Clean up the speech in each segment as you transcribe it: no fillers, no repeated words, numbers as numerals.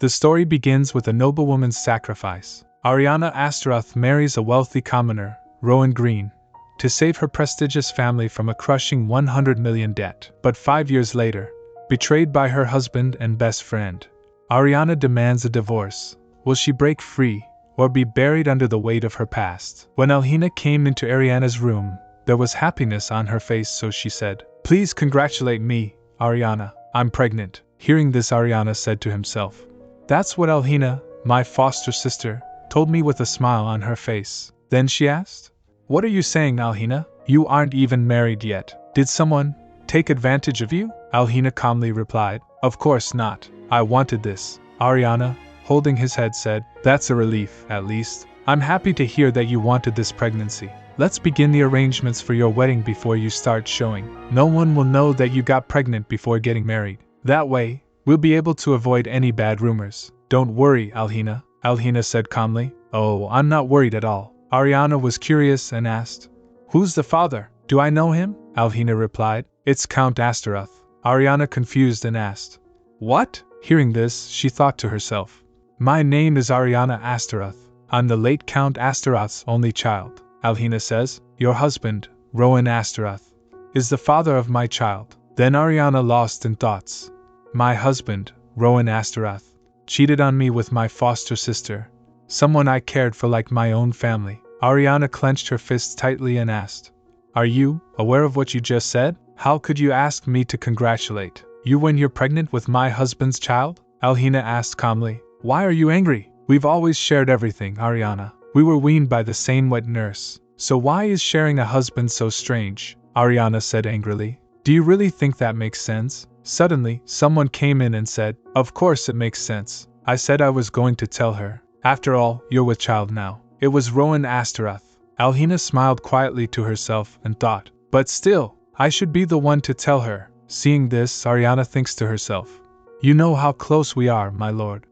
The story begins with a noblewoman's sacrifice. Ariana Astaroth marries a wealthy commoner, Rowen Green, to save her prestigious family from a crushing 100 million debt. But 5 years later, betrayed by her husband and best friend, Ariana demands a divorce. Will she break free, or be buried under the weight of her past? When Alhina came into Ariana's room, there was happiness on her face, so she said, "Please congratulate me, Ariana, I'm pregnant." Hearing this, Ariana said to himself, "That's what Alhina, my foster sister, told me," with a smile on her face. Then she asked, "What are you saying, Alhina? You aren't even married yet. Did someone take advantage of you?" Alhina calmly replied, "Of course not. I wanted this." Ariana, holding his head, said, "That's a relief, at least. I'm happy to hear that you wanted this pregnancy. Let's begin the arrangements for your wedding before you start showing. No one will know that you got pregnant before getting married. That way, we'll be able to avoid any bad rumors." "Don't worry, Alhina," Alhina said calmly. "Oh, I'm not worried at all." Ariana was curious and asked, "Who's the father? Do I know him?" Alhina replied, "It's Count Astaroth." Ariana, confused, and asked, "What?" Hearing this, she thought to herself, "My name is Ariana Astaroth. I'm the late Count Astaroth's only child." Alhina says, "Your husband, Rowen Astaroth, is the father of my child." Then Ariana, lost in thoughts, "My husband, Rowen Astaroth, cheated on me with my foster sister, someone I cared for like my own family." Ariana clenched her fists tightly and asked, "Are you aware of what you just said? How could you ask me to congratulate you when you're pregnant with my husband's child?" Alhina asked calmly. "Why are you angry? We've always shared everything, Ariana. We were weaned by the same wet nurse, so why is sharing a husband so strange?" Ariana said angrily. "Do you really think that makes sense?" Suddenly, someone came in and said, "Of course it makes sense. I said I was going to tell her. After all, you're with child now." It was Rowen Astaroth. Alhina smiled quietly to herself and thought, "But still, I should be the one to tell her." Seeing this, Ariana thinks to herself, "You know how close we are, my lord.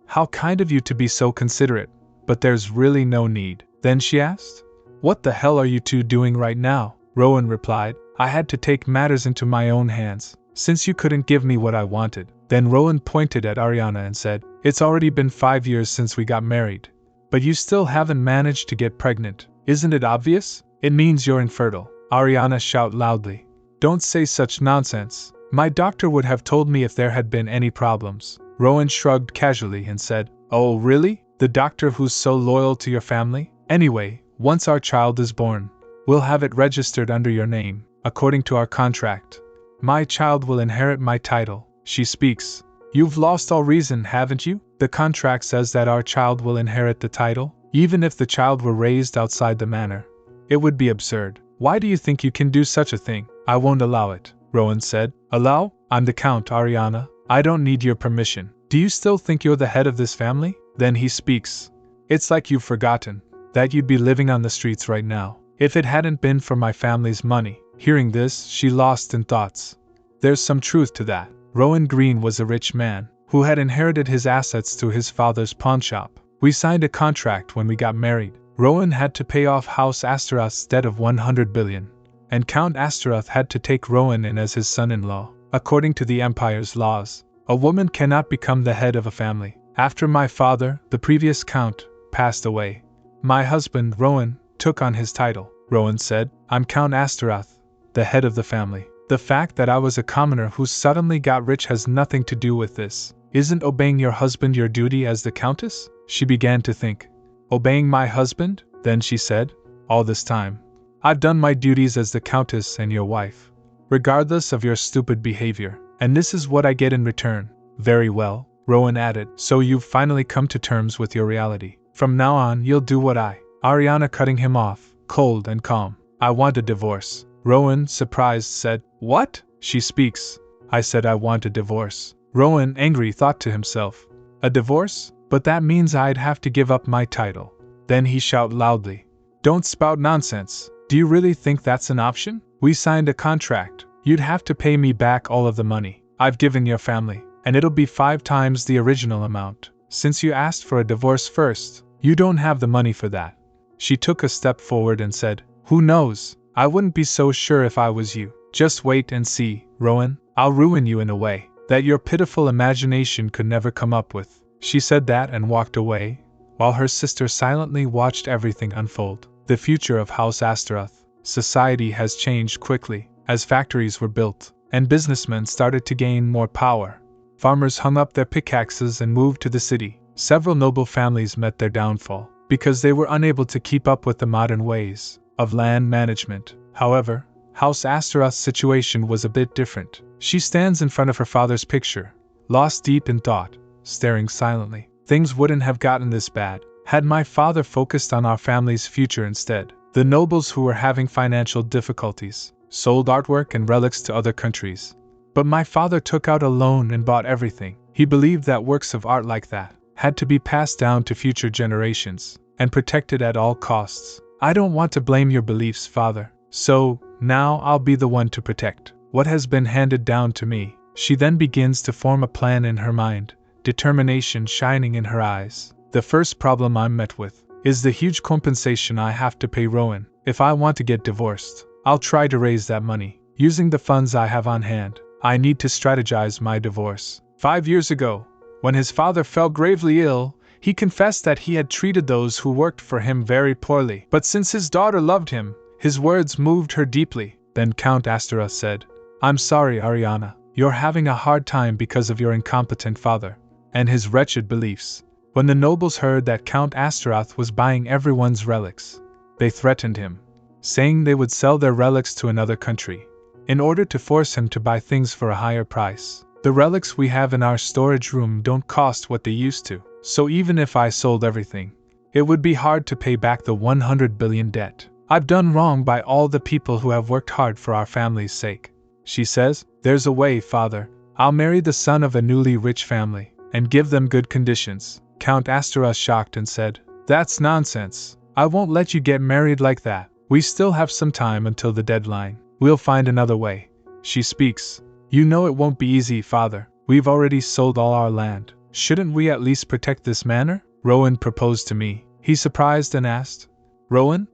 How kind of you to be so considerate, but there's really no need." Then she asked, "What the hell are you two doing right now?" Rowen replied, "I had to take matters into my own hands, since you couldn't give me what I wanted." Then Rowen pointed at Ariana and said, "It's already been 5 years since we got married, but you still haven't managed to get pregnant. Isn't it obvious? It means you're infertile." Ariana shouted loudly, "Don't say such nonsense. My doctor would have told me if there had been any problems." Rowen shrugged casually and said, "Oh really? The doctor who's so loyal to your family? Anyway, once our child is born, we'll have it registered under your name, according to our contract. My child will inherit my title." She speaks. "You've lost all reason, haven't you? The contract says that our child will inherit the title, even if the child were raised outside the manor. It would be absurd. Why do you think you can do such a thing?" "I won't allow it," Rowen said. "Allow? I'm the Count, Ariana. I don't need your permission. Do you still think you're the head of this family?" Then he speaks. "It's like you've forgotten that you'd be living on the streets right now, if it hadn't been for my family's money." Hearing this, she lost in thoughts. There's some truth to that. Rowen Green was a rich man, who had inherited his assets through his father's pawnshop. We signed a contract when we got married. Rowen had to pay off House Astaroth's debt of 100 billion, and Count Astaroth had to take Rowen in as his son-in-law. According to the Empire's laws, a woman cannot become the head of a family. After my father, the previous count, passed away, my husband, Rowen, took on his title. Rowen said, "I'm Count Astaroth, the head of the family. The fact that I was a commoner who suddenly got rich has nothing to do with this. Isn't obeying your husband your duty as the countess?" She began to think. "Obeying my husband?" Then she said, "All this time, I've done my duties as the countess and your wife, regardless of your stupid behavior, and this is what I get in return." "Very well," Rowen added, "so you've finally come to terms with your reality. From now on, you'll do what I..." Ariana, cutting him off, cold and calm, "I want a divorce." Rowen, surprised, said, "What?" She speaks. "I said I want a divorce." Rowen, angry, thought to himself, "A divorce? But that means I'd have to give up my title." Then he shouted loudly, "Don't spout nonsense. Do you really think that's an option? We signed a contract. You'd have to pay me back all of the money I've given your family, and it'll be 5 times the original amount. Since you asked for a divorce first, you don't have the money for that." She took a step forward and said, "Who knows? I wouldn't be so sure if I was you. Just wait and see, Rowen. I'll ruin you in a way that your pitiful imagination could never come up with." She said that and walked away, while her sister silently watched everything unfold. The future of House Astaroth. Society has changed quickly, as factories were built, and businessmen started to gain more power. Farmers hung up their pickaxes and moved to the city. Several noble families met their downfall, because they were unable to keep up with the modern ways of land management. However, House Astaroth's situation was a bit different. She stands in front of her father's picture, lost deep in thought, staring silently. Things wouldn't have gotten this bad had my father focused on our family's future instead. The nobles who were having financial difficulties sold artwork and relics to other countries. But my father took out a loan and bought everything. He believed that works of art like that had to be passed down to future generations and protected at all costs. I don't want to blame your beliefs, father, so now I'll be the one to protect what has been handed down to me. She then begins to form a plan in her mind, determination shining in her eyes. The first problem I'm met with is the huge compensation I have to pay Rowen. If I want to get divorced, I'll try to raise that money using the funds I have on hand. I need to strategize my divorce. 5 years ago, when his father fell gravely ill, he confessed that he had treated those who worked for him very poorly. But since his daughter loved him, his words moved her deeply. Then Count Astaroth said, "I'm sorry, Ariana. You're having a hard time because of your incompetent father and his wretched beliefs." When the nobles heard that Count Astaroth was buying everyone's relics, they threatened him, saying they would sell their relics to another country in order to force him to buy things for a higher price. The relics we have in our storage room don't cost what they used to, so even if I sold everything, it would be hard to pay back the 100 billion debt. I've done wrong by all the people who have worked hard for our family's sake. She says, "There's a way, father. I'll marry the son of a newly rich family and give them good conditions." Count Astaroth shocked and said, "That's nonsense. I won't let you get married like that. We still have some time until the deadline. We'll find another way." She speaks, "You know it won't be easy, father. We've already sold all our land. Shouldn't we at least protect this manor?" Rowen proposed to me. He surprised and asked, "Rowen?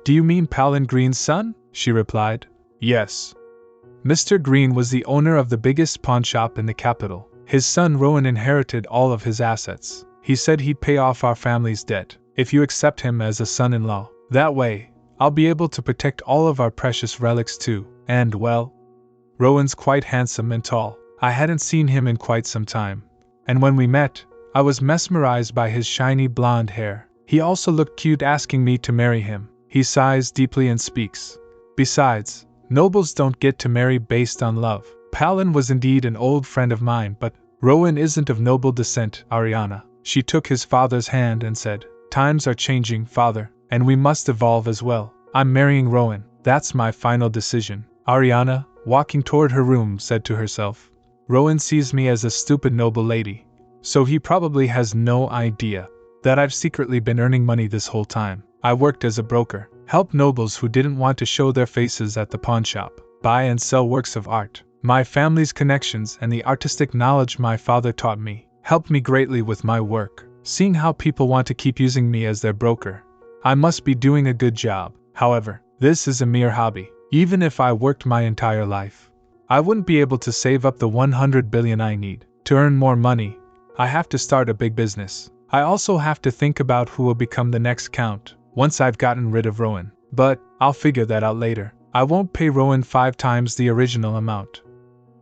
Do you mean Palin Green's son?" She replied, "Yes." Mr. Green was the owner of the biggest pawnshop in the capital. His son Rowen inherited all of his assets. He said he'd pay off our family's debt if you accept him as a son-in-law. That way, I'll be able to protect all of our precious relics too. And, well, Rowen's quite handsome and tall. I hadn't seen him in quite some time, and when we met, I was mesmerized by his shiny blonde hair. He also looked cute, asking me to marry him. He sighs deeply and speaks, "Besides, nobles don't get to marry based on love." Palin was indeed an old friend of mine, but Rowen isn't of noble descent, Ariana. She took his father's hand and said, "Times are changing, father, and we must evolve as well. I'm marrying Rowen. That's my final decision." Ariana, walking toward her room, said to herself, "Rowen sees me as a stupid noble lady, so he probably has no idea that I've secretly been earning money this whole time. I worked as a broker, helped nobles who didn't want to show their faces at the pawnshop, buy and sell works of art. My family's connections and the artistic knowledge my father taught me helped me greatly with my work. Seeing how people want to keep using me as their broker, I must be doing a good job. However, this is a mere hobby. Even if I worked my entire life, I wouldn't be able to save up the 100 billion I need. To earn more money, I have to start a big business. I also have to think about who will become the next count once I've gotten rid of Rowen. But I'll figure that out later. I won't pay Rowen 5 times the original amount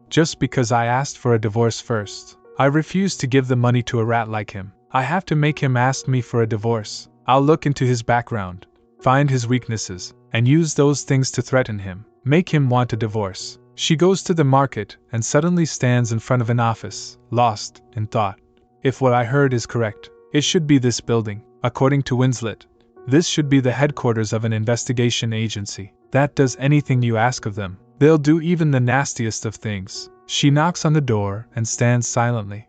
just because I asked for a divorce first. I refuse to give the money to a rat like him. I have to make him ask me for a divorce. I'll look into his background, find his weaknesses, and use those things to threaten him, make him want a divorce." She goes to the market and suddenly stands in front of an office, lost in thought. If what I heard is correct, it should be this building. According to Winslet, this should be the headquarters of an investigation agency that does anything you ask of them. They'll do even the nastiest of things. She knocks on the door and stands silently.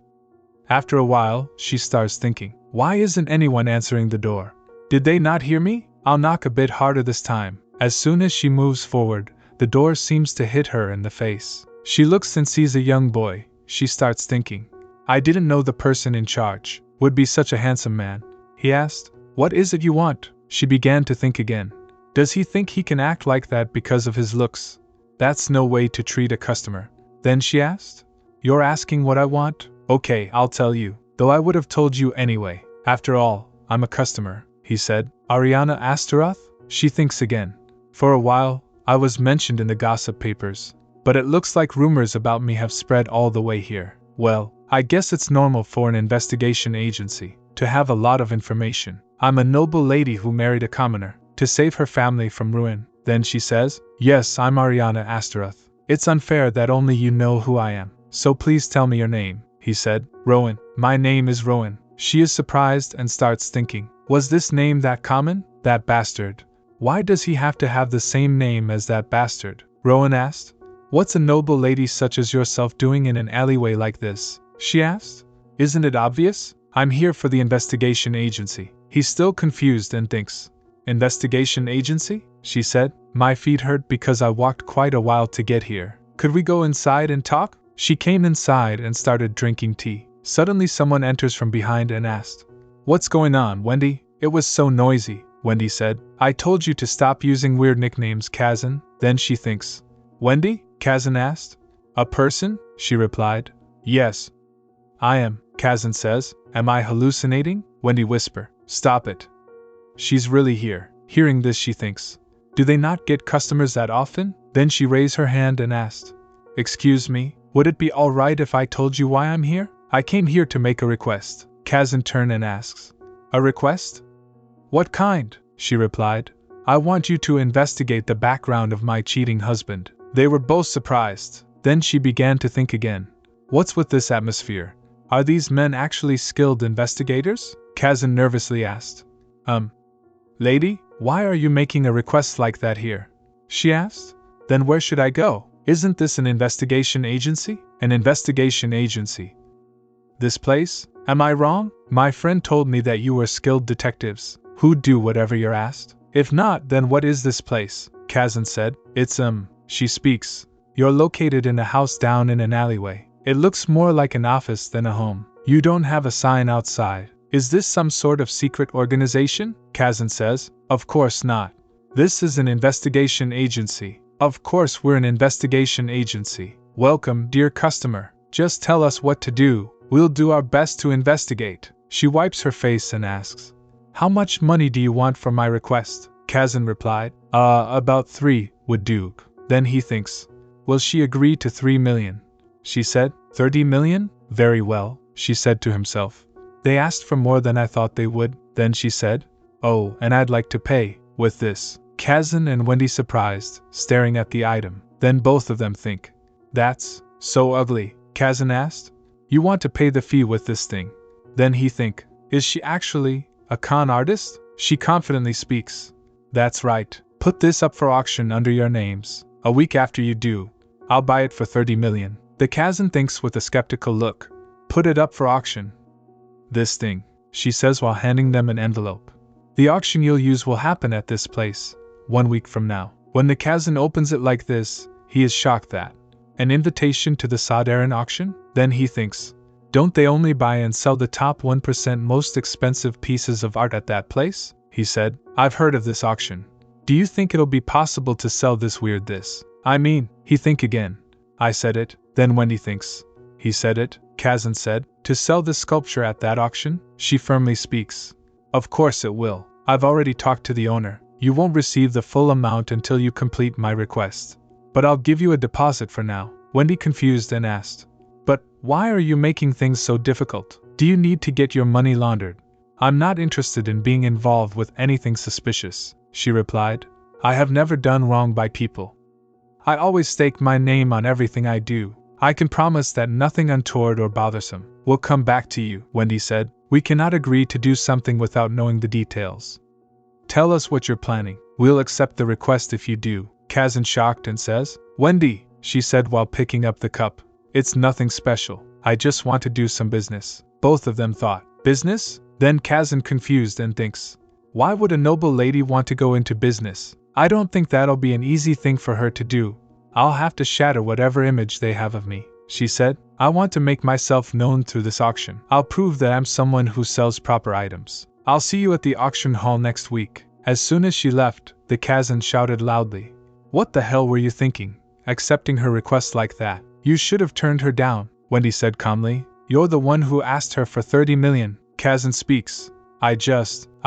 After a while, she starts thinking, why isn't anyone answering the door? Did they not hear me? I'll knock a bit harder this time. As soon as she moves forward, the door seems to hit her in the face. She looks and sees a young boy. She starts thinking, I didn't know the person in charge would be such a handsome man. He asked, "What is it you want?" She began to think again. Does he think he can act like that because of his looks? That's no way to treat a customer. Then she asked, "You're asking what I want? Okay, I'll tell you. though I would have told you anyway. After all, I'm a customer, he said. Ariana Astaroth? She thinks again. For a while, I was mentioned in the gossip papers, but it looks like rumors about me have spread all the way here. Well, I guess it's normal for an investigation agency to have a lot of information. I'm a noble lady who married a commoner to save her family from ruin. Then she says, yes, I'm Ariana Astaroth. It's unfair that only you know who I am, so please tell me your name, he said. Rowen. My name is Rowen. She is surprised and starts thinking, was this name that common? That bastard. Why does he have to have the same name as that bastard? Rowen asked. What's a noble lady such as yourself doing in an alleyway like this? She asked. Isn't it obvious? I'm here for the investigation agency. He's still confused and thinks. Investigation agency? She said. My feet hurt because I walked quite a while to get here. Could we go inside and talk? She came inside and started drinking tea. Suddenly someone enters from behind and asked, what's going on, Wendy? It was so noisy, Wendy said. I told you to stop using weird nicknames, Kazan. Then she thinks. Wendy? Kazan asked. A person? She replied. Yes. I am, Kazan says. Am I hallucinating? Wendy whisper. Stop it. She's really here. Hearing this she thinks. Do they not get customers that often? Then she raised her hand and asked. Excuse me, would it be alright if I told you why I'm here? I came here to make a request. Kazan turns and asks. A request? What kind? She replied. I want you to investigate the background of my cheating husband. They were both surprised. Then she began to think again. What's with this atmosphere? Are these men actually skilled investigators? Kazan nervously asked. Lady, why are you making a request like that here? She asked. Then where should I go? Isn't this an investigation agency? An investigation agency. This place? Am I wrong? My friend told me that you were skilled detectives who'd do whatever you're asked. If not, then what is this place? Kazan said. It's she speaks. You're located in a house down in an alleyway. It looks more like an office than a home. You don't have a sign outside. Is this some sort of secret organization? Kazan says. Of course not. This is an investigation agency. Of course we're an investigation agency. Welcome, dear customer. Just tell us what to do. We'll do our best to investigate. She wipes her face and asks. How much money do you want for my request? Kazan replied. About 3 would do. Then he thinks. Will she agree to 3 million? She said. 30 million? Very well, she said to himself. They asked for more than I thought they would. Then she said. Oh, and I'd like to pay with this. Kazan and Wendy surprised, staring at the item. Then both of them think. That's so ugly, Kazan asked. You want to pay the fee with this thing? Then he think. Is she actually a con artist? She confidently speaks. That's right. Put this up for auction under your names. A week after you do, I'll buy it for 30 million. The Kazan thinks with a skeptical look. Put it up for auction. This thing, she says while handing them an envelope. The auction you'll use will happen at this place, 1 week from now. When the Kazan opens it like this, he is shocked that. An invitation to the Sadaran auction? Then he thinks. Don't they only buy and sell the top 1% most expensive pieces of art at that place? He said. I've heard of this auction. Do you think it'll be possible to sell this weird this? I mean, he think again. I said it. Then Wendy thinks. He said it, Kazan said. To sell this sculpture at that auction? She firmly speaks. Of course it will. I've already talked to the owner. You won't receive the full amount until you complete my request. But I'll give you a deposit for now. Wendy confused and asked. But why are you making things so difficult? Do you need to get your money laundered? I'm not interested in being involved with anything suspicious, she replied. I have never done wrong by people. I always stake my name on everything I do. I can promise that nothing untoward or bothersome will come back to you, Wendy said. We cannot agree to do something without knowing the details. Tell us what you're planning. We'll accept the request if you do. Kazan shocked and says. Wendy, she said while picking up the cup. It's nothing special. I just want to do some business. Both of them thought. Business? Then Kazan confused and thinks. Why would a noble lady want to go into business? I don't think that'll be an easy thing for her to do. I'll have to shatter whatever image they have of me, she said. I want to make myself known through this auction. I'll prove that I'm someone who sells proper items. I'll see you at the auction hall next week. As soon as she left, the Kazan shouted loudly. What the hell were you thinking, accepting her request like that? You should have turned her down, Wendy said calmly. You're the one who asked her for 30 million, Kazan speaks. I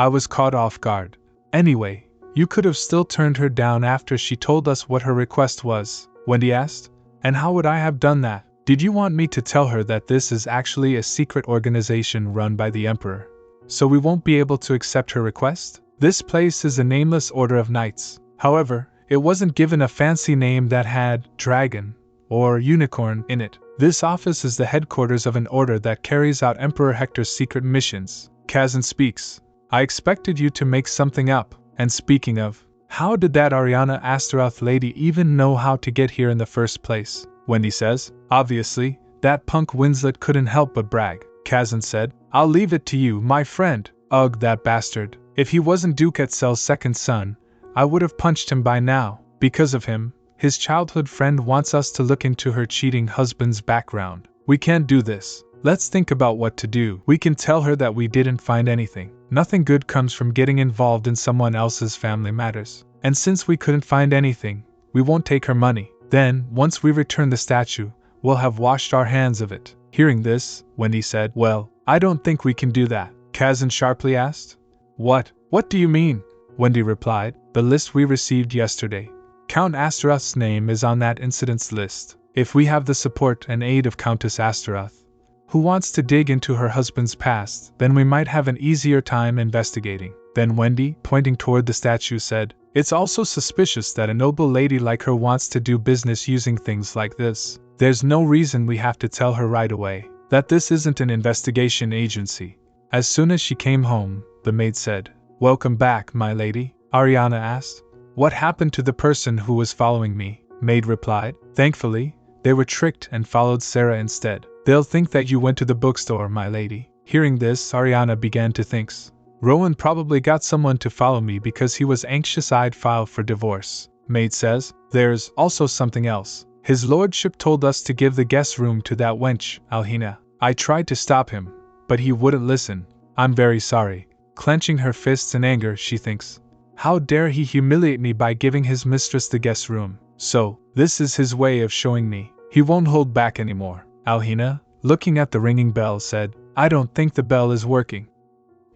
was caught off guard. Anyway, you could have still turned her down after she told us what her request was, Wendy asked. And how would I have done that? Did you want me to tell her that this is actually a secret organization run by the Emperor? So we won't be able to accept her request? This place is a nameless order of knights. However, it wasn't given a fancy name that had dragon or unicorn in it. This office is the headquarters of an order that carries out Emperor Hector's secret missions. Kazan speaks. I expected you to make something up. And speaking of, how did that Ariana Astaroth lady even know how to get here in the first place? Wendy says. Obviously, that punk Winslet couldn't help but brag. Kazan said. I'll leave it to you, my friend. Ugh, that bastard. If he wasn't Duke Etzel's second son, I would have punched him by now. Because of him, his childhood friend wants us to look into her cheating husband's background. We can't do this. Let's think about what to do. We can tell her that we didn't find anything. Nothing good comes from getting involved in someone else's family matters. And since we couldn't find anything, we won't take her money. Then, once we return the statue, we'll have washed our hands of it. Hearing this, Wendy said, Well, I don't think we can do that. Kazan sharply asked. What do you mean? Wendy replied. The list we received yesterday. Count Astaroth's name is on that incident's list. If we have the support and aid of Countess Astaroth, who wants to dig into her husband's past, then we might have an easier time investigating. Then Wendy, pointing toward the statue, said, It's also suspicious that a noble lady like her wants to do business using things like this. There's no reason we have to tell her right away that this isn't an investigation agency. As soon as she came home, the maid said, Welcome back, my lady, Ariana asked. What happened to the person who was following me? Maid replied. Thankfully, they were tricked and followed Sarah instead. They'll think that you went to the bookstore, my lady. Hearing this, Ariana began to think. Rowen probably got someone to follow me because he was anxious I'd file for divorce. Maid says, There's also something else. His lordship told us to give the guest room to that wench, Alhina. I tried to stop him, but he wouldn't listen. I'm very sorry. Clenching her fists in anger, she thinks, How dare he humiliate me by giving his mistress the guest room? So, this is his way of showing me he won't hold back anymore. Alhina, looking at the ringing bell, said, I don't think the bell is working.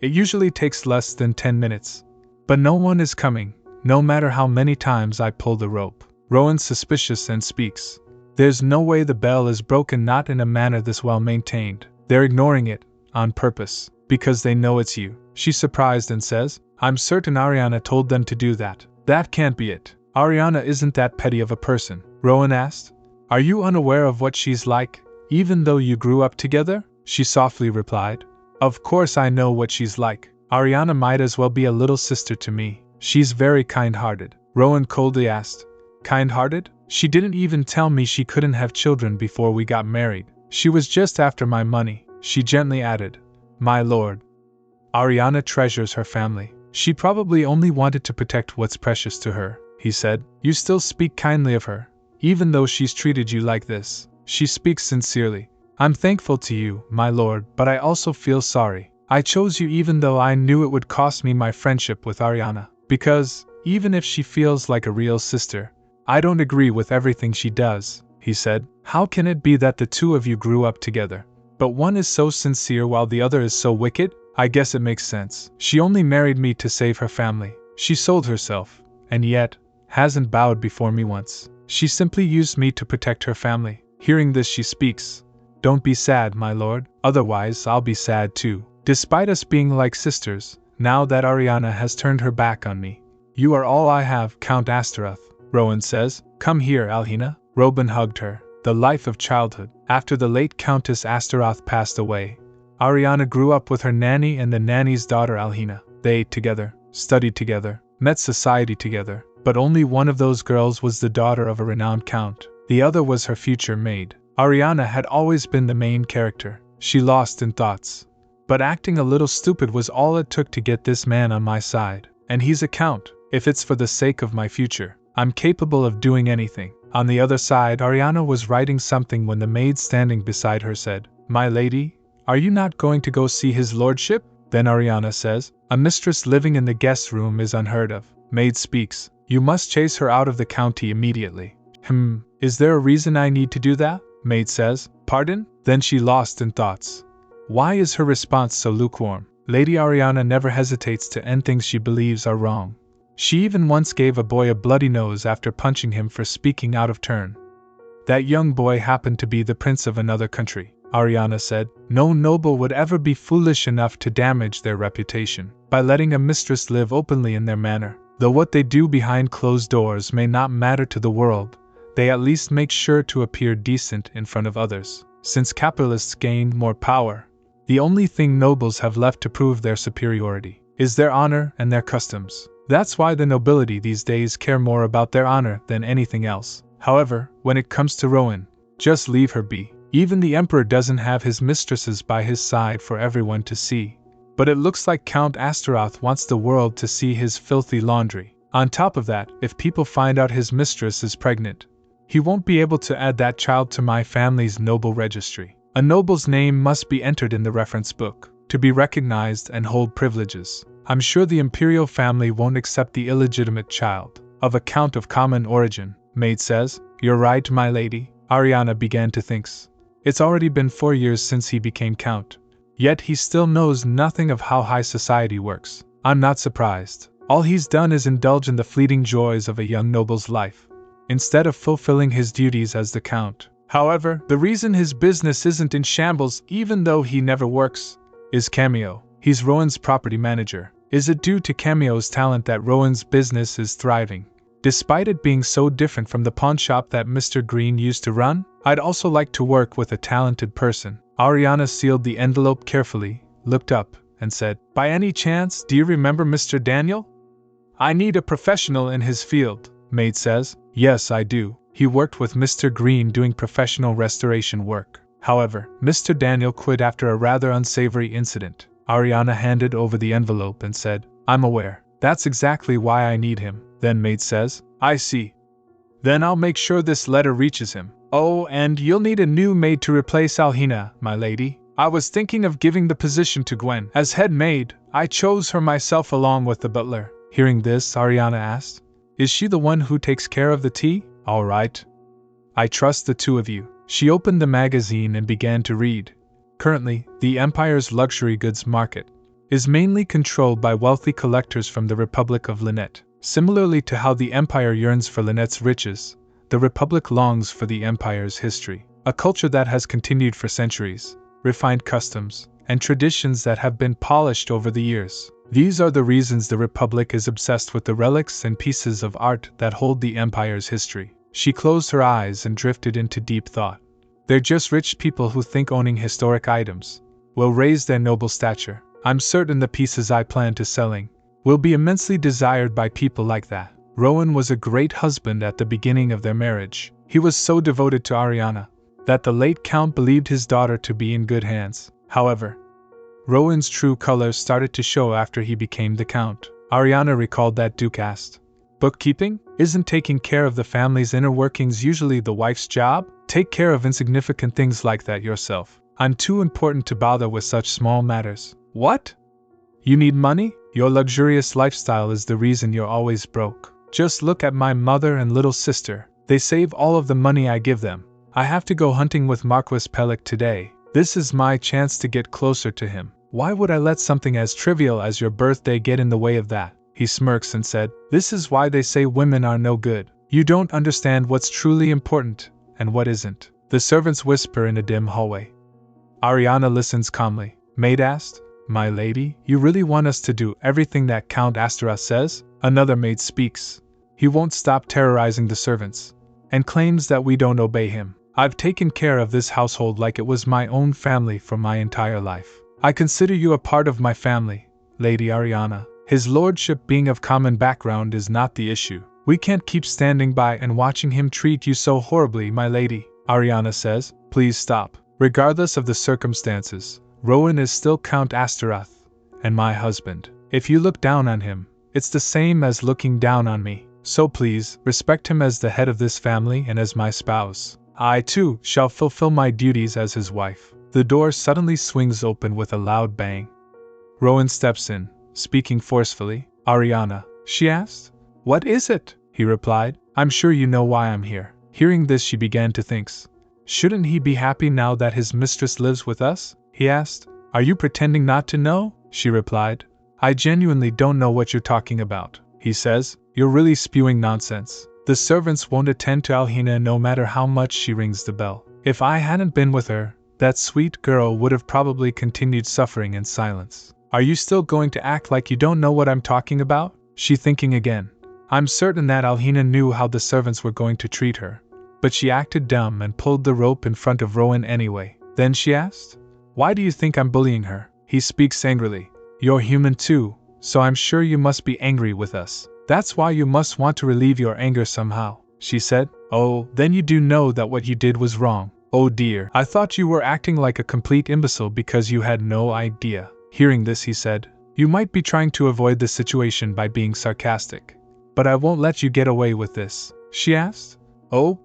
It usually takes less than 10 minutes. But no one is coming, no matter how many times I pull the rope. Rowan's suspicious and speaks. There's no way the bell is broken, not in a manner this well maintained. They're ignoring it, on purpose, because they know it's you. She's surprised and says, I'm certain Ariana told them to do that. That can't be it. Ariana isn't that petty of a person. Rowen asked. Are you unaware of what she's like? Even though you grew up together? She softly replied. Of course I know what she's like. Ariana might as well be a little sister to me. She's very kind-hearted. Rowen coldly asked. Kind-hearted? She didn't even tell me she couldn't have children before we got married. She was just after my money. She gently added. My lord. Ariana treasures her family. She probably only wanted to protect what's precious to her, he said. You still speak kindly of her, even though she's treated you like this. She speaks sincerely. I'm thankful to you, my lord, but I also feel sorry. I chose you even though I knew it would cost me my friendship with Ariana. Because, even if she feels like a real sister, I don't agree with everything she does, he said. How can it be that the two of you grew up together, but one is so sincere while the other is so wicked? I guess it makes sense. She only married me to save her family. She sold herself, and yet, hasn't bowed before me once. She simply used me to protect her family. Hearing this, she speaks. Don't be sad, my lord, otherwise I'll be sad too. Despite us being like sisters, now that Ariana has turned her back on me, you are all I have, Count Astaroth. Rowen says, Come here, Alhina. Rowen hugged her. The life of childhood. After the late Countess Astaroth passed away, Ariana grew up with her nanny and the nanny's daughter Alhina. They ate together, studied together, met society together, but only one of those girls was the daughter of a renowned count. The other was her future maid. Ariana had always been the main character. She lost in thoughts. But acting a little stupid was all it took to get this man on my side. And he's a count. If it's for the sake of my future, I'm capable of doing anything. On the other side, Ariana was writing something when the maid standing beside her said, My lady, are you not going to go see his lordship? Then Ariana says, A mistress living in the guest room is unheard of. Maid speaks, You must chase her out of the county immediately. Is there a reason I need to do that? Maid says, Pardon? Then she lost in thoughts. Why is her response so lukewarm? Lady Ariana never hesitates to end things she believes are wrong. She even once gave a boy a bloody nose after punching him for speaking out of turn. That young boy happened to be the prince of another country, Ariana said. No noble would ever be foolish enough to damage their reputation by letting a mistress live openly in their manor. Though what they do behind closed doors may not matter to the world, they at least make sure to appear decent in front of others. Since capitalists gained more power, the only thing nobles have left to prove their superiority is their honor and their customs. That's why the nobility these days care more about their honor than anything else. However, when it comes to Rowen, just leave her be. Even the emperor doesn't have his mistresses by his side for everyone to see. But it looks like Count Astaroth wants the world to see his filthy laundry. On top of that, if people find out his mistress is pregnant, he won't be able to add that child to my family's noble registry. A noble's name must be entered in the reference book to be recognized and hold privileges. I'm sure the imperial family won't accept the illegitimate child of a count of common origin. Maid says, "You're right, my lady." Ariana began to think. It's already been 4 years since he became count. Yet he still knows nothing of how high society works. I'm not surprised. All he's done is indulge in the fleeting joys of a young noble's life, instead of fulfilling his duties as the count. However, the reason his business isn't in shambles, even though he never works, is Cameo. He's Rowen's property manager. Is it due to Cameo's talent that Rowen's business is thriving, despite it being so different from the pawn shop that Mr. Green used to run? I'd also like to work with a talented person. Ariana sealed the envelope carefully, looked up, and said, "By any chance, do you remember Mr. Daniel?" "I need a professional in his field," Maid says. "Yes, I do. He worked with Mr. Green doing professional restoration work. However, Mr. Daniel quit after a rather unsavory incident." Ariana handed over the envelope and said, "I'm aware. That's exactly why I need him." Then Maid says, "I see. Then I'll make sure this letter reaches him. Oh, and you'll need a new maid to replace Alhina, my lady. I was thinking of giving the position to Gwen as head maid. I chose her myself along with the butler." Hearing this, Ariana asked, "Is she the one who takes care of the tea?" "All right. I trust the two of you." She opened the magazine and began to read. Currently, the Empire's luxury goods market is mainly controlled by wealthy collectors from the Republic of Lynette. Similarly to how the Empire yearns for Lynette's riches, the Republic longs for the Empire's history, a culture that has continued for centuries, refined customs, and traditions that have been polished over the years. These are the reasons the Republic is obsessed with the relics and pieces of art that hold the Empire's history. She closed her eyes and drifted into deep thought. They're just rich people who think owning historic items will raise their noble stature. I'm certain the pieces I plan to selling will be immensely desired by people like that. Rowen was a great husband at the beginning of their marriage. He was so devoted to Ariana that the late Count believed his daughter to be in good hands. However, Rowen's true colors started to show after he became the Count. Ariana recalled that Duke asked, "Bookkeeping? Isn't taking care of the family's inner workings usually the wife's job? Take care of insignificant things like that yourself. I'm too important to bother with such small matters." "What? You need money? Your luxurious lifestyle is the reason you're always broke. Just look at my mother and little sister. They save all of the money I give them. I have to go hunting with Marquis Pellic today. This is my chance to get closer to him. Why would I let something as trivial as your birthday get in the way of that?" He smirks and said, "This is why they say women are no good. You don't understand what's truly important and what isn't." The servants whisper in a dim hallway. Ariana listens calmly. Maid asked, "My lady, you really want us to do everything that Count Astaroth says?" Another maid speaks. "He won't stop terrorizing the servants, and claims that we don't obey him. I've taken care of this household like it was my own family for my entire life. I consider you a part of my family, Lady Ariana. His lordship being of common background is not the issue. We can't keep standing by and watching him treat you so horribly, my lady." Ariana says, "Please stop. Regardless of the circumstances, Rowen is still Count Astaroth, and my husband. If you look down on him, it's the same as looking down on me. So please, respect him as the head of this family and as my spouse. I, too, shall fulfill my duties as his wife." The door suddenly swings open with a loud bang. Rowen steps in, speaking forcefully. "Ariana," she asked. "What is it?" he replied. "I'm sure you know why I'm here." Hearing this, she began to think. Shouldn't he be happy now that his mistress lives with us? He asked. Are you pretending not to know? She replied. I genuinely don't know what you're talking about, he says. You're really spewing nonsense. The servants won't attend to Alhina no matter how much she rings the bell. If I hadn't been with her, that sweet girl would have probably continued suffering in silence. Are you still going to act like you don't know what I'm talking about? She thinking again. I'm certain that Alhina knew how the servants were going to treat her. But she acted dumb and pulled the rope in front of Rowen anyway. Then she asked, why do you think I'm bullying her? He speaks angrily. You're human too, so I'm sure you must be angry with us. That's why you must want to relieve your anger somehow, she said. Oh, then you do know that what you did was wrong. Oh dear, I thought you were acting like a complete imbecile because you had no idea. Hearing this, he said, you might be trying to avoid the situation by being sarcastic. But I won't let you get away with this, she asked. Oh?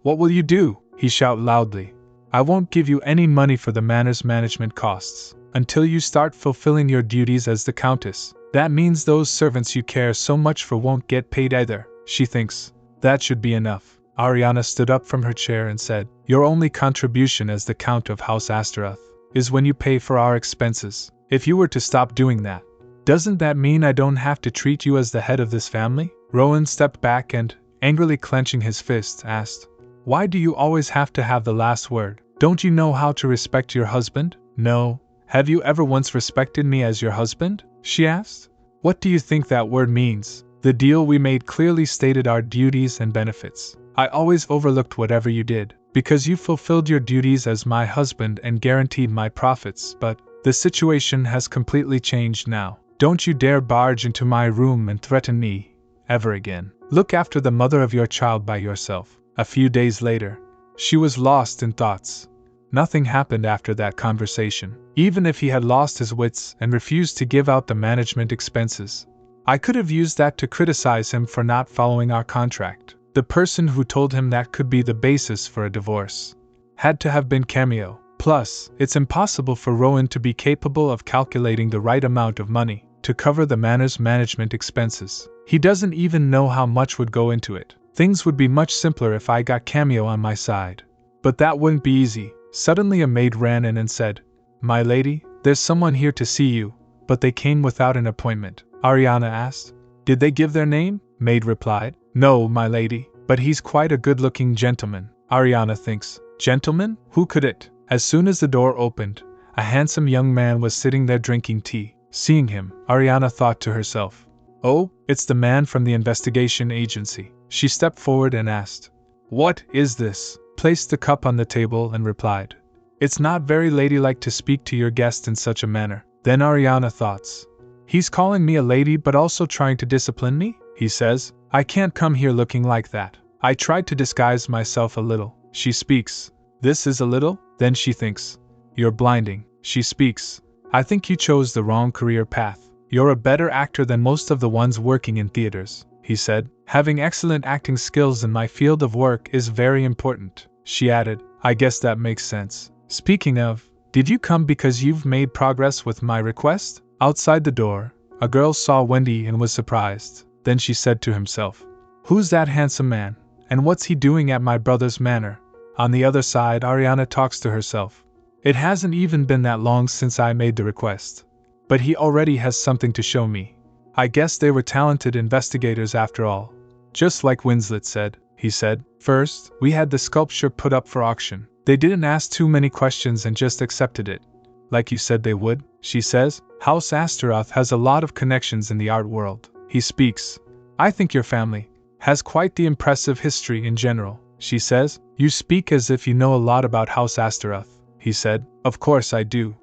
What will you do? He shouted loudly. I won't give you any money for the manor's management costs until you start fulfilling your duties as the countess. That means those servants you care so much for won't get paid either, she thinks. That should be enough. Ariana stood up from her chair and said, your only contribution as the Count of House Astaroth is when you pay for our expenses. If you were to stop doing that, doesn't that mean I don't have to treat you as the head of this family? Rowen stepped back and, angrily clenching his fists, asked, why do you always have to have the last word? Don't you know how to respect your husband? No. Have you ever once respected me as your husband? She asked. What do you think that word means? The deal we made clearly stated our duties and benefits. I always overlooked whatever you did, because you fulfilled your duties as my husband and guaranteed my profits, but the situation has completely changed now. Don't you dare barge into my room and threaten me, ever again. Look after the mother of your child by yourself. A few days later, she was lost in thoughts. Nothing happened after that conversation. Even if he had lost his wits and refused to give out the management expenses, I could have used that to criticize him for not following our contract. The person who told him that could be the basis for a divorce had to have been Cameo. Plus, it's impossible for Rowen to be capable of calculating the right amount of money to cover the manor's management expenses. He doesn't even know how much would go into it. Things would be much simpler if I got Cameo on my side. But that wouldn't be easy. Suddenly a maid ran in and said, my lady, there's someone here to see you, but they came without an appointment. Ariana asked. Did they give their name? Maid replied. No, my lady, but he's quite a good-looking gentleman. Ariana thinks. Gentleman? Who could it? As soon as the door opened, a handsome young man was sitting there drinking tea. Seeing him, Ariana thought to herself, oh, it's the man from the investigation agency. She stepped forward and asked, what is this? Placed the cup on the table and replied, it's not very ladylike to speak to your guest in such a manner. Then Ariana thoughts, he's calling me a lady but also trying to discipline me? He says, I can't come here looking like that. I tried to disguise myself a little. She speaks, this is a little? Then she thinks, you're blinding. She speaks, I think you chose the wrong career path. You're a better actor than most of the ones working in theaters, he said. Having excellent acting skills in my field of work is very important. She added, I guess that makes sense. Speaking of, did you come because you've made progress with my request? Outside the door, a girl saw Wendy and was surprised. Then she said to himself, who's that handsome man, and what's he doing at my brother's manor? On the other side, Ariana talks to herself. It hasn't even been that long since I made the request, but he already has something to show me. I guess they were talented investigators after all. Just like Winslet said, he said. First, we had the sculpture put up for auction. They didn't ask too many questions and just accepted it. Like you said they would, she says. House Astaroth has a lot of connections in the art world. He speaks. I think your family has quite the impressive history in general, she says. You speak as if you know a lot about House Astaroth, he said. Of course I do.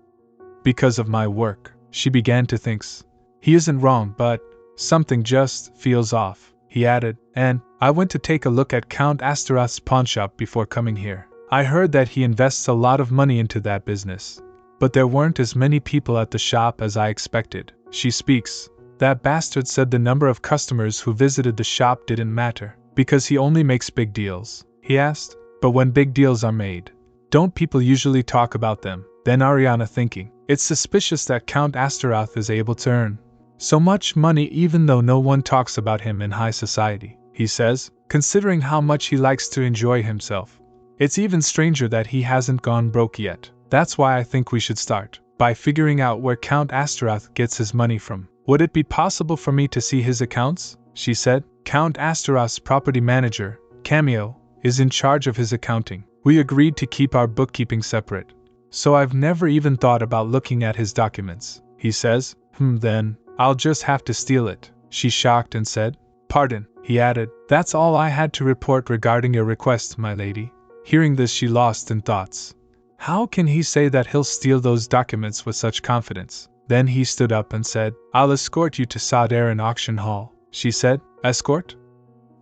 Because of my work, she began to think. He isn't wrong, but something just feels off, he added, and I went to take a look at Count Astaroth's pawnshop before coming here. I heard that he invests a lot of money into that business, but there weren't as many people at the shop as I expected. She speaks. That bastard said the number of customers who visited the shop didn't matter, because he only makes big deals. He asked, but when big deals are made, don't people usually talk about them? Then Ariana thinking, it's suspicious that Count Astaroth is able to earn so much money even though no one talks about him in high society, he says, considering how much he likes to enjoy himself. It's even stranger that he hasn't gone broke yet. That's why I think we should start by figuring out where Count Astaroth gets his money from. Would it be possible for me to see his accounts? She said. Count Astaroth's property manager, Cameo, is in charge of his accounting. We agreed to keep our bookkeeping separate, so I've never even thought about looking at his documents. He says, then, I'll just have to steal it. She shocked and said, Pardon, he added. That's all I had to report regarding your request, my lady. Hearing this, she lost in thoughts. How can he say that he'll steal those documents with such confidence? Then he stood up and said, I'll escort you to Sadarin Auction Hall. She said, Escort?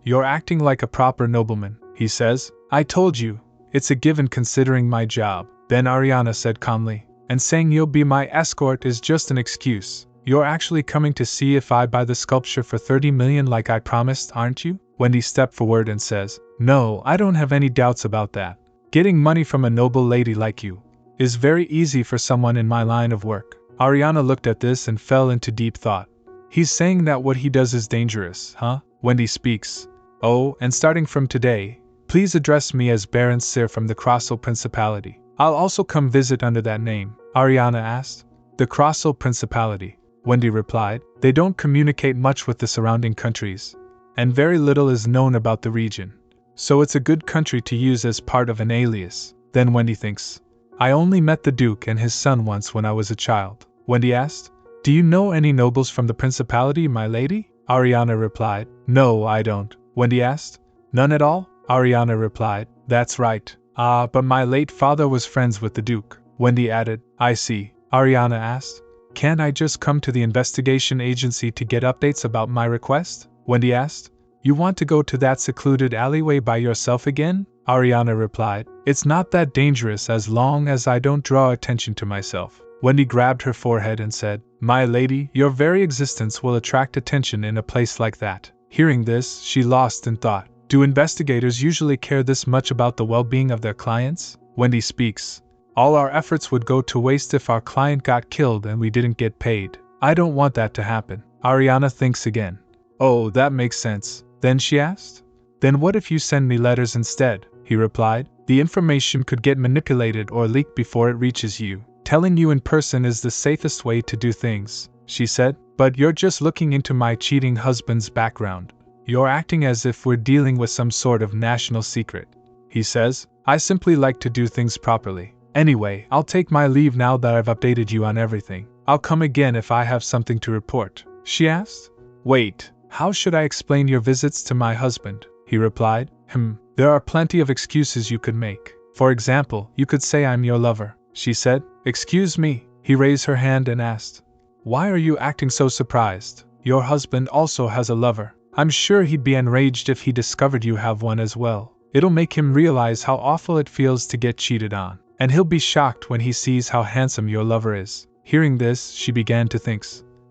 You're acting like a proper nobleman, he says. I told you, it's a given considering my job. Then Ariana said calmly, and saying you'll be my escort is just an excuse. You're actually coming to see if I buy the sculpture for 30 million like I promised, aren't you? Wendy stepped forward and says, No, I don't have any doubts about that. Getting money from a noble lady like you is very easy for someone in my line of work. Ariana looked at this and fell into deep thought. He's saying that what he does is dangerous, huh? Wendy speaks. Oh, and starting from today, please address me as Baron Sir from the Crossel Principality. I'll also come visit under that name, Ariana asked. The Crossel Principality, Wendy replied. They don't communicate much with the surrounding countries, and very little is known about the region. So it's a good country to use as part of an alias. Then Wendy thinks, I only met the Duke and his son once when I was a child. Wendy asked, Do you know any nobles from the Principality, my lady? Ariana replied, No, I don't. Wendy asked, None at all? Ariana replied, That's right. But my late father was friends with the Duke. Wendy added, I see. Ariana asked, Can't I just come to the investigation agency to get updates about my request? Wendy asked, You want to go to that secluded alleyway by yourself again? Ariana replied, It's not that dangerous as long as I don't draw attention to myself. Wendy grabbed her forehead and said, My lady, your very existence will attract attention in a place like that. Hearing this, she lost in thought. Do investigators usually care this much about the well-being of their clients? Wendy speaks. All our efforts would go to waste if our client got killed and we didn't get paid. I don't want that to happen. Ariana thinks again. Oh, that makes sense. Then she asked. Then what if you send me letters instead? He replied. The information could get manipulated or leaked before it reaches you. Telling you in person is the safest way to do things, she said. But you're just looking into my cheating husband's background. You're acting as if we're dealing with some sort of national secret. He says, I simply like to do things properly. Anyway, I'll take my leave now that I've updated you on everything. I'll come again if I have something to report. She asked. Wait, how should I explain your visits to my husband? He replied. There are plenty of excuses you could make. For example, you could say I'm your lover. She said. Excuse me. He raised her hand and asked. Why are you acting so surprised? Your husband also has a lover. I'm sure he'd be enraged if he discovered you have one as well. It'll make him realize how awful it feels to get cheated on, and he'll be shocked when he sees how handsome your lover is. Hearing this, she began to think,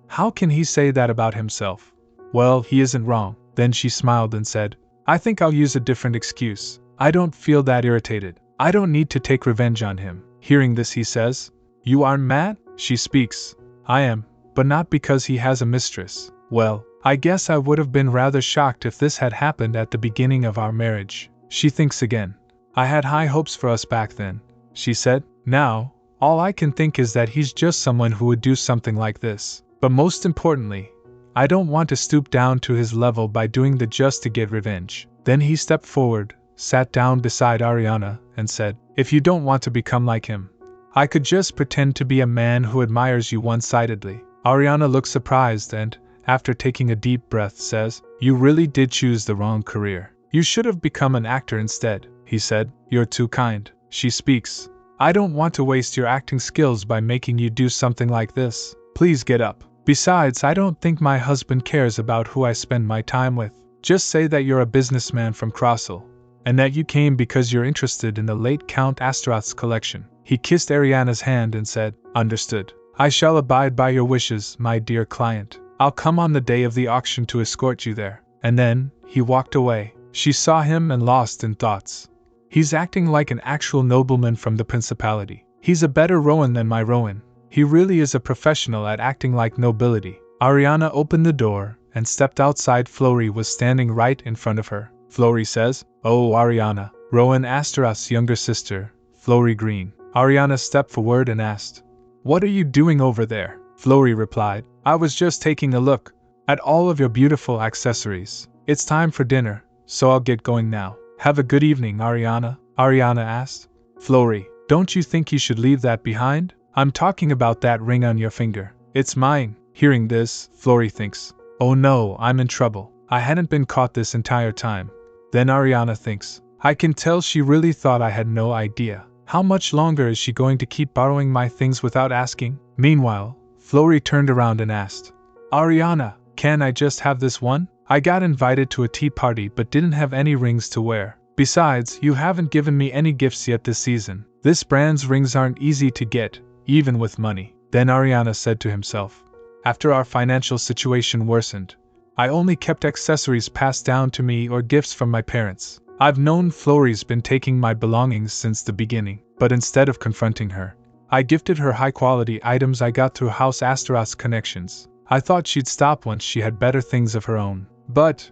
how can he say that about himself? Well, he isn't wrong. Then she smiled and said, I think I'll use a different excuse. I don't feel that irritated. I don't need to take revenge on him. Hearing this, he says, You aren't mad? She speaks. I am, but not because he has a mistress. Well, I guess I would have been rather shocked if this had happened at the beginning of our marriage. She thinks again. I had high hopes for us back then, she said. Now, all I can think is that he's just someone who would do something like this. But most importantly, I don't want to stoop down to his level by doing the just to get revenge. Then he stepped forward, sat down beside Ariana, and said, If you don't want to become like him, I could just pretend to be a man who admires you one-sidedly. Ariana looks surprised and, after taking a deep breath, says, You really did choose the wrong career. You should have become an actor instead, he said. You're too kind. She speaks. I don't want to waste your acting skills by making you do something like this. Please get up. Besides, I don't think my husband cares about who I spend my time with. Just say that you're a businessman from Crossel, and that you came because you're interested in the late Count Astaroth's collection. He kissed Ariana's hand and said, Understood. I shall abide by your wishes, my dear client. I'll come on the day of the auction to escort you there. And then, he walked away. She saw him and lost in thoughts. He's acting like an actual nobleman from the Principality. He's a better Rowen than my Rowen. He really is a professional at acting like nobility. Ariana opened the door and stepped outside. Flory was standing right in front of her. Flory says, Oh, Ariana, Rowen Astaroth's younger sister, Rowen Green. Ariana stepped forward and asked, "What are you doing over there?" Rowen replied, "I was just taking a look at all of your beautiful accessories. It's time for dinner, so I'll get going now." "Have a good evening, Ariana," Ariana asked. "Rowen, don't you think you should leave that behind? I'm talking about that ring on your finger. It's mine." Hearing this, Rowen thinks, "Oh no, I'm in trouble. I hadn't been caught this entire time." Then Ariana thinks, "I can tell she really thought I had no idea. How much longer is she going to keep borrowing my things without asking?" Meanwhile, Rowen turned around and asked, "Ariana, can I just have this one? I got invited to a tea party but didn't have any rings to wear. Besides, you haven't given me any gifts yet this season. This brand's rings aren't easy to get, even with money." Then Ariana said to himself, "After our financial situation worsened, I only kept accessories passed down to me or gifts from my parents. I've known Rowen's been taking my belongings since the beginning, but instead of confronting her, I gifted her high-quality items I got through House Astaroth's connections. I thought she'd stop once she had better things of her own. But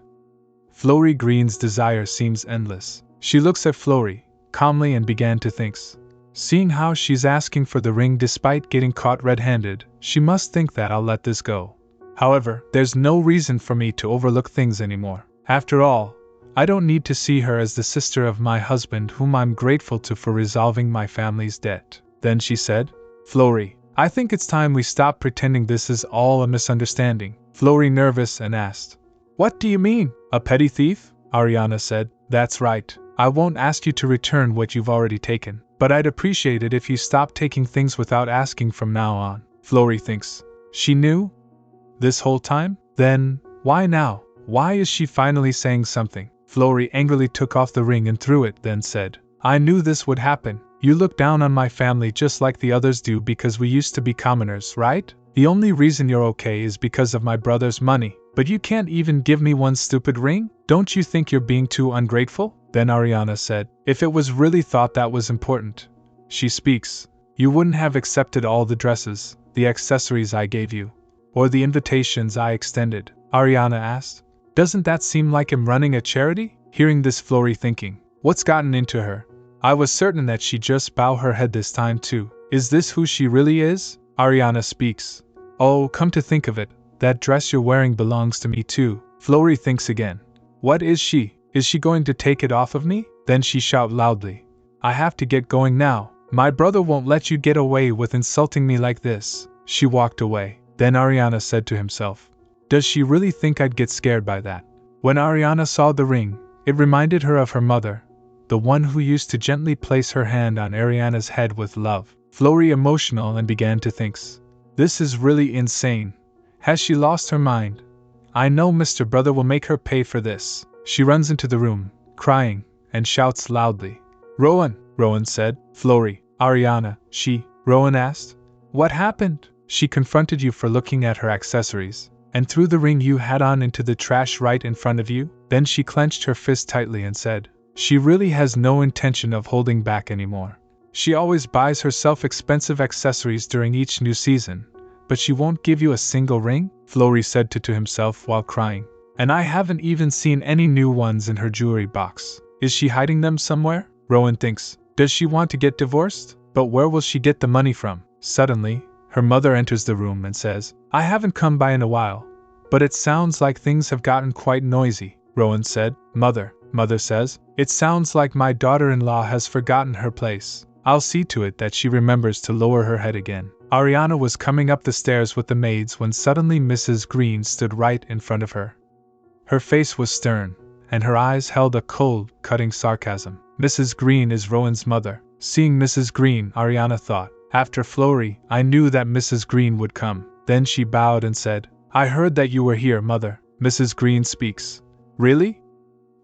Rowen Green's desire seems endless." She looks at Rowen calmly and began to think. Seeing how she's asking for the ring despite getting caught red-handed, she must think that I'll let this go. However, there's no reason for me to overlook things anymore. After all, I don't need to see her as the sister of my husband whom I'm grateful to for resolving my family's debt. Then she said, "Rowen, I think it's time we stop pretending this is all a misunderstanding." Rowen nervous and asked, "What do you mean? A petty thief?" Ariana said, "That's right. I won't ask you to return what you've already taken, but I'd appreciate it if you stopped taking things without asking from now on." Rowen thinks, she knew this whole time? Then, why now? Why is she finally saying something? Rowen angrily took off the ring and threw it, then said, "I knew this would happen. You look down on my family just like the others do because we used to be commoners, right? The only reason you're okay is because of my brother's money, but you can't even give me one stupid ring? Don't you think you're being too ungrateful?" Then Ariana said, "If it was really thought that was important," she speaks, "you wouldn't have accepted all the dresses, the accessories I gave you, or the invitations I extended." Ariana asked, "Doesn't that seem like him running a charity?" Hearing this, Rowen thinking, what's gotten into her? I was certain that she'd just bow her head this time too. Is this who she really is? Ariana speaks, "Oh, come to think of it, that dress you're wearing belongs to me too." Rowen thinks again, what is she? Is she going to take it off of me? Then she shouts loudly, "I have to get going now. My brother won't let you get away with insulting me like this." She walked away. Then Ariana said to himself, does she really think I'd get scared by that? When Ariana saw the ring, it reminded her of her mother, the one who used to gently place her hand on Ariana's head with love. Rowen emotional and began to think, this is really insane. Has she lost her mind? I know Mr. Brother will make her pay for this. She runs into the room, crying, and shouts loudly, "Rowen!" Rowen said, "Rowen, Ariana," Rowen asked, "What happened?" "She confronted you for looking at her accessories, and threw the ring you had on into the trash right in front of you?" Then she clenched her fist tightly and said, she really has no intention of holding back anymore. She always buys herself expensive accessories during each new season, but she won't give you a single ring? Rowen said to himself while crying. And I haven't even seen any new ones in her jewelry box. Is she hiding them somewhere? Rowen thinks, does she want to get divorced? But where will she get the money from? Suddenly, her mother enters the room and says, I haven't come by in a while, but it sounds like things have gotten quite noisy. Rowen said, Mother says, it sounds like my daughter-in-law has forgotten her place. I'll see to it that she remembers to lower her head again. Ariana was coming up the stairs with the maids when suddenly Mrs. Green stood right in front of her. Her face was stern, and her eyes held a cold, cutting sarcasm. Mrs. Green is Rowen's mother. Seeing Mrs. Green, Ariana thought, after Rowen, I knew that Mrs. Green would come. Then she bowed and said, I heard that you were here, Mother. Mrs. Green speaks. Really?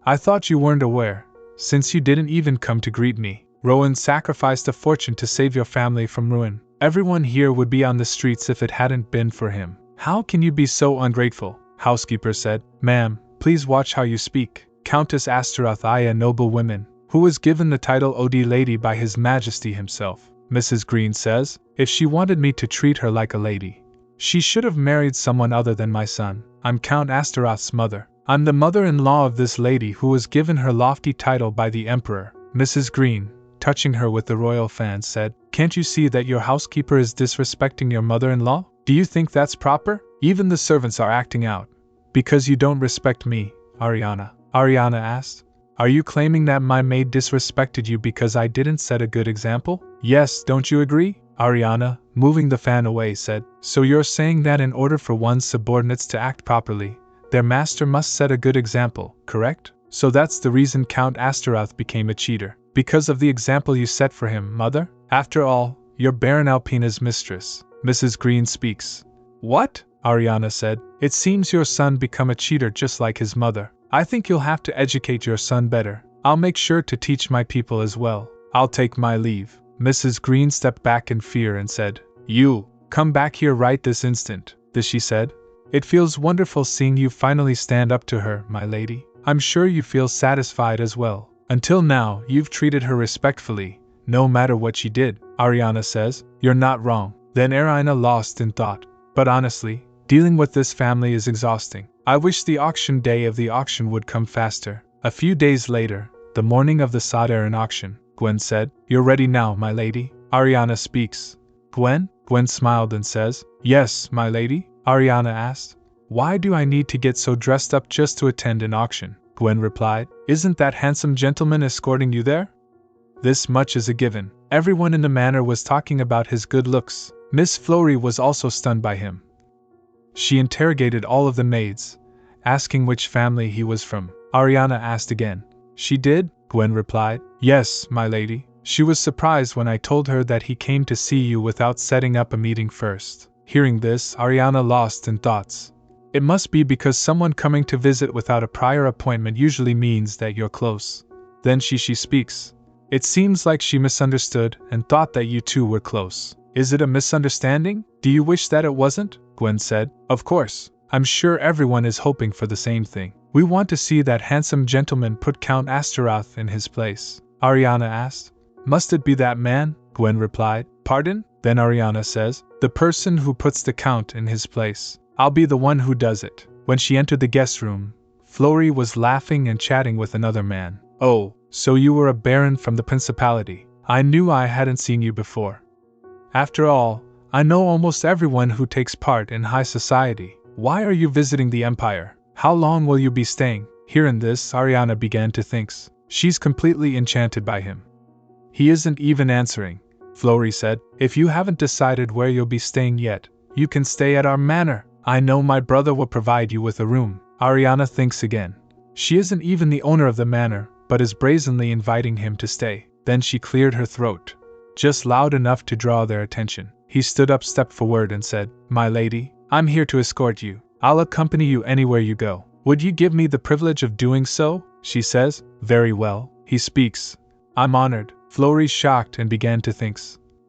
I thought you weren't aware, since you didn't even come to greet me. Rowen sacrificed a fortune to save your family from ruin. Everyone here would be on the streets if it hadn't been for him. How can you be so ungrateful? Housekeeper said, Ma'am, please watch how you speak. Countess Astaroth, a noble woman, who was given the title OD Lady by His Majesty himself. Mrs. Green says, if she wanted me to treat her like a lady, she should have married someone other than my son. I'm Count Astaroth's mother. I'm the mother-in-law of this lady who was given her lofty title by the Emperor. Mrs. Green, touching her with the royal fan, said, "Can't you see that your housekeeper is disrespecting your mother-in-law? Do you think that's proper? Even the servants are acting out. Because you don't respect me, Ariana." Ariana asked, "Are you claiming that my maid disrespected you because I didn't set a good example?" "Yes, don't you agree?" Ariana, moving the fan away, said, "So you're saying that in order for one's subordinates to act properly, their master must set a good example, correct? So that's the reason Count Astaroth became a cheater. Because of the example you set for him, mother? After all, you're Baron Alpina's mistress." Mrs. Green speaks. "What?" Ariana said. "It seems your son become a cheater just like his mother. I think you'll have to educate your son better. I'll make sure to teach my people as well. I'll take my leave." Mrs. Green stepped back in fear and said, "You, come back here right this instant." This she said. "It feels wonderful seeing you finally stand up to her, my lady. I'm sure you feel satisfied as well. Until now, you've treated her respectfully, no matter what she did." Ariana says, "You're not wrong." Then Ariana lost in thought. "But honestly, dealing with this family is exhausting. I wish the auction day of the auction would come faster." A few days later, the morning of the Sadaran auction, Gwen said, "You're ready now, my lady?" Ariana speaks. "Gwen?" Gwen smiled and says, "Yes, my lady?" Ariana asked, "Why do I need to get so dressed up just to attend an auction?" Gwen replied, "Isn't that handsome gentleman escorting you there?" This much is a given. Everyone in the manor was talking about his good looks. Miss Florey was also stunned by him. She interrogated all of the maids, asking which family he was from. Ariana asked again. "She did?" Gwen replied. "Yes, my lady. She was surprised when I told her that he came to see you without setting up a meeting first." Hearing this, Ariana lost in thoughts. It must be because someone coming to visit without a prior appointment usually means that you're close. Then she speaks. "It seems like she misunderstood and thought that you two were close. Is it a misunderstanding? Do you wish that it wasn't?" Gwen said. "Of course. I'm sure everyone is hoping for the same thing. We want to see that handsome gentleman put Count Astaroth in his place." Ariana asked. "Must it be that man?" Gwen replied. "Pardon?" Then Ariana says, "The person who puts the Count in his place. I'll be the one who does it." When she entered the guest room, Florey was laughing and chatting with another man. "Oh, so you were a baron from the principality. I knew I hadn't seen you before. After all, I know almost everyone who takes part in high society. Why are you visiting the Empire? How long will you be staying?" Hearing this, Ariana began to think. She's completely enchanted by him. "He isn't even answering," Florey said. "If you haven't decided where you'll be staying yet, you can stay at our manor. I know my brother will provide you with a room." Ariana thinks again. She isn't even the owner of the manor, but is brazenly inviting him to stay. Then she cleared her throat, just loud enough to draw their attention. He stood up, stepped forward and said, "My lady, I'm here to escort you. I'll accompany you anywhere you go. Would you give me the privilege of doing so?" She says. "Very well." He speaks. "I'm honored." Florey shocked and began to think.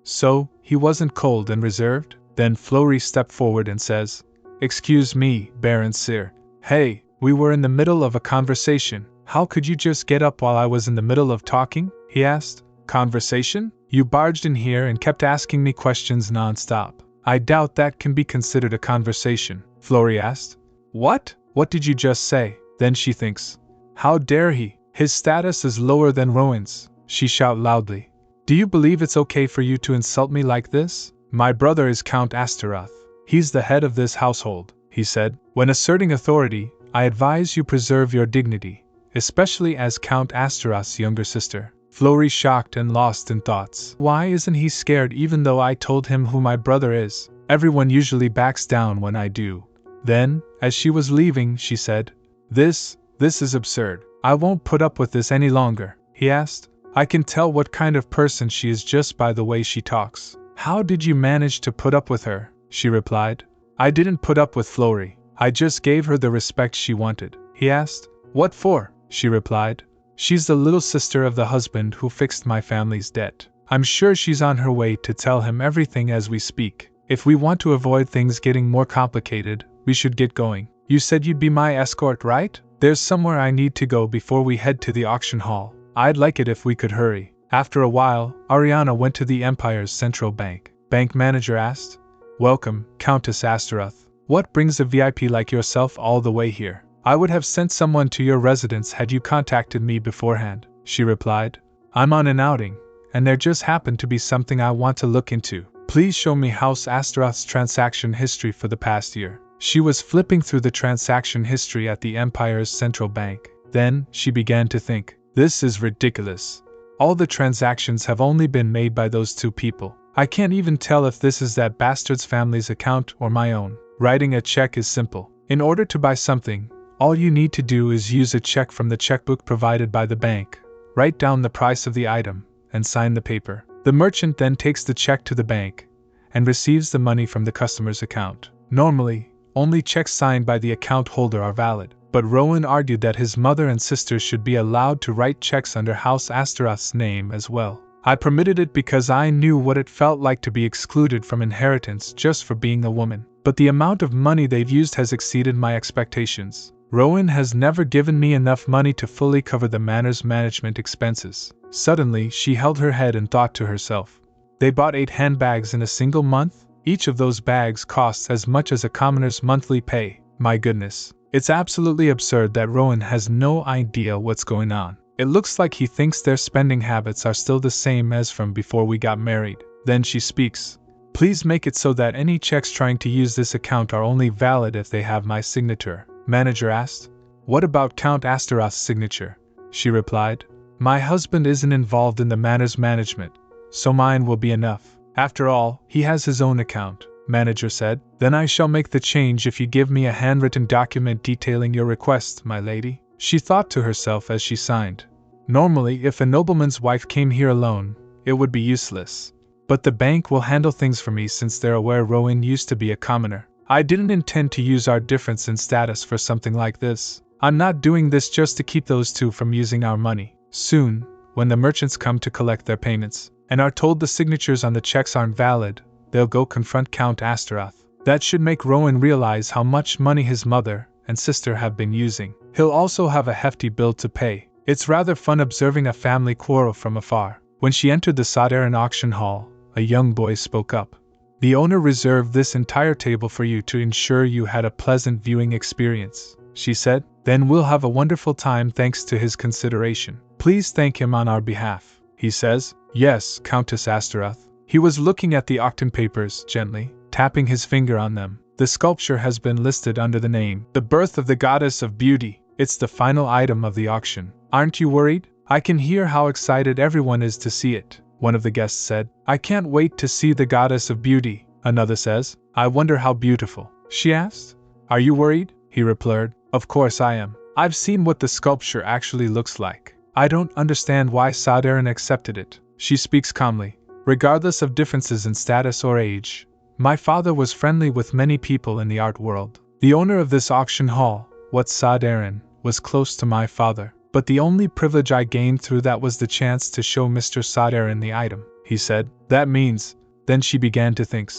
So, he wasn't cold and reserved? Then Florey stepped forward and says, "Excuse me, Baron Sir. Hey, we were in the middle of a conversation. How could you just get up while I was in the middle of talking?" he asked. "Conversation? You barged in here and kept asking me questions non-stop. I doubt that can be considered a conversation," Florey asked. "What? What did you just say?" Then she thinks. "How dare he? His status is lower than Rowen's." She shouted loudly. "Do you believe it's okay for you to insult me like this? My brother is Count Astaroth. He's the head of this household," he said. "When asserting authority, I advise you preserve your dignity, especially as Count Astaroth's younger sister." Florey shocked and lost in thoughts. Why isn't he scared even though I told him who my brother is? Everyone usually backs down when I do. Then, as she was leaving, she said, This is absurd. I won't put up with this any longer." He asked. "I can tell what kind of person she is just by the way she talks." "How did you manage to put up with her?" she replied. "I didn't put up with Florey. I just gave her the respect she wanted." He asked. "What for?" she replied. "She's the little sister of the husband who fixed my family's debt. I'm sure she's on her way to tell him everything as we speak. If we want to avoid things getting more complicated, we should get going. You said you'd be my escort, right? There's somewhere I need to go before we head to the auction hall. I'd like it if we could hurry." After a while, Ariana went to the Empire's central bank. Bank manager asked, "Welcome, Countess Astaroth. What brings a VIP like yourself all the way here?" "I would have sent someone to your residence had you contacted me beforehand," she replied. I'm on an outing, and there just happened to be something I want to look into. Please show me House Astaroth's transaction history for the past year. She was flipping through the transaction history at the Empire's central bank. Then, she began to think, this is ridiculous. All the transactions have only been made by those two people. I can't even tell if this is that bastard's family's account or my own. Writing a check is simple. In order to buy something, all you need to do is use a check from the checkbook provided by the bank, write down the price of the item, and sign the paper. The merchant then takes the check to the bank and receives the money from the customer's account. Normally, only checks signed by the account holder are valid, but Rowen argued that his mother and sisters should be allowed to write checks under House Astaroth's name as well. I permitted it because I knew what it felt like to be excluded from inheritance just for being a woman. But the amount of money they've used has exceeded my expectations. Rowen has never given me enough money to fully cover the manor's management expenses. Suddenly, she held her head and thought to herself. They bought 8 handbags in a single month? Each of those bags costs as much as a commoner's monthly pay. My goodness. It's absolutely absurd that Rowen has no idea what's going on. It looks like he thinks their spending habits are still the same as from before we got married. Then she speaks. Please make it so that any checks trying to use this account are only valid if they have my signature. Manager asked. What about Count Astaroth's signature? She replied. My husband isn't involved in the manor's management, so mine will be enough. After all, he has his own account, manager said. Then I shall make the change if you give me a handwritten document detailing your request, my lady. She thought to herself as she signed. Normally, if a nobleman's wife came here alone, it would be useless. But the bank will handle things for me since they're aware Rowen used to be a commoner. I didn't intend to use our difference in status for something like this. I'm not doing this just to keep those two from using our money. Soon, when the merchants come to collect their payments, and are told the signatures on the checks aren't valid, they'll go confront Count Astaroth. That should make Rowen realize how much money his mother and sister have been using. He'll also have a hefty bill to pay. It's rather fun observing a family quarrel from afar. When she entered the Sadaran auction hall, a young boy spoke up. The owner reserved this entire table for you to ensure you had a pleasant viewing experience, she said. Then we'll have a wonderful time thanks to his consideration. Please thank him on our behalf, he says. Yes, Countess Astaroth. He was looking at the auction papers, gently, tapping his finger on them. The sculpture has been listed under the name, The Birth of the Goddess of Beauty. It's the final item of the auction. Aren't you worried? I can hear how excited everyone is to see it, one of the guests said. I can't wait to see the Goddess of Beauty, another says. I wonder how beautiful, she asked. Are you worried? He replied. Of course I am. I've seen what the sculpture actually looks like. I don't understand why Sadaran accepted it. She speaks calmly. Regardless of differences in status or age, my father was friendly with many people in the art world. The owner of this auction hall, what Sadaran, was close to my father. But the only privilege I gained through that was the chance to show Mr. Sadaran the item, he said. That means, then she began to think.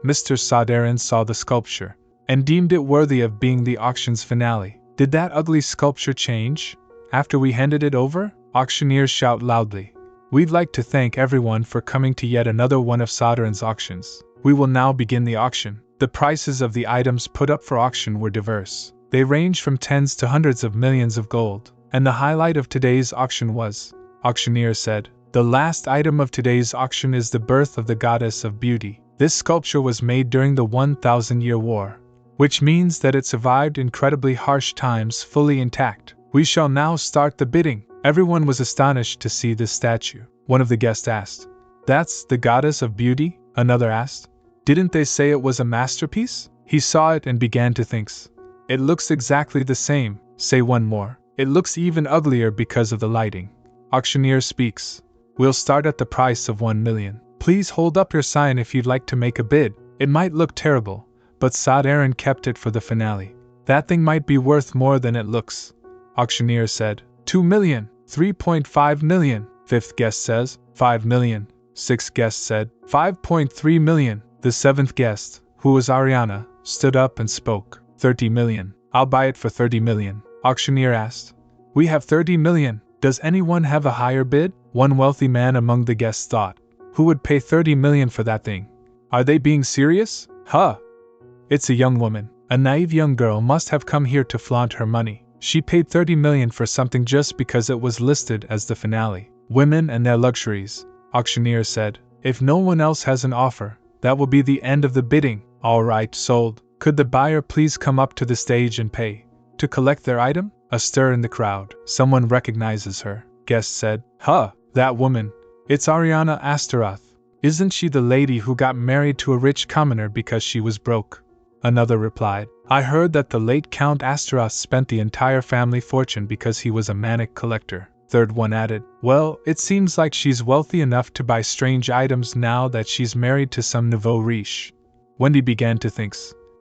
Mr. Sadaran saw the sculpture, and deemed it worthy of being the auction's finale. Did that ugly sculpture change after we handed it over? Auctioneers shout loudly. We'd like to thank everyone for coming to yet another one of Sadaran's auctions. We will now begin the auction. The prices of the items put up for auction were diverse. They ranged from tens to hundreds of millions of gold. And the highlight of today's auction was, auctioneer said, the last item of today's auction is the birth of the Goddess of Beauty. This sculpture was made during the 1,000-year war, which means that it survived incredibly harsh times fully intact. We shall now start the bidding. Everyone was astonished to see this statue. One of the guests asked. That's the Goddess of Beauty? Another asked. Didn't they say it was a masterpiece? He saw it and began to think. It looks exactly the same, say one more. It looks even uglier because of the lighting. Auctioneer speaks. We'll start at the price of 1 million. Please hold up your sign if you'd like to make a bid. It might look terrible, but Sadaran kept it for the finale. That thing might be worth more than it looks. Auctioneer said. 2 million. 3.5 million. Fifth guest says. 5 million. Sixth guest said. 5.3 million. The seventh guest, who was Ariana, stood up and spoke. 30 million. I'll buy it for 30 million. Auctioneer asked. We have 30 million. Does anyone have a higher bid? One wealthy man among the guests thought. Who would pay 30 million for that thing? Are they being serious? Huh. It's a young woman. A naive young girl must have come here to flaunt her money. She paid 30 million for something just because it was listed as the finale. Women and their luxuries, auctioneer said. If no one else has an offer, that will be the end of the bidding. All right, sold. Could the buyer please come up to the stage and pay to collect their item? A stir in the crowd. Someone recognizes her. Guest said, Huh, that woman. It's Ariana Astaroth. Isn't she the lady who got married to a rich commoner because she was broke? Another replied, I heard that the late Count Astaroth spent the entire family fortune because he was a manic collector. Third one added, Well, it seems like she's wealthy enough to buy strange items now that she's married to some nouveau riche. Wendy began to think.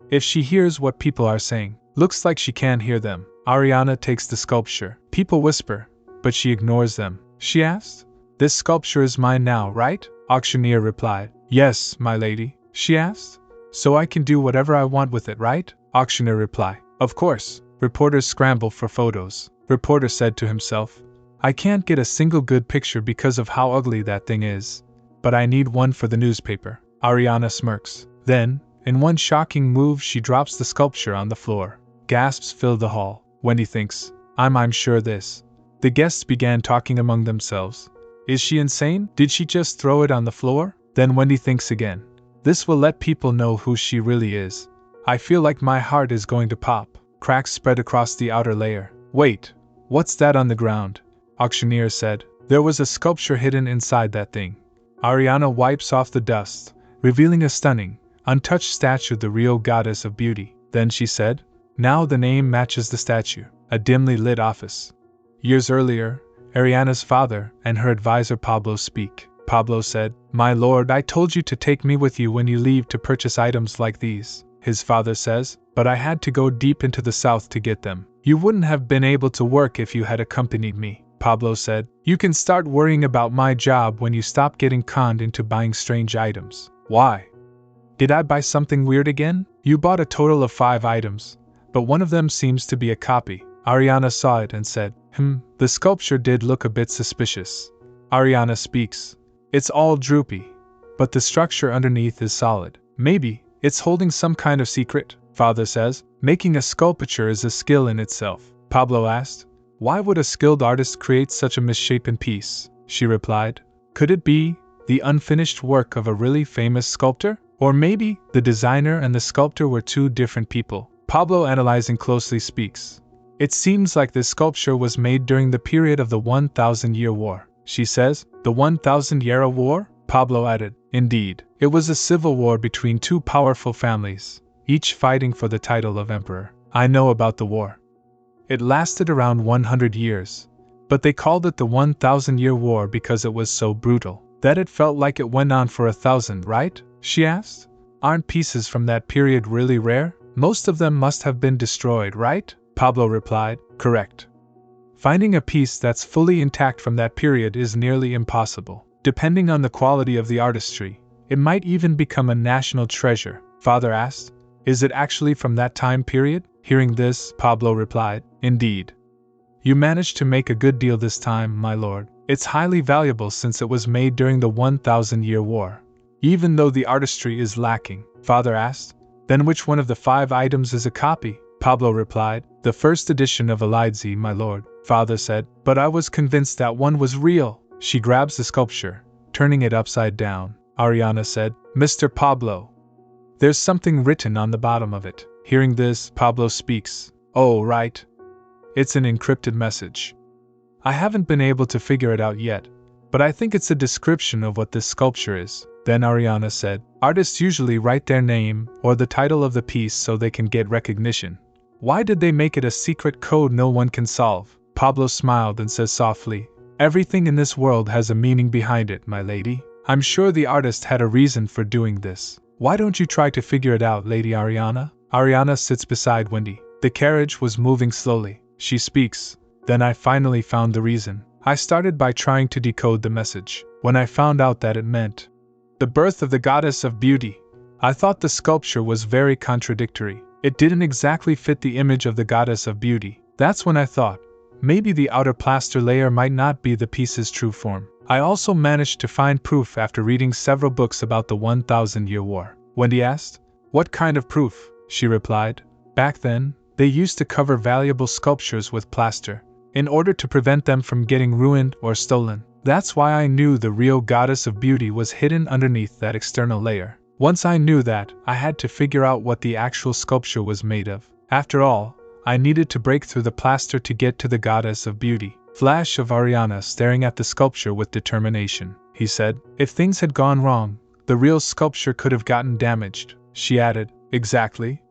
If she hears what people are saying, looks like she can't hear them. Ariana takes the sculpture. People whisper, but she ignores them. She asked, This sculpture is mine now, right? Auctioneer replied, Yes, my lady. She asked, So I can do whatever I want with it, right? Auctioneer replied, Of course. Reporters scramble for photos. Reporter said to himself, I can't get a single good picture because of how ugly that thing is. But I need one for the newspaper. Ariana smirks. Then, in one shocking move, she drops the sculpture on the floor. Gasps fill the hall. Wendy thinks, I'm sure this. The guests began talking among themselves. Is she insane? Did she just throw it on the floor? Then Wendy thinks again. This will let people know who she really is. I feel like my heart is going to pop. Cracks spread across the outer layer. Wait, what's that on the ground? Auctioneer said. There was a sculpture hidden inside that thing. Ariana wipes off the dust, revealing a stunning, untouched statue of the real goddess of beauty. Then she said, Now the name matches the statue. A dimly lit office. Years earlier, Ariana's father and her advisor Pablo speak. Pablo said, My lord, I told you to take me with you when you leave to purchase items like these. His father says, But I had to go deep into the south to get them. You wouldn't have been able to work if you had accompanied me. Pablo said, You can start worrying about my job when you stop getting conned into buying strange items. Why? Did I buy something weird again? You bought a total of 5 items, but one of them seems to be a copy. Ariana saw it and said, The sculpture did look a bit suspicious. Ariana speaks. It's all droopy, but the structure underneath is solid. Maybe it's holding some kind of secret, father says. Making a sculpture is a skill in itself. Pablo asked, Why would a skilled artist create such a misshapen piece? She replied, Could it be the unfinished work of a really famous sculptor? Or maybe the designer and the sculptor were two different people. Pablo, analyzing closely, speaks. It seems like this sculpture was made during the period of the 1,000-year war. She says, The 1,000-year war? Pablo added, Indeed, it was a civil war between two powerful families, each fighting for the title of emperor. I know about the war. It lasted around 100 years, but they called it the 1,000-year war because it was so brutal that it felt like it went on for 1,000, right? She asked. Aren't pieces from that period really rare? Most of them must have been destroyed, right? Pablo replied, Correct. Finding a piece that's fully intact from that period is nearly impossible. Depending on the quality of the artistry, it might even become a national treasure. Father asked, Is it actually from that time period? Hearing this, Pablo replied, Indeed. You managed to make a good deal this time, my lord. It's highly valuable since it was made during the 1,000-year war. Even though the artistry is lacking, Father asked, Then which one of the 5 items is a copy? Pablo replied, The first edition of Elidze, my lord. Father said, But I was convinced that one was real. She grabs the sculpture, turning it upside down. Ariana said, Mr. Pablo. There's something written on the bottom of it. Hearing this, Pablo speaks. Oh, right. It's an encrypted message. I haven't been able to figure it out yet, but I think it's a description of what this sculpture is. Then Ariana said, Artists usually write their name or the title of the piece so they can get recognition. Why did they make it a secret code no one can solve? Pablo smiled and says softly, Everything in this world has a meaning behind it, my lady. I'm sure the artist had a reason for doing this. Why don't you try to figure it out, Lady Ariana? Ariana sits beside Wendy. The carriage was moving slowly. She speaks. Then I finally found the reason. I started by trying to decode the message. When I found out that it meant the birth of the goddess of beauty, I thought the sculpture was very contradictory. It didn't exactly fit the image of the goddess of beauty. That's when I thought, maybe the outer plaster layer might not be the piece's true form. I also managed to find proof after reading several books about the 1,000-year war. Wendy asked, What kind of proof? She replied, Back then, they used to cover valuable sculptures with plaster, in order to prevent them from getting ruined or stolen. That's why I knew the real goddess of beauty was hidden underneath that external layer. Once I knew that, I had to figure out what the actual sculpture was made of. After all, I needed to break through the plaster to get to the goddess of beauty. Flash of Ariana staring at the sculpture with determination. He said, if things had gone wrong, the real sculpture could have gotten damaged. She added, exactly.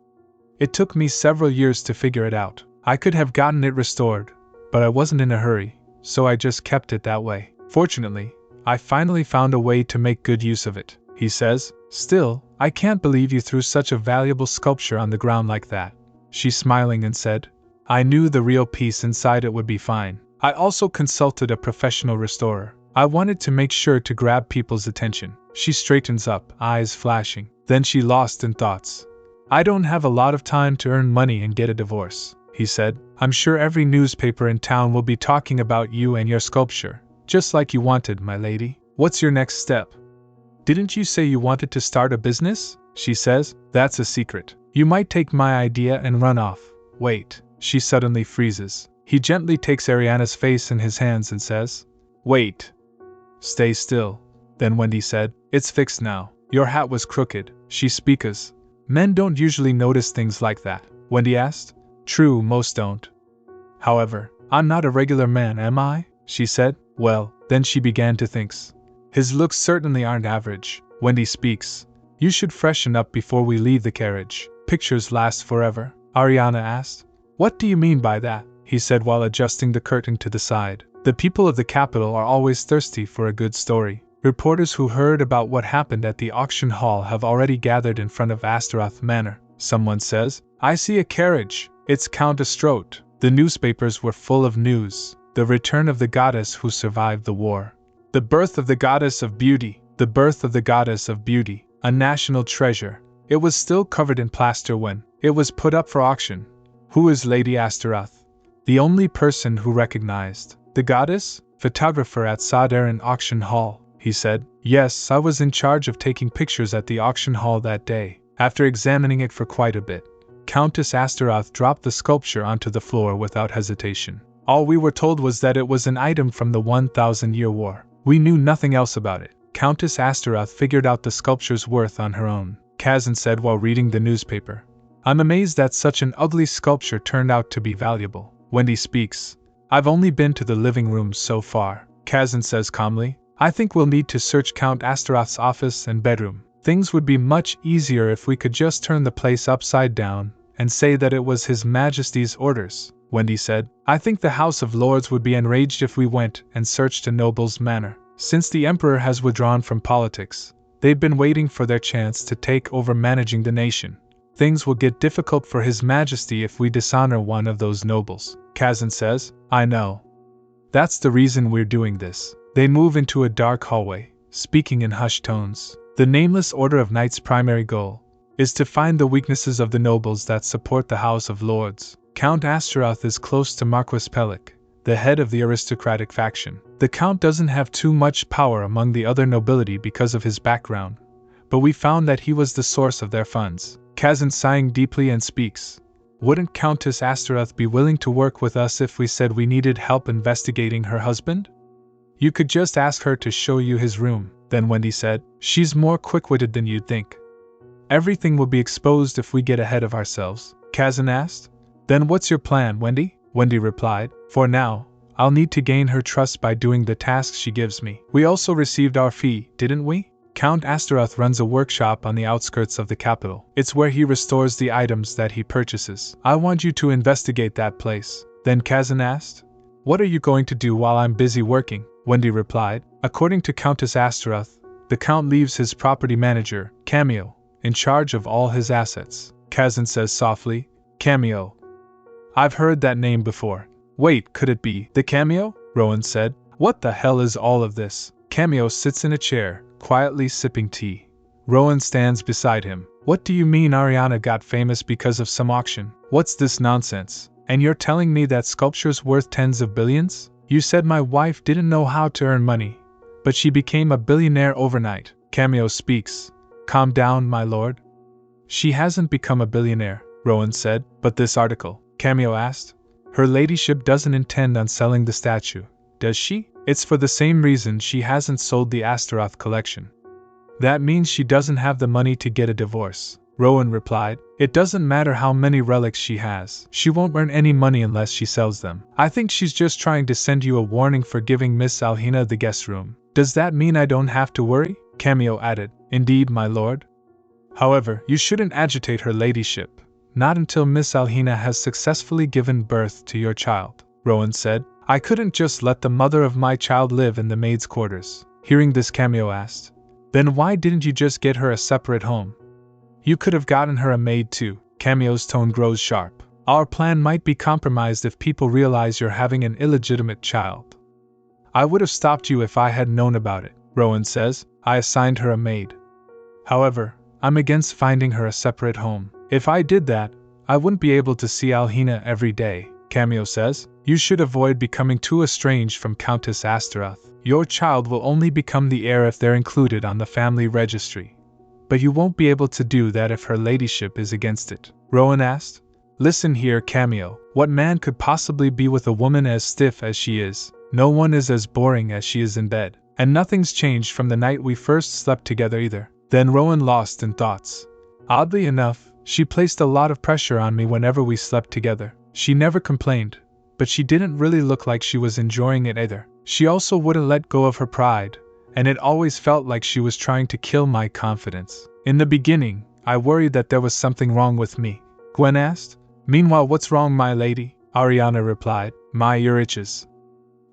It took me several years to figure it out. I could have gotten it restored, but I wasn't in a hurry, so I just kept it that way. Fortunately, I finally found a way to make good use of it. He says, still, I can't believe you threw such a valuable sculpture on the ground like that. She's smiling and said, I knew the real piece inside it would be fine. I also consulted a professional restorer. I wanted to make sure to grab people's attention. She straightens up, eyes flashing. Then she lost in thoughts. I don't have a lot of time to earn money and get a divorce, he said. I'm sure every newspaper in town will be talking about you and your sculpture, just like you wanted, my lady. What's your next step? Didn't you say you wanted to start a business? She says, that's a secret. You might take my idea and run off. Wait. She suddenly freezes. He gently takes Ariana's face in his hands and says, wait. Stay still. Then Wendy said, it's fixed now. Your hat was crooked. She speaks. Men don't usually notice things like that, Wendy asked. True, most don't. However, I'm not a regular man, am I? She said. Well, then she began to think. His looks certainly aren't average. Wendy speaks. You should freshen up before we leave the carriage. Pictures last forever, Ariana asked. What do you mean by that? He said while adjusting the curtain to the side. The people of the capital are always thirsty for a good story. Reporters who heard about what happened at the auction hall have already gathered in front of Astaroth Manor. Someone says, I see a carriage. It's Count Astaroth. The newspapers were full of news. The return of the goddess who survived the war. The birth of the goddess of beauty. The birth of the goddess of beauty. A national treasure. It was still covered in plaster when it was put up for auction. Who is Lady Astaroth? The only person who recognized the goddess? Photographer at Sadaran Auction Hall, he said. Yes, I was in charge of taking pictures at the auction hall that day. After examining it for quite a bit, Countess Astaroth dropped the sculpture onto the floor without hesitation. All we were told was that it was an item from the 1,000-year war. We knew nothing else about it. Countess Astaroth figured out the sculpture's worth on her own, Kazan said while reading the newspaper. I'm amazed that such an ugly sculpture turned out to be valuable. Wendy speaks. I've only been to the living room so far, Kazan says calmly. I think we'll need to search Count Astaroth's office and bedroom. Things would be much easier if we could just turn the place upside down and say that it was His Majesty's orders, Wendy said. I think the House of Lords would be enraged if we went and searched a noble's manor. Since the Emperor has withdrawn from politics, they've been waiting for their chance to take over managing the nation. Things will get difficult for His Majesty if we dishonor one of those nobles, Kazan says. I know. That's the reason we're doing this. They move into a dark hallway, speaking in hushed tones. The Nameless Order of Knights' primary goal is to find the weaknesses of the nobles that support the House of Lords. Count Astaroth is close to Marquis Pelik, the head of the aristocratic faction. The Count doesn't have too much power among the other nobility because of his background, but we found that he was the source of their funds. Kazan sighing deeply and speaks. Wouldn't Countess Astaroth be willing to work with us if we said we needed help investigating her husband? You could just ask her to show you his room, then Wendy said. She's more quick-witted than you'd think. Everything will be exposed if we get ahead of ourselves, Kazan asked. Then what's your plan, Wendy? Wendy replied. For now, I'll need to gain her trust by doing the tasks she gives me. We also received our fee, didn't we? Count Astaroth runs a workshop on the outskirts of the capital. It's where he restores the items that he purchases. I want you to investigate that place. Then Kazan asked. What are you going to do while I'm busy working? Wendy replied. According to Countess Astaroth, the Count leaves his property manager, Cameo, in charge of all his assets. Kazan says softly. Cameo. I've heard that name before. Wait, could it be the Cameo? Rowen said. What the hell is all of this? Cameo sits in a chair, quietly sipping tea. Rowen stands beside him. What do you mean Ariana got famous because of some auction? What's this nonsense? And you're telling me that sculpture's worth tens of billions? You said my wife didn't know how to earn money, but she became a billionaire overnight. Cameo speaks. Calm down, my lord. She hasn't become a billionaire, Rowen said. But this article? Cameo asked. Her ladyship doesn't intend on selling the statue, does she? It's for the same reason she hasn't sold the Astaroth collection. That means she doesn't have the money to get a divorce, Rowen replied. It doesn't matter how many relics she has, she won't earn any money unless she sells them. I think she's just trying to send you a warning for giving Miss Alhina the guest room. Does that mean I don't have to worry? Cameo added. Indeed, my lord. However, you shouldn't agitate her ladyship. Not until Miss Alhina has successfully given birth to your child, Rowen said. I couldn't just let the mother of my child live in the maid's quarters. Hearing this, Cameo asked. Then why didn't you just get her a separate home? You could have gotten her a maid too. Cameo's tone grows sharp. Our plan might be compromised if people realize you're having an illegitimate child. I would have stopped you if I had known about it, Rowen says. I assigned her a maid. However, I'm against finding her a separate home. If I did that, I wouldn't be able to see Alhina every day, Cameo says. You should avoid becoming too estranged from Countess Astaroth. Your child will only become the heir if they're included on the family registry. But you won't be able to do that if her ladyship is against it, Rowen asked. Listen here, Cameo. What man could possibly be with a woman as stiff as she is? No one is as boring as she is in bed. And nothing's changed from the night we first slept together either. Then Rowen lost in thoughts. Oddly enough, she placed a lot of pressure on me whenever we slept together. She never complained, but she didn't really look like she was enjoying it either. She also wouldn't let go of her pride, and it always felt like she was trying to kill my confidence. In the beginning, I worried that there was something wrong with me, Gwen asked. Meanwhile, what's wrong, my lady? Ariana replied. My ear itches.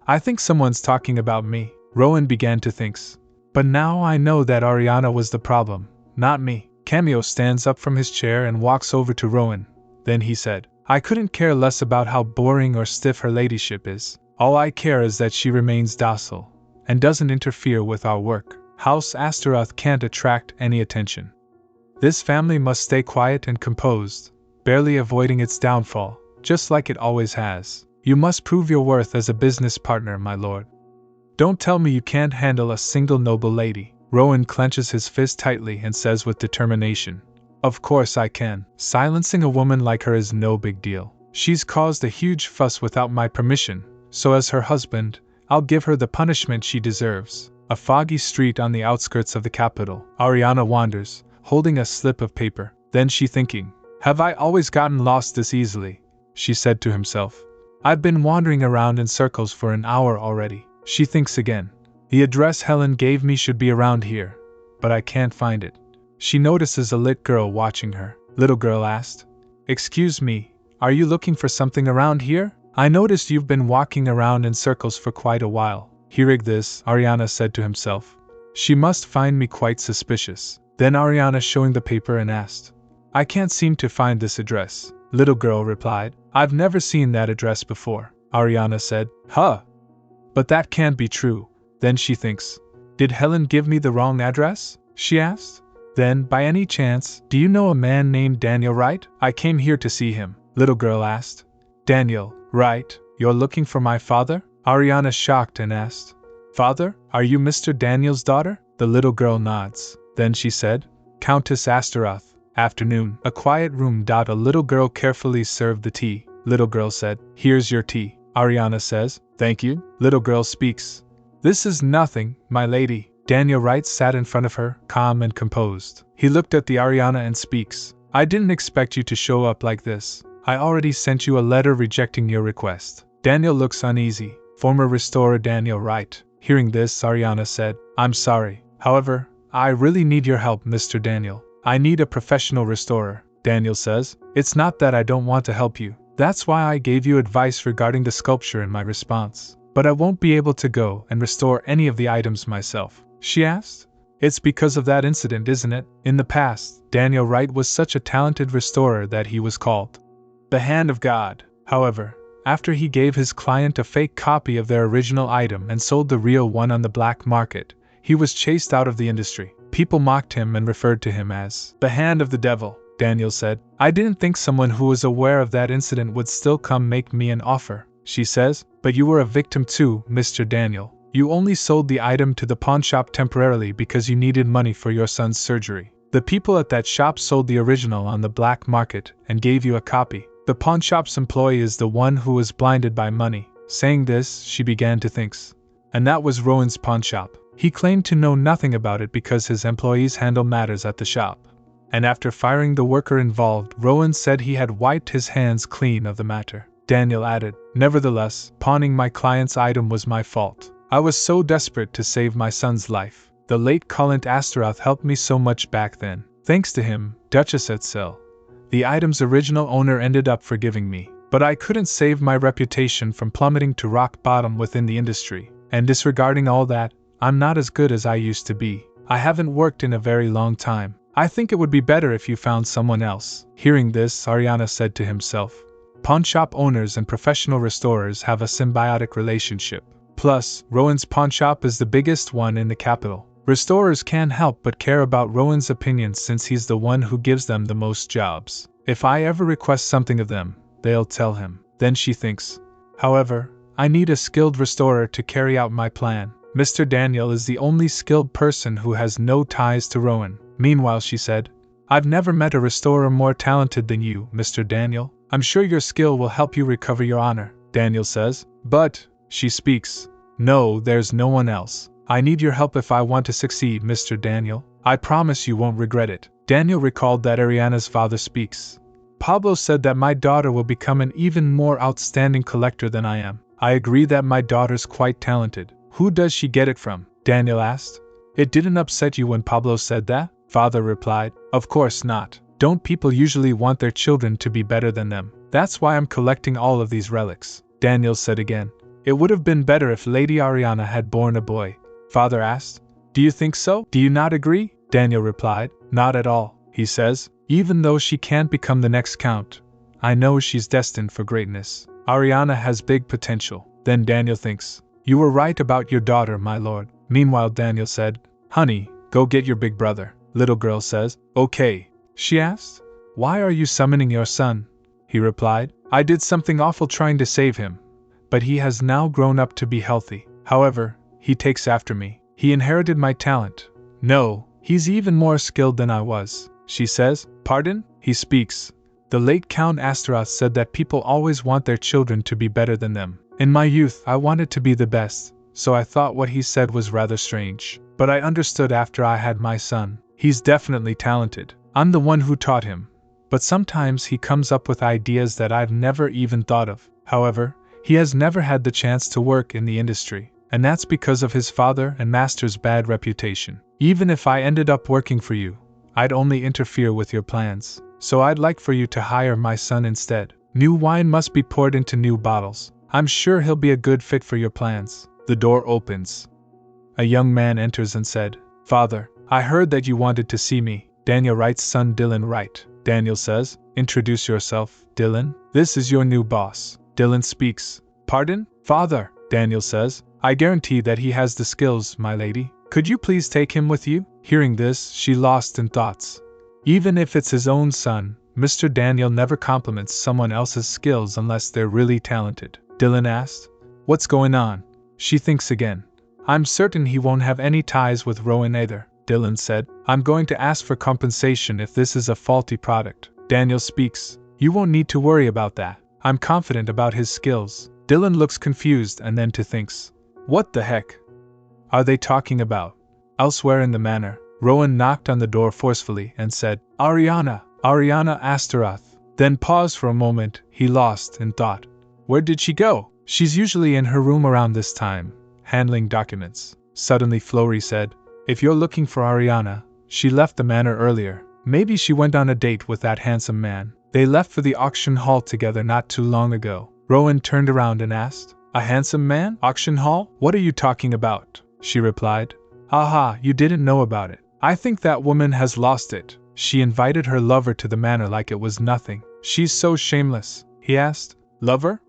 I think someone's talking about me, Rowen began to think. But now I know that Ariana was the problem, not me. Cameo stands up from his chair and walks over to Rowen. Then he said, I couldn't care less about how boring or stiff her ladyship is. All I care is that she remains docile and doesn't interfere with our work. House Astaroth can't attract any attention. This family must stay quiet and composed, barely avoiding its downfall, just like it always has. You must prove your worth as a business partner, my lord. Don't tell me you can't handle a single noble lady. Rowen clenches his fist tightly and says with determination, Of course I can. Silencing a woman like her is no big deal. She's caused a huge fuss without my permission, so as her husband, I'll give her the punishment she deserves. A foggy street on the outskirts of the capital. Ariana wanders, holding a slip of paper. Then she thinking, Have I always gotten lost this easily? She said to herself. I've been wandering around in circles for an hour already. She thinks again. The address Helen gave me should be around here, but I can't find it. She notices a lit girl watching her. Little girl asked, Excuse me, are you looking for something around here? I noticed you've been walking around in circles for quite a while. Hearing this, Ariana said to himself, She must find me quite suspicious. Then Ariana showing the paper and asked, I can't seem to find this address. Little girl replied, I've never seen that address before. Ariana said, Huh! But that can't be true. Then she thinks, Did Helen give me the wrong address? She asked. Then, by any chance, do you know a man named Daniel Wright? I came here to see him. Little girl asked. Daniel, Wright, you're looking for my father? Ariana shocked and asked, Father, are you Mr. Daniel's daughter? The little girl nods. Then she said, Countess Astaroth. Afternoon. A quiet room. A little girl carefully served the tea. Little girl said, Here's your tea. Ariana says, Thank you. Little girl speaks. This is nothing, my lady. Daniel Wright sat in front of her, calm and composed. He looked at the Ariana and speaks. I didn't expect you to show up like this. I already sent you a letter rejecting your request. Daniel looks uneasy. Former restorer Daniel Wright. Hearing this, Ariana said, I'm sorry. However, I really need your help, Mr. Daniel. I need a professional restorer. Daniel says, It's not that I don't want to help you. That's why I gave you advice regarding the sculpture in my response. But I won't be able to go and restore any of the items myself. She asked. It's because of that incident, isn't it? In the past, Daniel Wright was such a talented restorer that he was called the Hand of God. However, after he gave his client a fake copy of their original item and sold the real one on the black market, he was chased out of the industry. People mocked him and referred to him as the Hand of the Devil. Daniel said, I didn't think someone who was aware of that incident would still come make me an offer. She says, But you were a victim too, Mr. Daniel. You only sold the item to the pawn shop temporarily because you needed money for your son's surgery. The people at that shop sold the original on the black market and gave you a copy. The pawn shop's employee is the one who was blinded by money. Saying this, she began to think. and that was Rowen's pawn shop. He claimed to know nothing about it because his employees handle matters at the shop. And after firing the worker involved, Rowen said he had wiped his hands clean of the matter. Daniel added, "Nevertheless, pawning my client's item was my fault. I was so desperate to save my son's life. The late Count Astaroth helped me so much back then. Thanks to him, Duchess Etzel, the item's original owner ended up forgiving me. But I couldn't save my reputation from plummeting to rock bottom within the industry. And disregarding all that, I'm not as good as I used to be. I haven't worked in a very long time. I think it would be better if you found someone else." Hearing this, Ariana said to himself, "Pawnshop owners and professional restorers have a symbiotic relationship. Plus, Rowen's pawnshop is the biggest one in the capital. Restorers can't help but care about Rowen's opinion since he's the one who gives them the most jobs. If I ever request something of them, they'll tell him." Then she thinks, "However, I need a skilled restorer to carry out my plan. Mr. Daniel is the only skilled person who has no ties to Rowen." Meanwhile she said, "I've never met a restorer more talented than you, Mr. Daniel. I'm sure your skill will help you recover your honor." Daniel says, "But," she speaks, "no, there's no one else. I need your help if I want to succeed, Mr. Daniel. I promise you won't regret it." Daniel recalled that Ariana's father speaks. "Pablo said that my daughter will become an even more outstanding collector than I am. I agree that my daughter's quite talented. Who does she get it from?" Daniel asked. "It didn't upset you when Pablo said that?" Father replied, "Of course not. Don't people usually want their children to be better than them? That's why I'm collecting all of these relics." Daniel said again, "It would have been better if Lady Ariana had born a boy." Father asked, "Do you think so? Do you not agree?" Daniel replied, "Not at all," he says. "Even though she can't become the next count, I know she's destined for greatness. Ariana has big potential." Then Daniel thinks, "You were right about your daughter, my lord." Meanwhile Daniel said, "Honey, go get your big brother." Little girl says, "Okay." She asked, "Why are you summoning your son?" He replied, "I did something awful trying to save him, but he has now grown up to be healthy. However, he takes after me. He inherited my talent. No, he's even more skilled than I was." She says, "Pardon?" He speaks, "The late Count Astaroth said that people always want their children to be better than them. In my youth I wanted to be the best, so I thought what he said was rather strange. But I understood after I had my son. He's definitely talented. I'm the one who taught him. But sometimes he comes up with ideas that I've never even thought of. However, he has never had the chance to work in the industry, and that's because of his father and master's bad reputation. Even if I ended up working for you, I'd only interfere with your plans. So I'd like for you to hire my son instead. New wine must be poured into new bottles. I'm sure he'll be a good fit for your plans." The door opens. A young man enters and said, "Father, I heard that you wanted to see me." Daniel writes, "Son Dylan Wright." Daniel says, "Introduce yourself, Dylan. This is your new boss." Dylan speaks, "Pardon, father?" Daniel says, "I guarantee that he has the skills, my lady. Could you please take him with you?" Hearing this, she lost in thoughts. Even if it's his own son, Mr. Daniel never compliments someone else's skills unless they're really talented. Dylan asked, "What's going on?" She thinks again. "I'm certain he won't have any ties with Rowen either." Dylan said, "I'm going to ask for compensation if this is a faulty product." Daniel speaks, "You won't need to worry about that. I'm confident about his skills." Dylan looks confused and then thinks, "What the heck are they talking about?" Elsewhere in the manor, Rowen knocked on the door forcefully and said, "Ariana, Ariana Astaroth." Then paused for a moment, he lost in thought. Where did she go? She's usually in her room around this time, handling documents. Suddenly Flory said, "If you're looking for Ariana, she left the manor earlier. Maybe she went on a date with that handsome man. They left for the auction hall together not too long ago." Rowen turned around and asked, "A handsome man? Auction hall? What are you talking about?" She replied, "Aha, you didn't know about it. I think that woman has lost it. She invited her lover to the manor like it was nothing." "She's so shameless," he asked. "Lover?"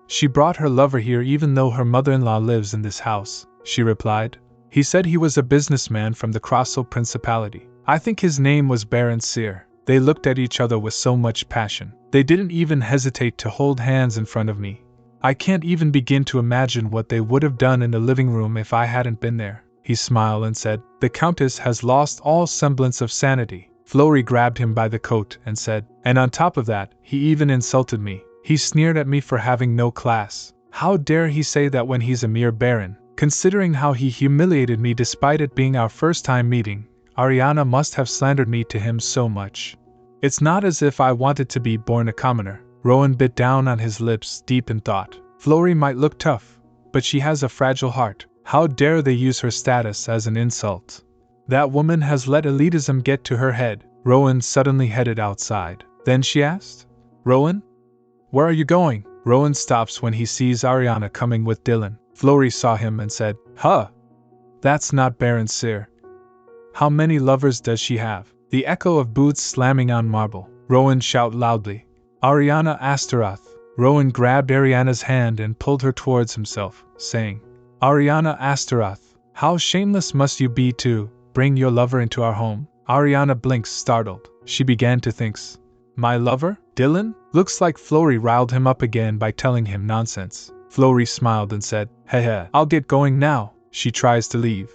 "She brought her lover here even though her mother-in-law lives in this house," she replied. "He said he was a businessman from the Crosso Principality. I think his name was Baron Sear." They looked at each other with so much passion. They didn't even hesitate to hold hands in front of me. I can't even begin to imagine what they would have done in the living room if I hadn't been there. He smiled and said, "The Countess has lost all semblance of sanity." Flory grabbed him by the coat and said, "And on top of that, he even insulted me. He sneered at me for having no class. How dare he say that when he's a mere baron? Considering how he humiliated me despite it being our first time meeting, Ariana must have slandered me to him so much. It's not as if I wanted to be born a commoner. Rowen bit down on his lips, deep in thought. Flory might look tough, but she has a fragile heart. How dare they use her status as an insult? That woman has let elitism get to her head. Rowen suddenly headed outside. Then she asked, Rowen? Where are you going? Rowen stops when he sees Ariana coming with Dylan. Flory saw him and said, Huh! That's not Baron Cyr. How many lovers does she have? The echo of boots slamming on marble. Rowen shouted loudly, Ariana Astaroth. Rowen grabbed Ariana's hand and pulled her towards himself, saying, Ariana Astaroth, how shameless must you be to bring your lover into our home? Ariana blinks, startled. She began to think, my lover? Dylan? Looks like Flory riled him up again by telling him nonsense. Flory smiled and said, Heh, I'll get going now. She tries to leave.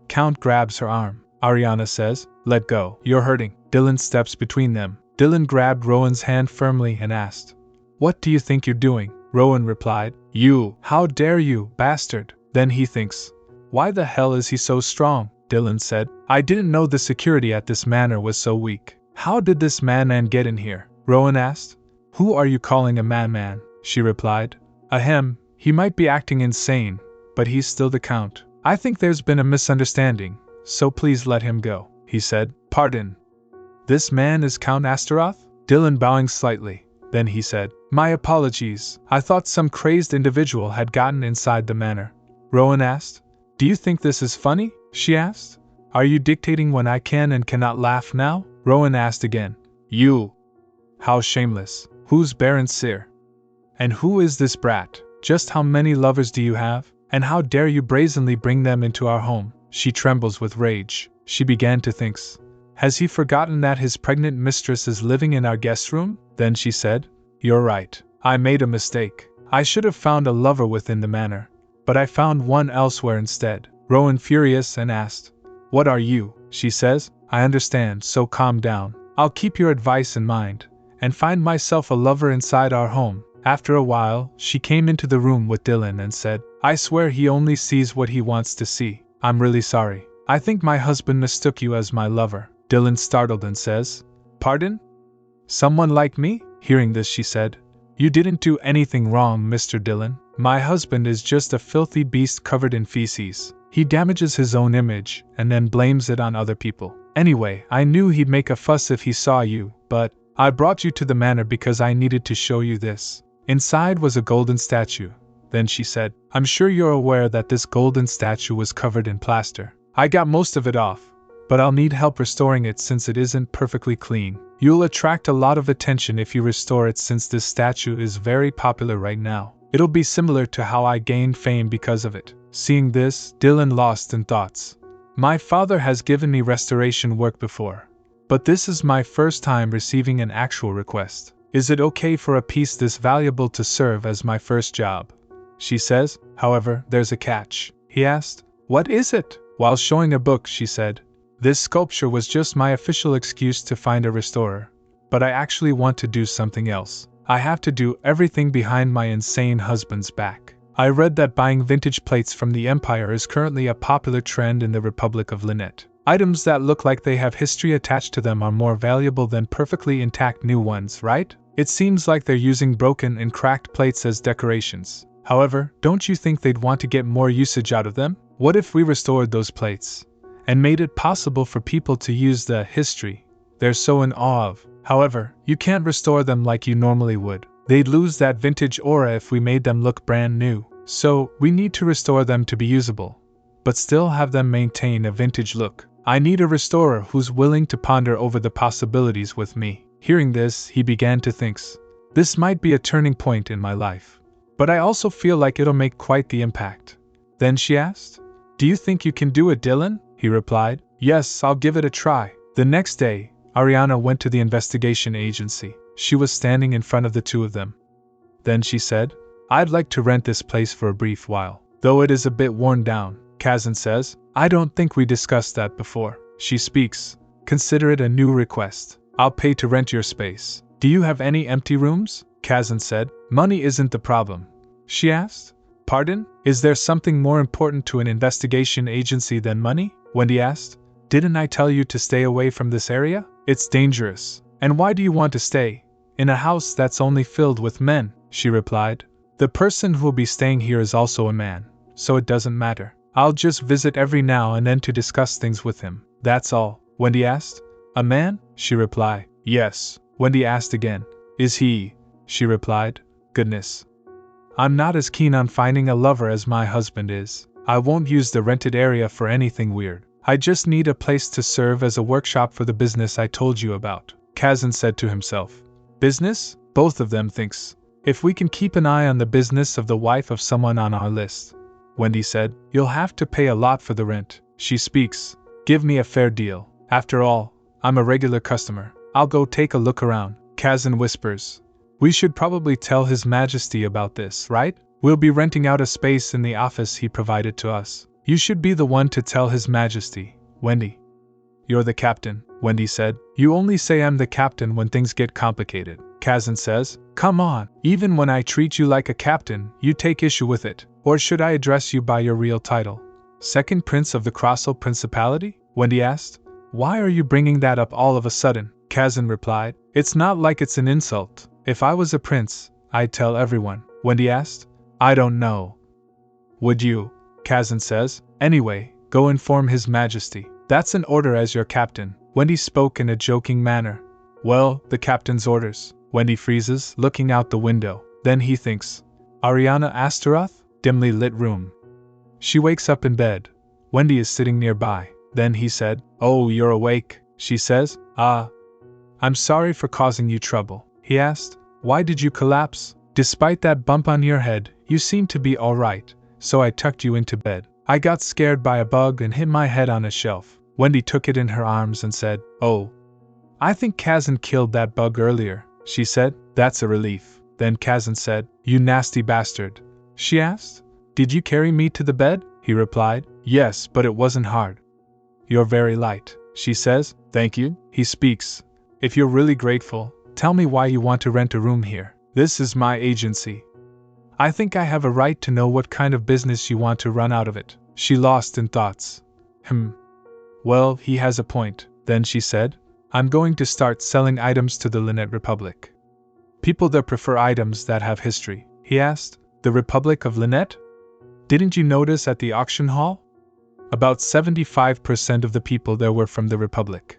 Count grabs her arm. Ariana says, let go, you're hurting. Dylan steps between them. Dylan grabbed Rowen's hand firmly and asked, what do you think you're doing? Rowen replied, you, how dare you, bastard. Then he thinks, why the hell is he so strong? Dylan said, I didn't know the security at this manor was so weak. How did this madman get in here? Rowen asked. Who are you calling a madman? She replied. Ahem, he might be acting insane, but he's still the Count. I think there's been a misunderstanding, so please let him go, he said. Pardon. This man is Count Astaroth? Dylan bowing slightly. Then he said, my apologies, I thought some crazed individual had gotten inside the manor. Rowen asked, do you think this is funny? She asked. Are you dictating when I can and cannot laugh now? Rowen asked again. You. How shameless. Who's Baron Cyr? And who is this brat? Just how many lovers do you have? And how dare you brazenly bring them into our home? She trembles with rage. She began to think, has he forgotten that his pregnant mistress is living in our guest room? Then she said, you're right. I made a mistake. I should have found a lover within the manor, but I found one elsewhere instead. Rowen furious and asked, what are you? She says, I understand, so calm down. I'll keep your advice in mind, and find myself a lover inside our home. After a while, she came into the room with Dylan and said, I swear he only sees what he wants to see. I'm really sorry. I think my husband mistook you as my lover. Dylan startled and says, pardon? Someone like me? Hearing this she said, you didn't do anything wrong, Mr. Dylan. My husband is just a filthy beast covered in feces. He damages his own image, and then blames it on other people. Anyway, I knew he'd make a fuss if he saw you, but I brought you to the manor because I needed to show you this. Inside was a golden statue. Then she said, I'm sure you're aware that this golden statue was covered in plaster. I got most of it off, but I'll need help restoring it since it isn't perfectly clean. You'll attract a lot of attention if you restore it since this statue is very popular right now. It'll be similar to how I gained fame because of it. Seeing this, Dylan lost in thoughts. My father has given me restoration work before, but this is my first time receiving an actual request. Is it okay for a piece this valuable to serve as my first job? She says, however, there's a catch. He asked, what is it? While showing a book, she said, this sculpture was just my official excuse to find a restorer, but I actually want to do something else. I have to do everything behind my insane husband's back. I read that buying vintage plates from the Empire is currently a popular trend in the Republic of Lynette. Items that look like they have history attached to them are more valuable than perfectly intact new ones, right? It seems like they're using broken and cracked plates as decorations. However, don't you think they'd want to get more usage out of them? What if we restored those plates and made it possible for people to use the history they're so in awe of? However, you can't restore them like you normally would. They'd lose that vintage aura if we made them look brand new. So, we need to restore them to be usable, but still have them maintain a vintage look. I need a restorer who's willing to ponder over the possibilities with me. Hearing this, he began to think, this might be a turning point in my life, but I also feel like it'll make quite the impact. Then she asked, do you think you can do it, Dylan? He replied, yes, I'll give it a try. The next day, Ariana went to the investigation agency. She was standing in front of the two of them. Then she said, I'd like to rent this place for a brief while, though it is a bit worn down. Kazan says, I don't think we discussed that before. She speaks, consider it a new request. I'll pay to rent your space. Do you have any empty rooms? Kazan said, money isn't the problem. She asked, pardon? Is there something more important to an investigation agency than money? Wendy asked. Didn't I tell you to stay away from this area? It's dangerous. And why do you want to stay in a house that's only filled with men? She replied. The person who'll be staying here is also a man, so it doesn't matter. I'll just visit every now and then to discuss things with him. That's all. Wendy asked. A man? She replied. Yes. Wendy asked again. Is he? She replied. Goodness. I'm not as keen on finding a lover as my husband is. I won't use the rented area for anything weird. I just need a place to serve as a workshop for the business I told you about. Kazan said to himself. Business? Both of them thinks. If we can keep an eye on the business of the wife of someone on our list. Wendy said. You'll have to pay a lot for the rent. She speaks. Give me a fair deal. After all, I'm a regular customer. I'll go take a look around. Kazan whispers. We should probably tell His Majesty about this, right? We'll be renting out a space in the office he provided to us. You should be the one to tell His Majesty, Wendy. You're the captain, Wendy said. You only say I'm the captain when things get complicated. Kazan says. Come on, even when I treat you like a captain, you take issue with it. Or should I address you by your real title? Second Prince of the Crossel Principality? Wendy asked. Why are you bringing that up all of a sudden? Kazan replied. It's not like it's an insult. If I was a prince, I'd tell everyone. Wendy asked. I don't know. Would you? Kazan says. Anyway, go inform His Majesty. That's an order as your captain. Wendy spoke in a joking manner. Well, the captain's orders. Wendy freezes, looking out the window. Then he thinks. Ariana Astaroth? Dimly lit room. She wakes up in bed. Wendy is sitting nearby. Then he said. Oh, you're awake, she says. Ah. I'm sorry for causing you trouble. He asked. Why did you collapse? Despite that bump on your head, you seem to be all right, so I tucked you into bed. I got scared by a bug and hit my head on a shelf. Wendy took it in her arms and said, Oh. I think Kazan killed that bug earlier, she said. That's a relief. Then Kazan said, You nasty bastard. She asked. Did you carry me to the bed? He replied. Yes, but it wasn't hard. You're very light, she says. Thank you. He speaks. If you're really grateful, tell me why you want to rent a room here. This is my agency. I think I have a right to know what kind of business you want to run out of it. She lost in thoughts. Well, he has a point. Then she said, I'm going to start selling items to the Lynette Republic. People that prefer items that have history. He asked. The Republic of Lynette? Didn't you notice at the auction hall? About 75% of the people there were from the Republic.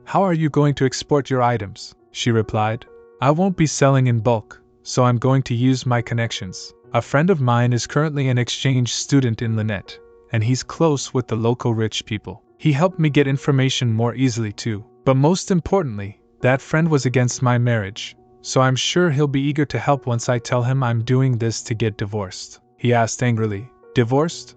How are you going to export your items? She replied. I won't be selling in bulk, so I'm going to use my connections. A friend of mine is currently an exchange student in Lynette, and he's close with the local rich people. He helped me get information more easily too. But most importantly, that friend was against my marriage, so I'm sure he'll be eager to help once I tell him I'm doing this to get divorced. He asked angrily. Divorced?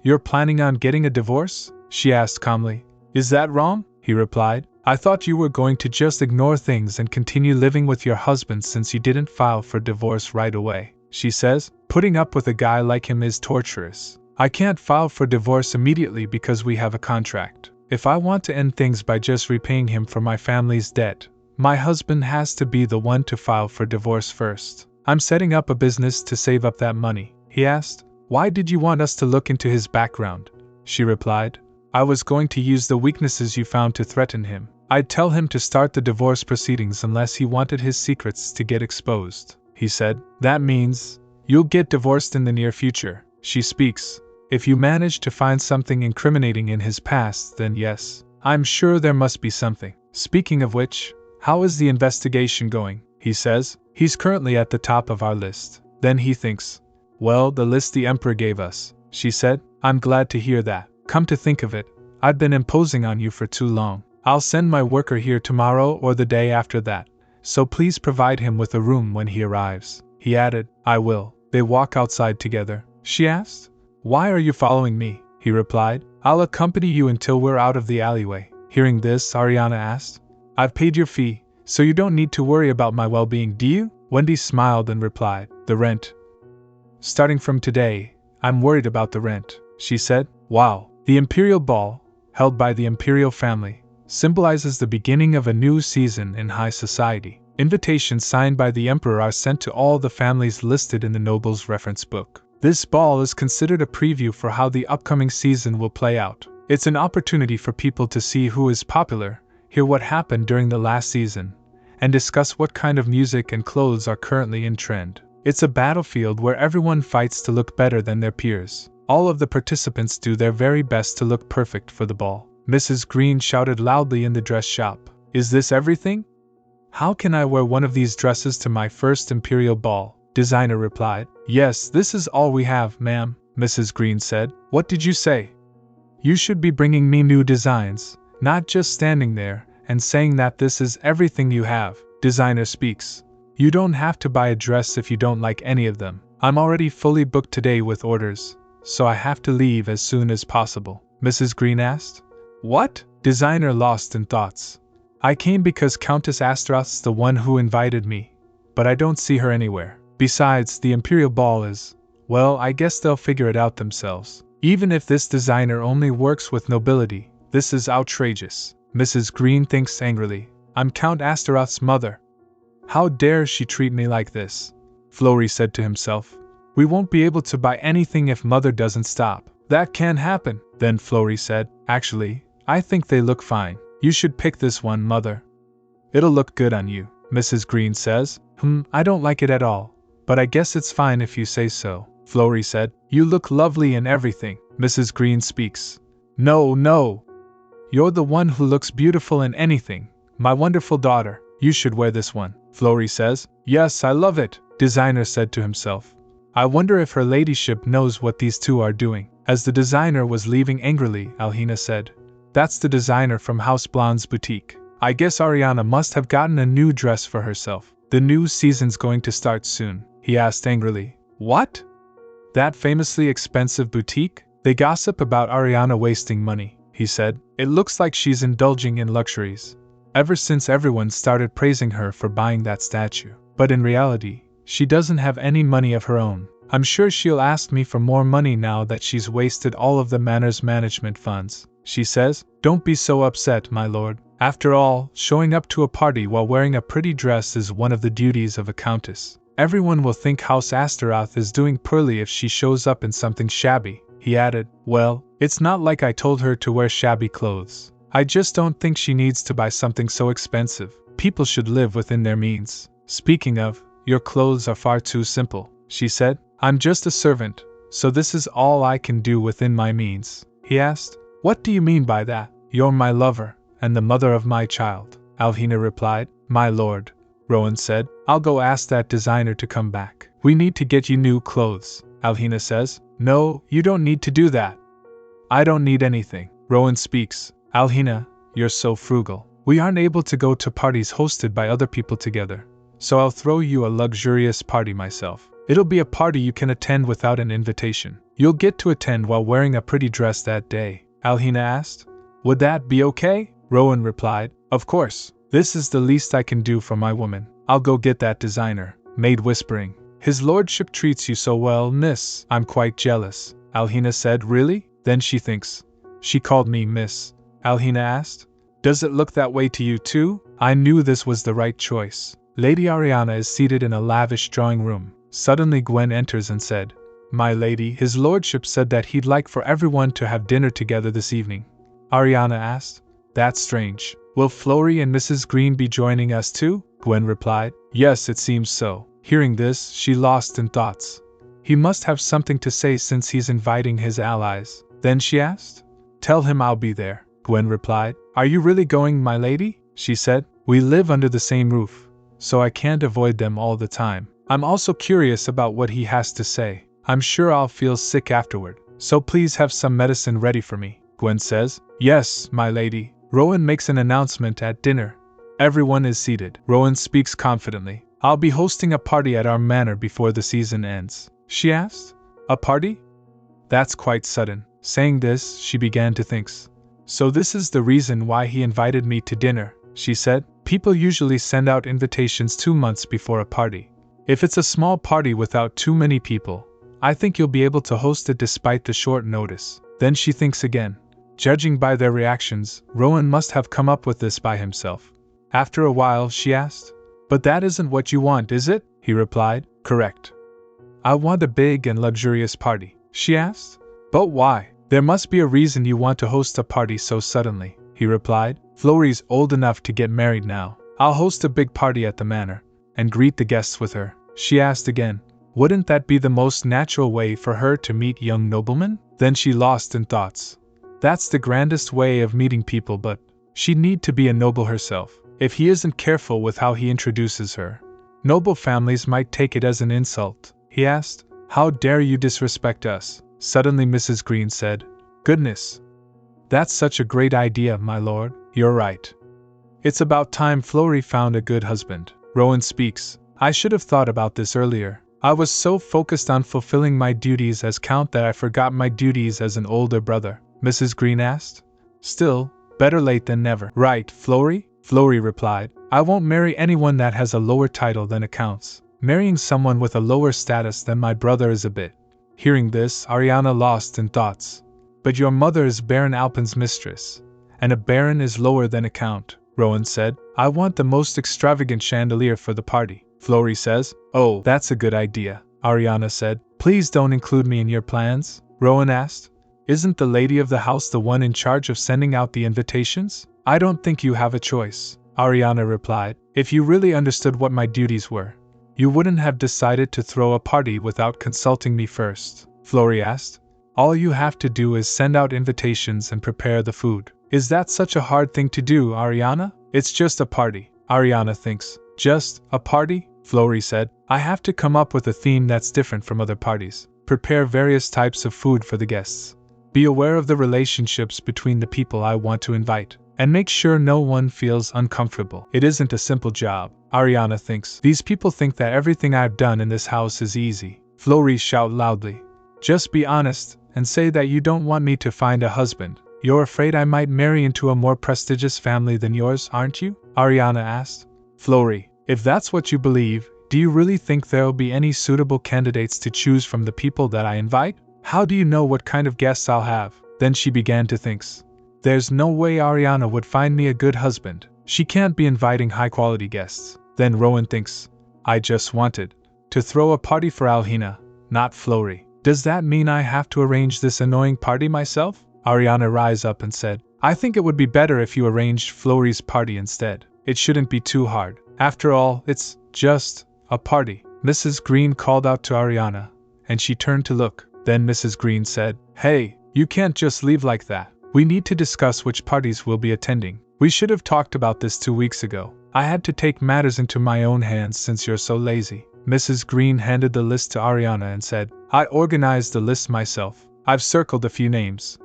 You're planning on getting a divorce? She asked calmly. Is that wrong? He replied. I thought you were going to just ignore things and continue living with your husband since you didn't file for divorce right away. She says, putting up with a guy like him is torturous. I can't file for divorce immediately because we have a contract. If I want to end things by just repaying him for my family's debt, my husband has to be the one to file for divorce first. I'm setting up a business to save up that money. He asked. Why did you want us to look into his background? She replied. I was going to use the weaknesses you found to threaten him. I'd tell him to start the divorce proceedings unless he wanted his secrets to get exposed. He said. That means you'll get divorced in the near future. She speaks. If you manage to find something incriminating in his past, then yes, I'm sure there must be something. Speaking of which, how is the investigation going? He says. He's currently at the top of our list. Then he thinks. Well, the list the Emperor gave us, she said. I'm glad to hear that. Come to think of it, I've been imposing on you for too long. I'll send my worker here tomorrow or the day after that, so please provide him with a room when he arrives. He added, I will. They walk outside together. She asked. Why are you following me? He replied. I'll accompany you until we're out of the alleyway. Hearing this, Ariana asked. I've paid your fee, so you don't need to worry about my well-being, do you? Wendy smiled and replied. The rent. Starting from today, I'm worried about the rent, she said. Wow. The Imperial Ball, held by the Imperial family, symbolizes the beginning of a new season in high society. Invitations signed by the Emperor are sent to all the families listed in the Nobles Reference Book. This ball is considered a preview for how the upcoming season will play out. It's an opportunity for people to see who is popular, hear what happened during the last season, and discuss what kind of music and clothes are currently in trend. It's a battlefield where everyone fights to look better than their peers. All of the participants do their very best to look perfect for the ball. Mrs. Green shouted loudly in the dress shop. Is this everything? How can I wear one of these dresses to my first imperial ball? Designer replied. Yes, this is all we have, ma'am, Mrs. Green said. What did you say? You should be bringing me new designs, not just standing there and saying that this is everything you have. Designer speaks. You don't have to buy a dress if you don't like any of them. I'm already fully booked today with orders, so I have to leave as soon as possible. Mrs. Green asked. What? Designer lost in thoughts. I came because Countess Astaroth's the one who invited me, but I don't see her anywhere. Besides, the Imperial Ball is, well, I guess they'll figure it out themselves. Even if this designer only works with nobility, this is outrageous. Mrs. Green thinks angrily. I'm Count Astaroth's mother. How dare she treat me like this? Flory said to himself. We won't be able to buy anything if mother doesn't stop. That can't happen. Then Flory said, Actually, I think they look fine. You should pick this one, mother. It'll look good on you. Mrs. Green says. I don't like it at all, but I guess it's fine if you say so. Flory said. You look lovely in everything. Mrs. Green speaks. No. You're the one who looks beautiful in anything. My wonderful daughter, you should wear this one. Flory says. Yes, I love it, Designer said to himself. I wonder if her ladyship knows what these two are doing. As the designer was leaving angrily, Alhina said. That's the designer from House Blonde's boutique. I guess Ariana must have gotten a new dress for herself. The new season's going to start soon, he asked angrily. What? That famously expensive boutique? They gossip about Ariana wasting money, he said. It looks like she's indulging in luxuries. Ever since everyone started praising her for buying that statue. But in reality, she doesn't have any money of her own. I'm sure she'll ask me for more money now that she's wasted all of the manor's management funds. She says, Don't be so upset, my lord. After all, showing up to a party while wearing a pretty dress is one of the duties of a countess. Everyone will think House Astaroth is doing poorly if she shows up in something shabby. He added, Well, it's not like I told her to wear shabby clothes. I just don't think she needs to buy something so expensive. People should live within their means. Speaking of, your clothes are far too simple, she said. I'm just a servant, so this is all I can do within my means. He asked, What do you mean by that? You're my lover, and the mother of my child, Alhina replied. My lord, Rowen said, I'll go ask that designer to come back. We need to get you new clothes, Alhina says. No, you don't need to do that. I don't need anything. Rowen speaks. Alhina, you're so frugal. We aren't able to go to parties hosted by other people together, so I'll throw you a luxurious party myself. It'll be a party you can attend without an invitation. You'll get to attend while wearing a pretty dress that day, Alhina asked. Would that be okay? Rowen replied. Of course. This is the least I can do for my woman. I'll go get that designer. Maid whispering. His lordship treats you so well, miss. I'm quite jealous, Alhina said. Really? Then she thinks. She called me miss, Alhina asked. Does it look that way to you too? I knew this was the right choice. Lady Ariana is seated in a lavish drawing room. Suddenly Gwen enters and said, My lady, his lordship said that he'd like for everyone to have dinner together this evening. Ariana asked. That's strange. Will Flory and Mrs. Green be joining us too? Gwen replied. Yes, it seems so. Hearing this, she lost in thoughts. He must have something to say since he's inviting his allies. Then she asked. Tell him I'll be there, Gwen replied. Are you really going, my lady? She said. We live under the same roof, so I can't avoid them all the time. I'm also curious about what he has to say. I'm sure I'll feel sick afterward, so please have some medicine ready for me, Gwen says. Yes, my lady. Rowen makes an announcement at dinner. Everyone is seated. Rowen speaks confidently. I'll be hosting a party at our manor before the season ends. She asked. A party? That's quite sudden. Saying this, she began to think. So this is the reason why he invited me to dinner, she said. People usually send out invitations 2 months before a party. If it's a small party without too many people, I think you'll be able to host it despite the short notice. Then she thinks again. Judging by their reactions, Rowen must have come up with this by himself. After a while, she asked, But that isn't what you want, is it? He replied, Correct. I want a big and luxurious party, she asked. But why? There must be a reason you want to host a party so suddenly, he replied. Florie's old enough to get married now. I'll host a big party at the manor, and greet the guests with her. She asked again, wouldn't that be the most natural way for her to meet young noblemen? Then she lost in thoughts. That's the grandest way of meeting people, but she'd need to be a noble herself. If he isn't careful with how he introduces her, noble families might take it as an insult. He asked, how dare you disrespect us? Suddenly Mrs. Green said, goodness. That's such a great idea, my lord. You're right. It's about time Flory found a good husband. Rowen speaks. I should have thought about this earlier. I was so focused on fulfilling my duties as Count that I forgot my duties as an older brother, Mrs. Green asked. Still, better late than never. Right, Flory? Flory replied. I won't marry anyone that has a lower title than a count's. Marrying someone with a lower status than my brother is a bit. Hearing this, Ariana lost in thoughts. But your mother is Baron Alpin's mistress, and a baron is lower than a count, Rowen said. I want the most extravagant chandelier for the party, Flory says. Oh, that's a good idea, Ariana said. Please don't include me in your plans, Rowen asked. Isn't the lady of the house the one in charge of sending out the invitations? I don't think you have a choice, Ariana replied. If you really understood what my duties were, you wouldn't have decided to throw a party without consulting me first, Flory asked. All you have to do is send out invitations and prepare the food. Is that such a hard thing to do, Ariana? It's just a party, Ariana thinks. Just a party? Flory said. I have to come up with a theme that's different from other parties. Prepare various types of food for the guests. Be aware of the relationships between the people I want to invite, and make sure no one feels uncomfortable. It isn't a simple job, Ariana thinks. These people think that everything I've done in this house is easy. Flory shout loudly. Just be honest, and say that you don't want me to find a husband. You're afraid I might marry into a more prestigious family than yours, aren't you? Ariana asked. Flory, if that's what you believe, do you really think there'll be any suitable candidates to choose from the people that I invite? How do you know what kind of guests I'll have? Then she began to think. There's no way Ariana would find me a good husband. She can't be inviting high-quality guests. Then Rowen thinks. I just wanted to throw a party for Alhina, not Flory. Does that mean I have to arrange this annoying party myself? Ariana rose up and said, I think it would be better if you arranged Flory's party instead. It shouldn't be too hard. After all, it's just a party. Mrs. Green called out to Ariana, and she turned to look. Then Mrs. Green said, Hey, you can't just leave like that. We need to discuss which parties we'll be attending. We should have talked about this 2 weeks ago. I had to take matters into my own hands since you're so lazy. Mrs. Green handed the list to Ariana and said, I organized the list myself. I've circled a few names.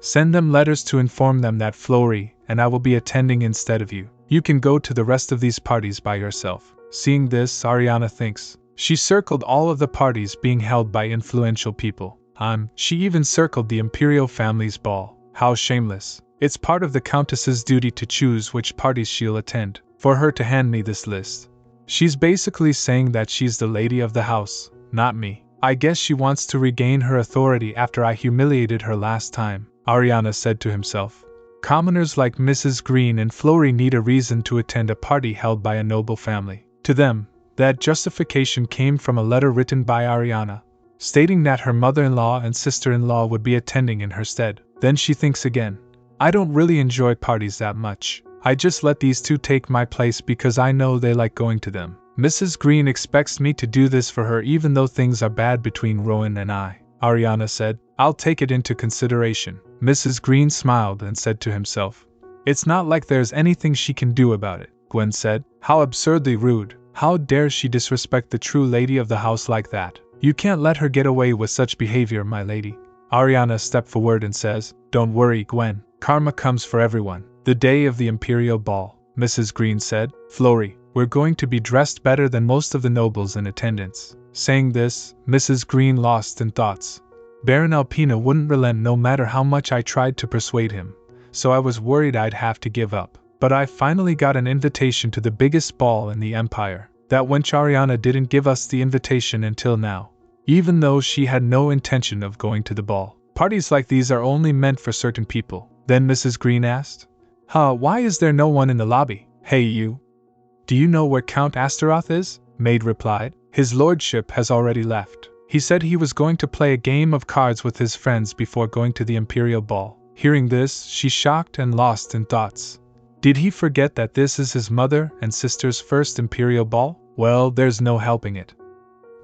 Send them letters to inform them that Flory and I will be attending instead of you. You can go to the rest of these parties by yourself. Seeing this, Ariana thinks. She circled all of the parties being held by influential people. She even circled the imperial family's ball. How shameless. It's part of the countess's duty to choose which parties she'll attend, for her to hand me this list. She's basically saying that she's the lady of the house, not me. I guess she wants to regain her authority after I humiliated her last time, Ariana said to himself. Commoners like Mrs. Green and Flory need a reason to attend a party held by a noble family. To them, that justification came from a letter written by Ariana, stating that her mother-in-law and sister-in-law would be attending in her stead. Then she thinks again. I don't really enjoy parties that much. I just let these two take my place because I know they like going to them. Mrs. Green expects me to do this for her even though things are bad between Rowen and I, Ariana said. I'll take it into consideration. Mrs. Green smiled and said to himself. It's not like there's anything she can do about it, Gwen said. How absurdly rude. How dare she disrespect the true lady of the house like that? You can't let her get away with such behavior, my lady. Ariana stepped forward and says, Don't worry, Gwen. Karma comes for everyone. The day of the imperial ball, Mrs. Green said. Flory, we're going to be dressed better than most of the nobles in attendance. Saying this, Mrs. Green lost in thoughts. Baron Alpina wouldn't relent no matter how much I tried to persuade him, so I was worried I'd have to give up. But I finally got an invitation to the biggest ball in the empire. That wench Ariana didn't give us the invitation until now, even though she had no intention of going to the ball. Parties like these are only meant for certain people. Then Mrs. Green asked, why is there no one in the lobby? Hey you! Do you know where Count Astaroth is? Maid replied. His lordship has already left. He said he was going to play a game of cards with his friends before going to the imperial ball. Hearing this, she shocked and lost in thoughts. Did he forget that this is his mother and sister's first imperial ball? Well, there's no helping it.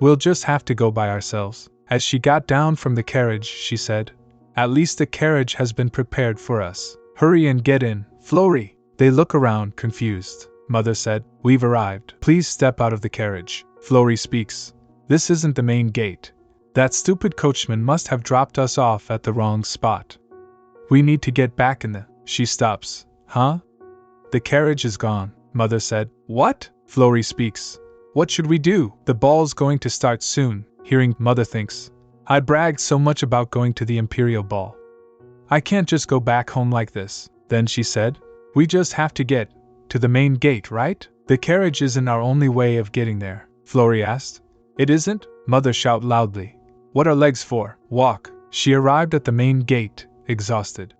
We'll just have to go by ourselves. As she got down from the carriage, she said, "At least the carriage has been prepared for us. Hurry and get in, Flory." They look around, confused. Mother said, "We've arrived. Please step out of the carriage." Flory speaks. "This isn't the main gate. That stupid coachman must have dropped us off at the wrong spot. We need to get back in the..." She stops. "Huh? The carriage is gone," Mother said. "What?" Flory speaks. "What should we do? The ball's going to start soon." Hearing, Mother thinks, "I bragged so much about going to the imperial ball. I can't just go back home like this." Then she said, "We just have to get to the main gate, right?" "The carriage isn't our only way of getting there," Flory asked. "It isn't?" Mother shouted loudly. "What are legs for? Walk." She arrived at the main gate, exhausted.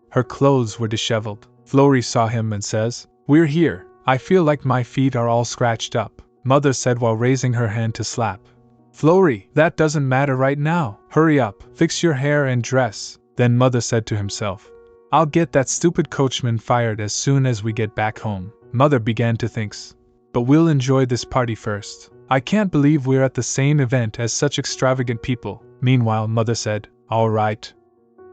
Her clothes were disheveled. Flory saw him and says, "We're here. I feel like my feet are all scratched up," Mother said while raising her hand to slap. "Flory, that doesn't matter right now. Hurry up, fix your hair and dress." Then Mother said to himself, "I'll get that stupid coachman fired as soon as we get back home." Mother began to think, "But we'll enjoy this party first. I can't believe we're at the same event as such extravagant people." Meanwhile, Mother said, "All right.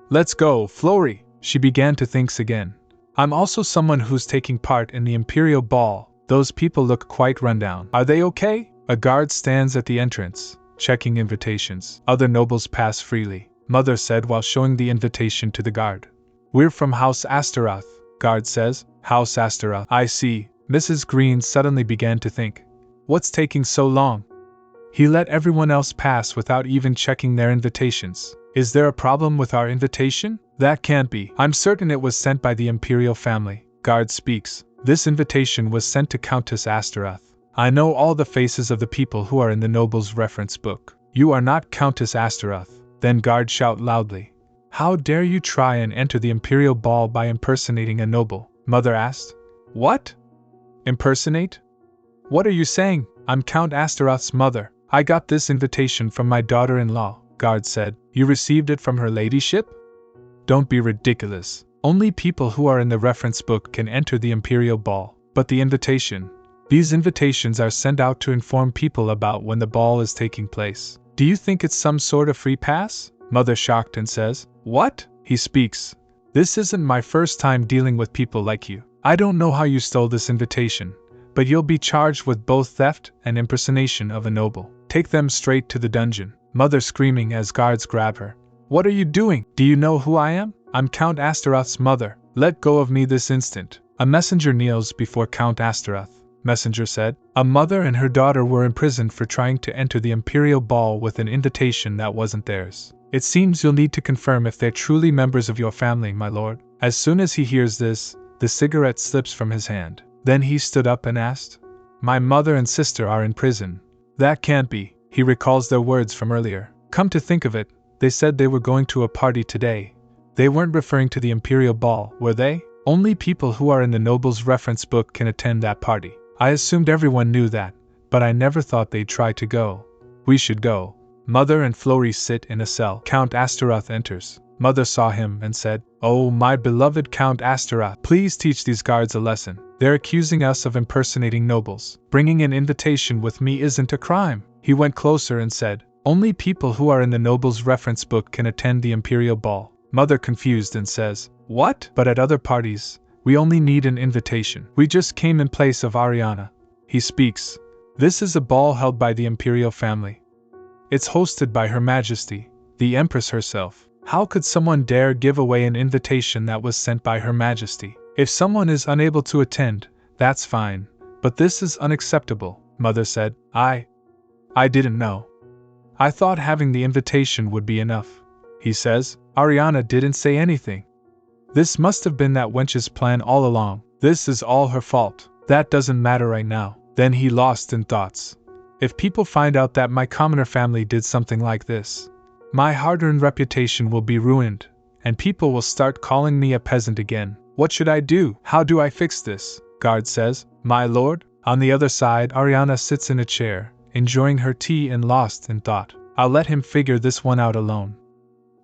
Let's go, Flory." She began to think again. "I'm also someone who's taking part in the imperial ball. Those people look quite rundown. Are they okay?" A guard stands at the entrance, checking invitations. Other nobles pass freely, Mother said while showing the invitation to the guard. "We're from House Astaroth," guard says. "House Astaroth, I see." Mrs. Green suddenly began to think, "What's taking so long? He let everyone else pass without even checking their invitations. Is there a problem with our invitation? That can't be. I'm certain it was sent by the imperial family." Guard speaks. "This invitation was sent to Countess Astaroth. I know all the faces of the people who are in the noble's reference book." "You are not Countess Astaroth." Then guard shout loudly, "How dare you try and enter the imperial ball by impersonating a noble?" Mother asked. "What? Impersonate? What are you saying?" "I'm Count Astaroth's mother. I got this invitation from my daughter-in-law," guard said. "You received it from her ladyship?" "Don't be ridiculous. Only people who are in the reference book can enter the imperial ball." "But the invitation..." "These invitations are sent out to inform people about when the ball is taking place. Do you think it's some sort of free pass?" Mother shocked and says, "What?" He speaks. "This isn't my first time dealing with people like you. I don't know how you stole this invitation, but you'll be charged with both theft and impersonation of a noble. Take them straight to the dungeon." Mother screaming as guards grab her. "What are you doing? Do you know who I am? I'm Count Astaroth's mother. Let go of me this instant." A messenger kneels before Count Astaroth. Messenger said, "A mother and her daughter were imprisoned for trying to enter the imperial ball with an invitation that wasn't theirs. It seems you'll need to confirm if they're truly members of your family, my lord." As soon as he hears this, the cigarette slips from his hand. Then he stood up and asked, "My mother and sister are in prison. That can't be." He recalls their words from earlier. Come to think of it, they said they were going to a party today. They weren't referring to the imperial ball, were they? Only people who are in the noble's reference book can attend that party. I assumed everyone knew that, but I never thought they'd try to go. We should go." Mother and Flory sit in a cell. Count Astaroth enters. Mother saw him and said, "Oh, my beloved Count Astaroth, please teach these guards a lesson. They're accusing us of impersonating nobles. Bringing an invitation with me isn't a crime." He went closer and said, "Only people who are in the noble's reference book can attend the imperial ball." Mother confused and says, "What? But at other parties, we only need an invitation. We just came in place of Ariana." He speaks. "This is a ball held by the imperial family. It's hosted by Her Majesty, the Empress herself. How could someone dare give away an invitation that was sent by Her Majesty? If someone is unable to attend, that's fine, but this is unacceptable." Mother said, I didn't know. I thought having the invitation would be enough." He says, "Ariana didn't say anything. This must have been that wench's plan all along. This is all her fault. That doesn't matter right now." Then he lost in thoughts. "If people find out that my commoner family did something like this, my hard-earned reputation will be ruined, and people will start calling me a peasant again. What should I do? How do I fix this?" Guard says, "My lord." On the other side, Ariana sits in a chair, enjoying her tea and lost in thought. I'll let him figure this one out alone.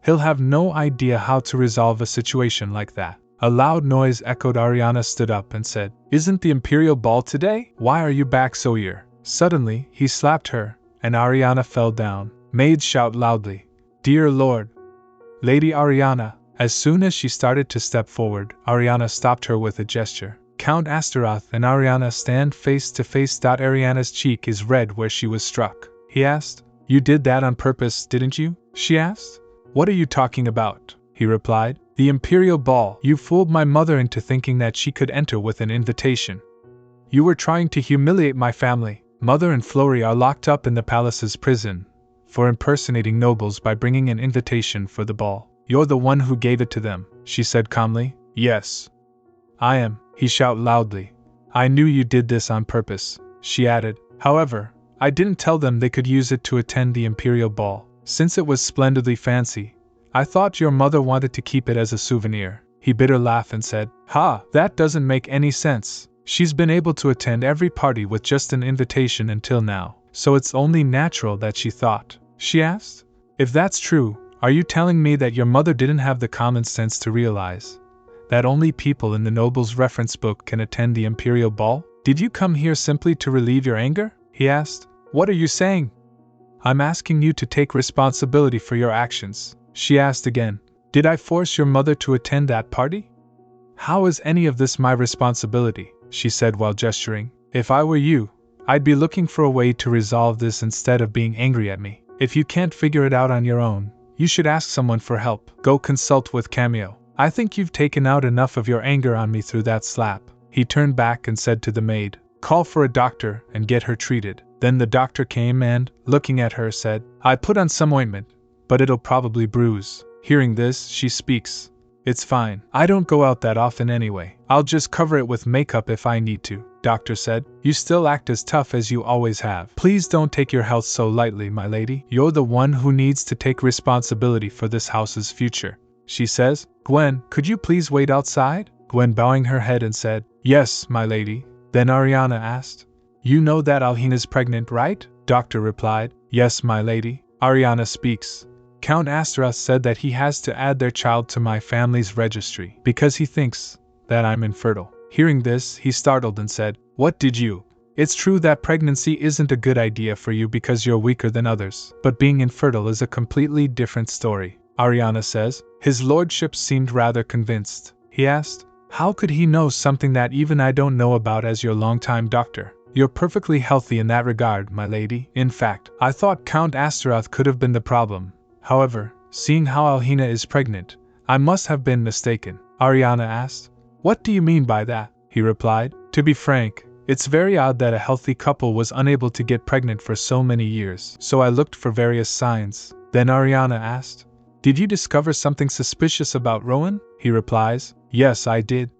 He'll have no idea how to resolve a situation like that. A loud noise echoed. Ariana stood up and said, "Isn't the Imperial Ball today? Why are you back so early?" Suddenly, he slapped her, and Ariana fell down. Maids shout loudly, "Dear Lord! Lady Ariana!" As soon as she started to step forward, Ariana stopped her with a gesture. Count Astaroth and Ariana stand face to face. Ariana's cheek is red where she was struck. He asked, "You did that on purpose, didn't you?" She asked. "What are you talking about?" He replied. "The Imperial Ball. You fooled my mother into thinking that she could enter with an invitation. You were trying to humiliate my family. Mother and Flory are locked up in the palace's prison for impersonating nobles by bringing an invitation for the ball. You're the one who gave it to them," she said calmly. "Yes, I am," he shouted loudly. "I knew you did this on purpose," she added. "However, I didn't tell them they could use it to attend the Imperial Ball. Since it was splendidly fancy, I thought your mother wanted to keep it as a souvenir." He bit her laugh and said, "Ha, that doesn't make any sense. She's been able to attend every party with just an invitation until now, so it's only natural that she thought." She asked, "If that's true, are you telling me that your mother didn't have the common sense to realize that only people in the noble's reference book can attend the Imperial Ball? Did you come here simply to relieve your anger?" he asked. "What are you saying?" "I'm asking you to take responsibility for your actions," she asked again. "Did I force your mother to attend that party?" "How is any of this my responsibility?" she said while gesturing. "If I were you, I'd be looking for a way to resolve this instead of being angry at me. If you can't figure it out on your own, you should ask someone for help. Go consult with Cameo. I think you've taken out enough of your anger on me through that slap." He turned back and said to the maid, "Call for a doctor and get her treated." Then the doctor came and, looking at her, said, "I put on some ointment, but it'll probably bruise." Hearing this, she speaks. "It's fine. I don't go out that often anyway. I'll just cover it with makeup if I need to." Doctor said, "You still act as tough as you always have. Please don't take your health so lightly, my lady. You're the one who needs to take responsibility for this house's future." She says, "Gwen, could you please wait outside?" Gwen bowing her head and said, "Yes, my lady." Then Ariana asked, "You know that Alhina's pregnant, right?" Doctor replied, "Yes, my lady." Ariana speaks. "Count Astaroth said that he has to add their child to my family's registry because he thinks that I'm infertile." Hearing this, he startled and said, "What did you? It's true that pregnancy isn't a good idea for you because you're weaker than others, but being infertile is a completely different story." Ariana says, "His lordship seemed rather convinced." He asked, "How could he know something that even I don't know about as your longtime doctor?" "You're perfectly healthy in that regard, my lady. In fact, I thought Count Astaroth could have been the problem. However, seeing how Alhina is pregnant, I must have been mistaken." Ariana asked, "What do you mean by that?" He replied, "To be frank, it's very odd that a healthy couple was unable to get pregnant for so many years, so I looked for various signs." Then Ariana asked, "Did you discover something suspicious about Rowen?" He replies, "Yes, I did.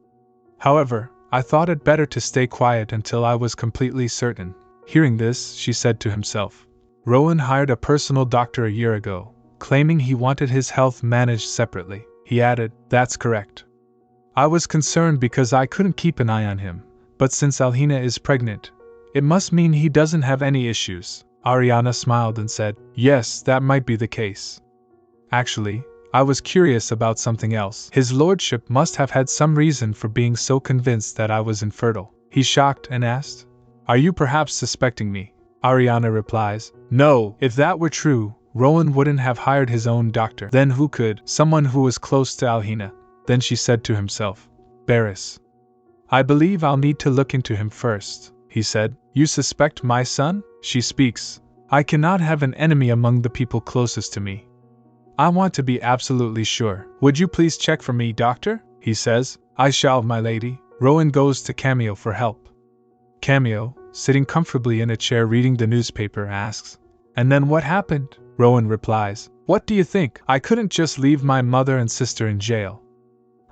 However, I thought it better to stay quiet until I was completely certain." Hearing this, she said to himself, "Rowen hired a personal doctor a year ago, claiming he wanted his health managed separately." He added, "That's correct. I was concerned because I couldn't keep an eye on him, but since Alhina is pregnant, it must mean he doesn't have any issues." Ariana smiled and said, "Yes, that might be the case. Actually, I was curious about something else. His lordship must have had some reason for being so convinced that I was infertile." He's shocked and asked, "Are you perhaps suspecting me?" Ariana replies, "No, if that were true, Rowen wouldn't have hired his own doctor. Then who could? Someone who was close to Alhina." Then she said to himself, "Barris. I believe I'll need to look into him first." He said, "You suspect my son?" She speaks, "I cannot have an enemy among the people closest to me. I want to be absolutely sure. Would you please check for me, doctor?" He says, "I shall, my lady." Rowen goes to Cameo for help. Cameo, sitting comfortably in a chair reading the newspaper, asks, "And then what happened?" Rowen replies, "What do you think? I couldn't just leave my mother and sister in jail.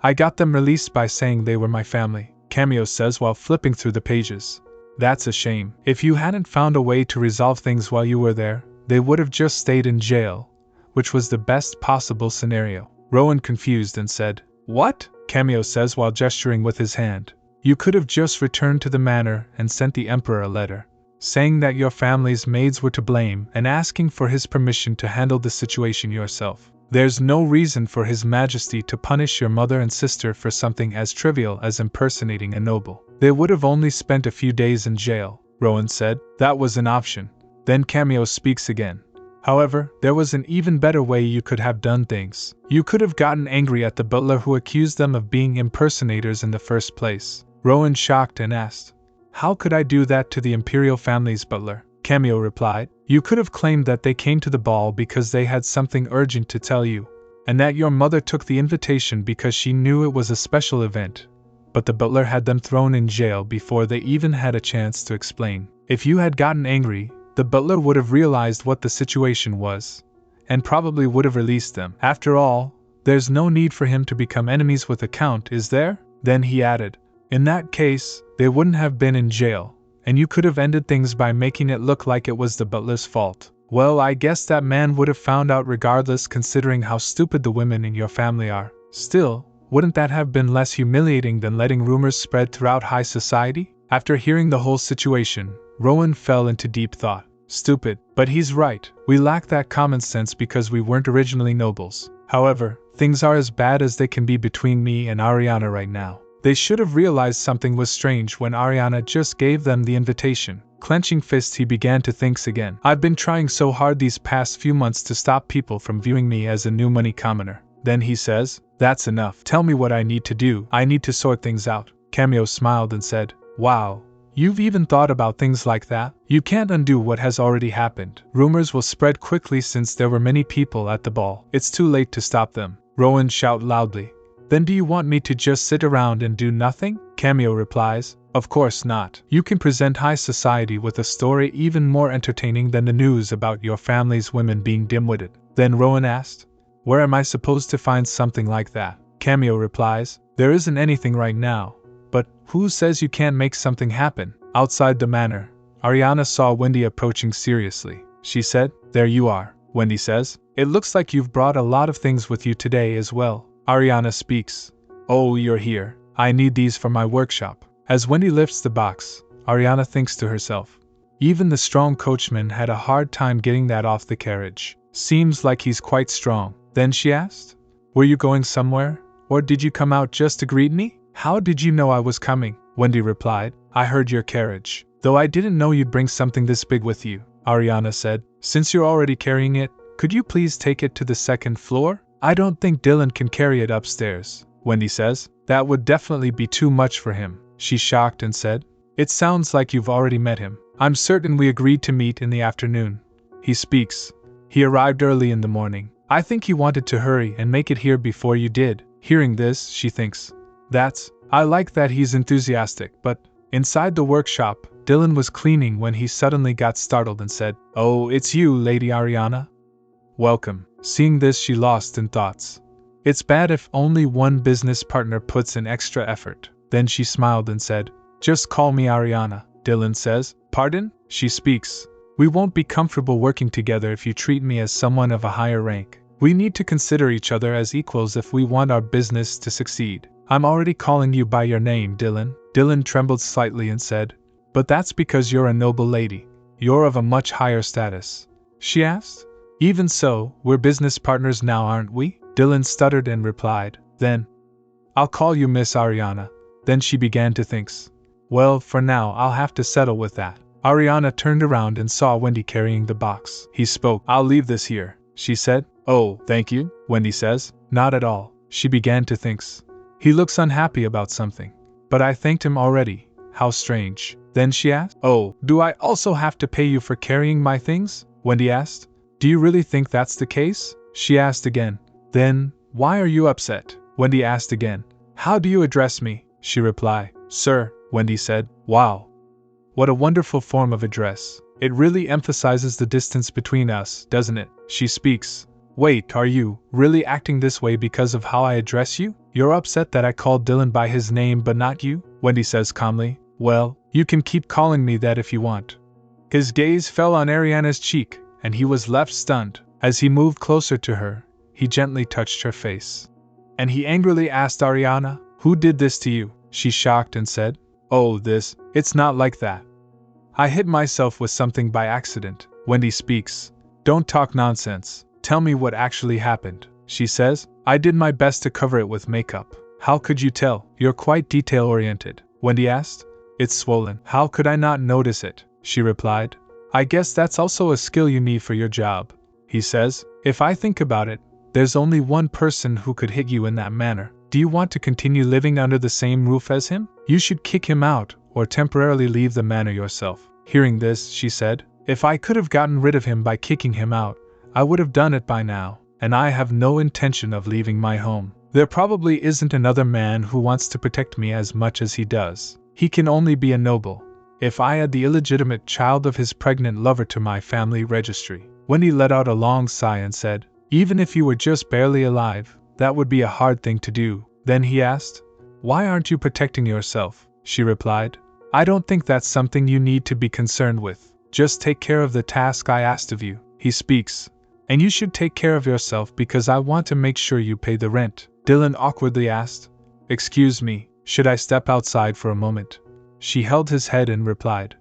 I got them released by saying they were my family." Cameo says while flipping through the pages, "That's a shame. If you hadn't found a way to resolve things while you were there, they would have just stayed in jail, which was the best possible scenario." Rowen confused and said, "What?" Cameo says while gesturing with his hand, "You could have just returned to the manor and sent the emperor a letter. saying that your family's maids were to blame and asking for his permission to handle the situation yourself. There's no reason for His Majesty to punish your mother and sister for something as trivial as impersonating a noble. They would have only spent a few days in jail, Rowen said. That was an option. Then Cameo speaks again. However, there was an even better way you could have done things. You could have gotten angry at the butler who accused them of being impersonators in the first place. Rowen shocked and asked, "How could I do that to the imperial family's butler?" Cameo replied, "You could have claimed that they came to the ball because they had something urgent to tell you, and that your mother took the invitation because she knew it was a special event. But the butler had them thrown in jail before they even had a chance to explain. If you had gotten angry, the butler would have realized what the situation was, and probably would have released them. After all, there's no need for him to become enemies with the Count, is there?" Then he added, "In that case, they wouldn't have been in jail, and you could have ended things by making it look like it was the butler's fault. Well, I guess that man would have found out regardless, considering how stupid the women in your family are. Still, wouldn't that have been less humiliating than letting rumors spread throughout high society?" After hearing the whole situation, Rowen fell into deep thought. Stupid, but he's right. We lack that common sense because we weren't originally nobles. However, things are as bad as they can be between me and Ariana right now. They should have realized something was strange when Ariana just gave them the invitation. Clenching fists, he began to think again. "I've been trying so hard these past few months to stop people from viewing me as a new money commoner." Then he says, "That's enough. Tell me what I need to do. I need to sort things out." Cameo smiled and said, "Wow. You've even thought about things like that? You can't undo what has already happened. Rumors will spread quickly since there were many people at the ball. It's too late to stop them." Rowen shouted loudly, "Then do you want me to just sit around and do nothing?" Cameo replies, "Of course not. You can present high society with a story even more entertaining than the news about your family's women being dim-witted." Then Rowen asked, "Where am I supposed to find something like that?" Cameo replies, "There isn't anything right now. But who says you can't make something happen?" Outside the manor, Ariana saw Wendy approaching seriously. She said, "There you are." Wendy says, "It looks like you've brought a lot of things with you today as well." Ariana speaks, "Oh, you're here. I need these for my workshop." As Wendy lifts the box, Ariana thinks to herself, even the strong coachman had a hard time getting that off the carriage. Seems like he's quite strong. Then she asked, "Were you going somewhere, or did you come out just to greet me?" "How did you know I was coming?" Wendy replied, "I heard your carriage, though I didn't know you'd bring something this big with you." Ariana said, "Since you're already carrying it, could you please take it to the second floor? I don't think Dylan can carry it upstairs." Wendy says, "That would definitely be too much for him." She's shocked and said, "It sounds like you've already met him." "I'm certain we agreed to meet in the afternoon." He speaks, "He arrived early in the morning. I think he wanted to hurry and make it here before you did." Hearing this, she thinks, I like that he's enthusiastic, but..." Inside the workshop, Dylan was cleaning when he suddenly got startled and said, "Oh, it's you, Lady Ariana. Welcome." Seeing this, she lost in thoughts. It's bad if only one business partner puts in extra effort. Then she smiled and said, "Just call me Ariana." Dylan says, "Pardon?" She speaks, "We won't be comfortable working together if you treat me as someone of a higher rank. We need to consider each other as equals if we want our business to succeed." "I'm already calling you by your name, Dylan." Dylan trembled slightly and said, "But that's because you're a noble lady. You're of a much higher status." She asked, "Even so, we're business partners now, aren't we?" Dylan stuttered and replied, "Then I'll call you Miss Ariana." Then she began to think, "Well, for now I'll have to settle with that." Ariana turned around and saw Wendy carrying the box. He spoke, "I'll leave this here," she said. "Oh, thank you," Wendy says. "Not at all." She began to think, "He looks unhappy about something. But I thanked him already. How strange." Then she asked, "Oh, do I also have to pay you for carrying my things?" Wendy asked. "Do you really think that's the case?" She asked again. "Then, why are you upset?" Wendy asked again. "How do you address me?" She replied, "Sir," Wendy said. "Wow. What a wonderful form of address. It really emphasizes the distance between us, doesn't it?" She speaks. "Wait, are you really acting this way because of how I address you? You're upset that I called Dylan by his name but not you?" Wendy says calmly. "Well, you can keep calling me that if you want." His gaze fell on Ariana's cheek, and he was left stunned. As he moved closer to her, he gently touched her face. And he angrily asked Ariana, "Who did this to you?" She shocked and said, "Oh, it's not like that. I hit myself with something by accident. Wendy speaks. Don't talk nonsense. Tell me what actually happened, she says. I did my best to cover it with makeup. How could you tell? You're quite detail-oriented, Wendy asked. It's swollen. How could I not notice it? She replied. I guess that's also a skill you need for your job, he says. If I think about it, there's only one person who could hit you in that manner. Do you want to continue living under the same roof as him? You should kick him out, or temporarily leave the manor yourself. Hearing this, she said, if I could have gotten rid of him by kicking him out, I would have done it by now, and I have no intention of leaving my home. There probably isn't another man who wants to protect me as much as he does. He can only be a noble. If I add the illegitimate child of his pregnant lover to my family registry. Wendy let out a long sigh and said, even if you were just barely alive, that would be a hard thing to do. Then he asked, why aren't you protecting yourself? She replied, I don't think that's something you need to be concerned with. Just take care of the task I asked of you. He speaks. And you should take care of yourself because I want to make sure you pay the rent. Dylan awkwardly asked, excuse me, should I step outside for a moment? She held his head and replied,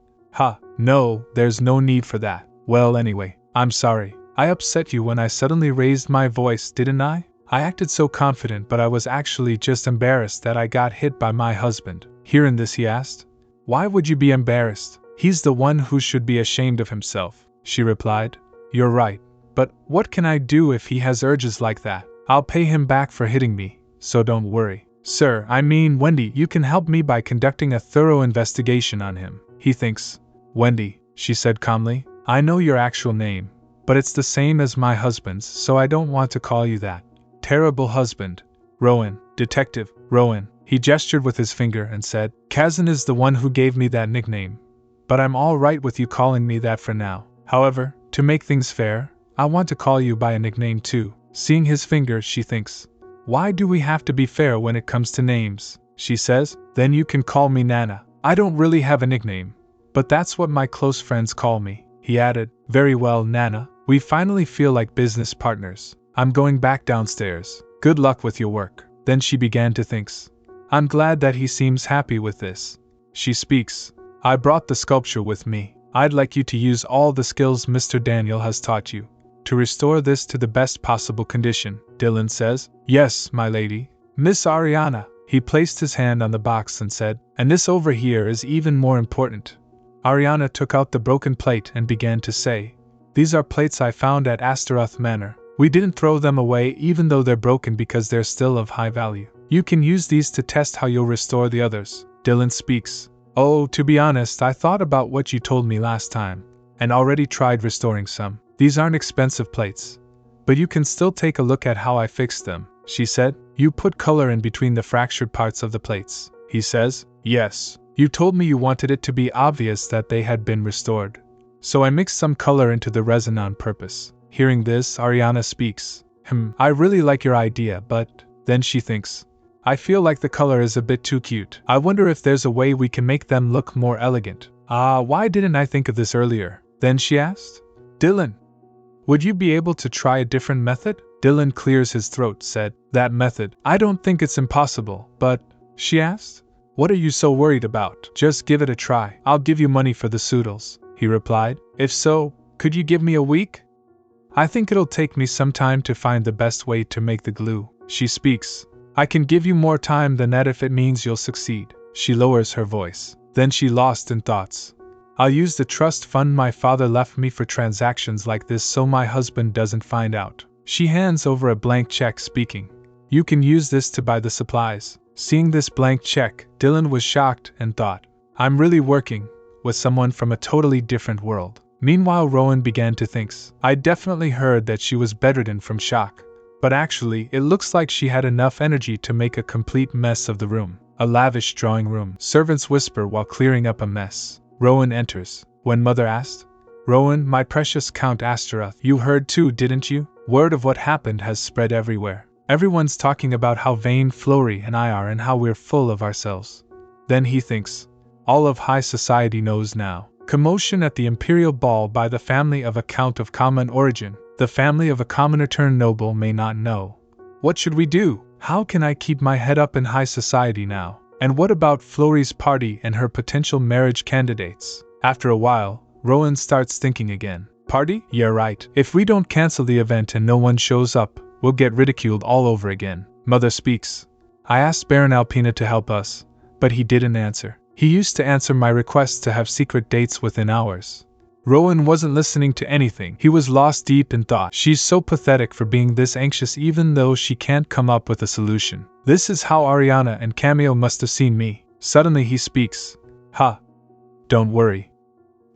no, there's no need for that. Well, anyway, I'm sorry. I upset you when I suddenly raised my voice, didn't I? I acted so confident, but I was actually just embarrassed that I got hit by my husband. Hearing this, he asked, why would you be embarrassed? He's the one who should be ashamed of himself, she replied. You're right, but what can I do if he has urges like that? I'll pay him back for hitting me, so don't worry. Sir, I mean, Wendy, you can help me by conducting a thorough investigation on him. He thinks. Wendy, she said calmly, I know your actual name, but it's the same as my husband's, so I don't want to call you that. Terrible husband. Rowen, Detective, Rowen. He gestured with his finger and said, Kazan is the one who gave me that nickname, but I'm all right with you calling me that for now. However, to make things fair, I want to call you by a nickname too. Seeing his finger, she thinks, why do we have to be fair when it comes to names? She says, then you can call me Nana. I don't really have a nickname, but that's what my close friends call me. He added, very well, Nana, we finally feel like business partners. I'm going back downstairs. Good luck with your work. Then she began to think. I'm glad that he seems happy with this. She speaks. I brought the sculpture with me. I'd like you to use all the skills Mr. Daniel has taught you to restore this to the best possible condition. Dylan says, yes, my lady. Miss Ariana. He placed his hand on the box and said, and this over here is even more important. Ariana took out the broken plate and began to say, these are plates I found at Astaroth Manor. We didn't throw them away even though they're broken because they're still of high value. You can use these to test how you'll restore the others. Dylan speaks. Oh, to be honest, I thought about what you told me last time, and already tried restoring some. These aren't expensive plates, but you can still take a look at how I fixed them, she said. You put color in between the fractured parts of the plates. He says, yes. You told me you wanted it to be obvious that they had been restored, so I mixed some color into the resin on purpose. Hearing this, Ariana speaks. I really like your idea, but then she thinks, I feel like the color is a bit too cute. I wonder if there's a way we can make them look more elegant. Why didn't I think of this earlier? Then she asked. Dylan, would you be able to try a different method? Dylan clears his throat, said, that method. I don't think it's impossible, but, she asked, what are you so worried about? Just give it a try. I'll give you money for the soodles, he replied. If so, could you give me a week? I think it'll take me some time to find the best way to make the glue. She speaks. I can give you more time than that if it means you'll succeed. She lowers her voice. Then she lost in thoughts. I'll use the trust fund my father left me for transactions like this so my husband doesn't find out. She hands over a blank check, speaking. You can use this to buy the supplies. Seeing this blank check, Dylan was shocked and thought, I'm really working with someone from a totally different world. Meanwhile, Rowen began to think, I definitely heard that she was bedridden from shock. But actually, it looks like she had enough energy to make a complete mess of the room. A lavish drawing room. Servants whisper while clearing up a mess. Rowen enters. When Mother asked, Rowen, my precious Count Astaroth, you heard too, didn't you? Word of what happened has spread everywhere. Everyone's talking about how vain Flory and I are and how we're full of ourselves. Then he thinks, all of high society knows now. Commotion at the imperial ball by the family of a count of common origin. The family of a commoner turned noble may not know. What should we do? How can I keep my head up in high society now? And what about Flory's party and her potential marriage candidates? After a while, Rowan starts thinking again. Party? Yeah, right. If we don't cancel the event and no one shows up, we'll get ridiculed all over again. Mother speaks. I asked Baron Alpina to help us, but he didn't answer. He used to answer my requests to have secret dates within hours. Rowan wasn't listening to anything. He was lost deep in thought. She's so pathetic for being this anxious even though she can't come up with a solution. This is how Ariana and Cameo must have seen me. Suddenly he speaks. Ha! Don't worry.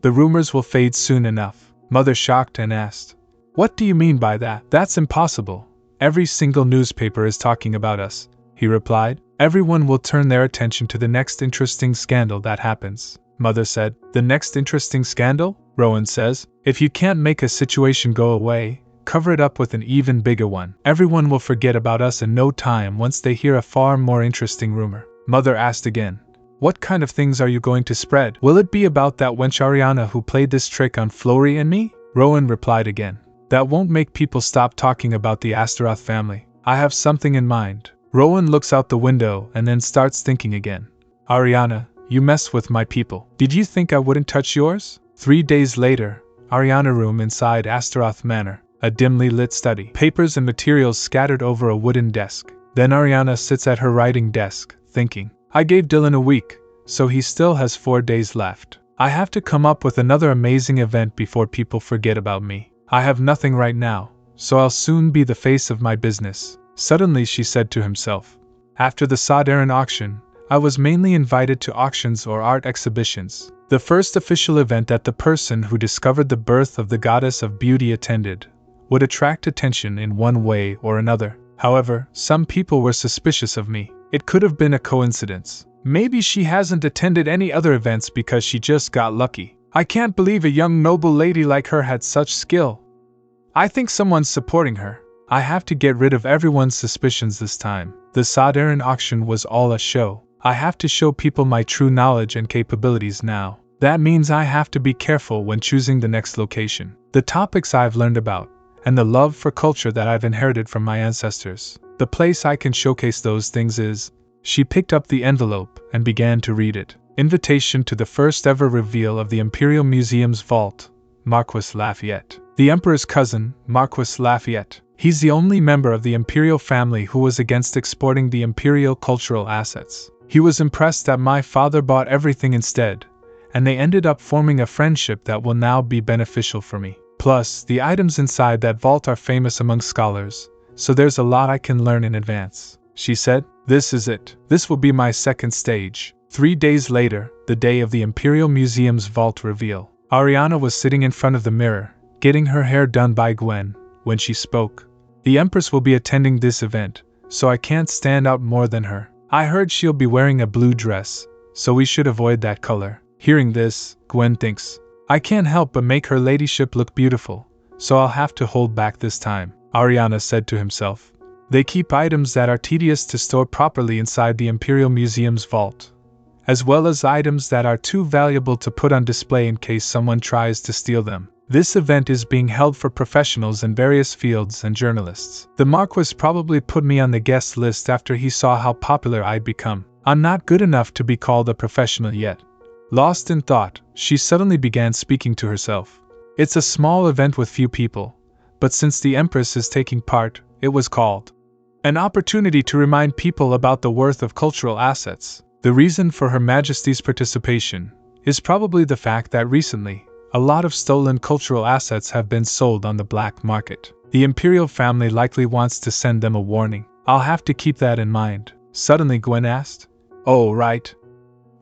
The rumors will fade soon enough. Mother shocked and asked. What do you mean by that? That's impossible. Every single newspaper is talking about us, he replied. Everyone will turn their attention to the next interesting scandal that happens. Mother said. The next interesting scandal? Rowan says. If you can't make a situation go away, cover it up with an even bigger one. Everyone will forget about us in no time once they hear a far more interesting rumor. Mother asked again. What kind of things are you going to spread? Will it be about that wench Ariana who played this trick on Flory and me? Rowan replied again. That won't make people stop talking about the Astaroth family. I have something in mind. Rowan looks out the window and then starts thinking again. Ariana, you mess with my people. Did you think I wouldn't touch yours? 3 days later, Ariana room inside Astaroth Manor, a dimly lit study. Papers and materials scattered over a wooden desk. Then Ariana sits at her writing desk, thinking. I gave Dylan a week, so he still has 4 days left. I have to come up with another amazing event before people forget about me. I have nothing right now, so I'll soon be the face of my business. Suddenly she said to himself. After the Sadaran auction, I was mainly invited to auctions or art exhibitions. The first official event that the person who discovered the birth of the goddess of beauty attended would attract attention in one way or another. However, some people were suspicious of me. It could have been a coincidence. Maybe she hasn't attended any other events because she just got lucky. I can't believe a young noble lady like her had such skill. I think someone's supporting her. I have to get rid of everyone's suspicions this time. The Sadaran auction was all a show. I have to show people my true knowledge and capabilities now. That means I have to be careful when choosing the next location. The topics I've learned about, and the love for culture that I've inherited from my ancestors. The place I can showcase those things is. She picked up the envelope and began to read it. Invitation to the first ever reveal of the Imperial Museum's vault. Marquis Lafayette. The Emperor's cousin, Marquis Lafayette. He's the only member of the Imperial family who was against exporting the Imperial cultural assets. He was impressed that my father bought everything instead, and they ended up forming a friendship that will now be beneficial for me. Plus, the items inside that vault are famous among scholars, so there's a lot I can learn in advance. She said, this is it. This will be my second stage. 3 days later, the day of the Imperial Museum's vault reveal. Ariana was sitting in front of the mirror, getting her hair done by Gwen, when she spoke. The Empress will be attending this event, so I can't stand out more than her. I heard she'll be wearing a blue dress, so we should avoid that color. Hearing this, Gwen thinks, I can't help but make her ladyship look beautiful, so I'll have to hold back this time. Ariana said to himself. They keep items that are tedious to store properly inside the Imperial Museum's vault, as well as items that are too valuable to put on display in case someone tries to steal them. This event is being held for professionals in various fields and journalists. The Marquis probably put me on the guest list after he saw how popular I'd become. I'm not good enough to be called a professional yet. Lost in thought, she suddenly began speaking to herself. It's a small event with few people, but since the Empress is taking part, it was called an opportunity to remind people about the worth of cultural assets. The reason for Her Majesty's participation is probably the fact that recently, a lot of stolen cultural assets have been sold on the black market. The Imperial family likely wants to send them a warning. I'll have to keep that in mind. Suddenly Gwen asked. Oh, right.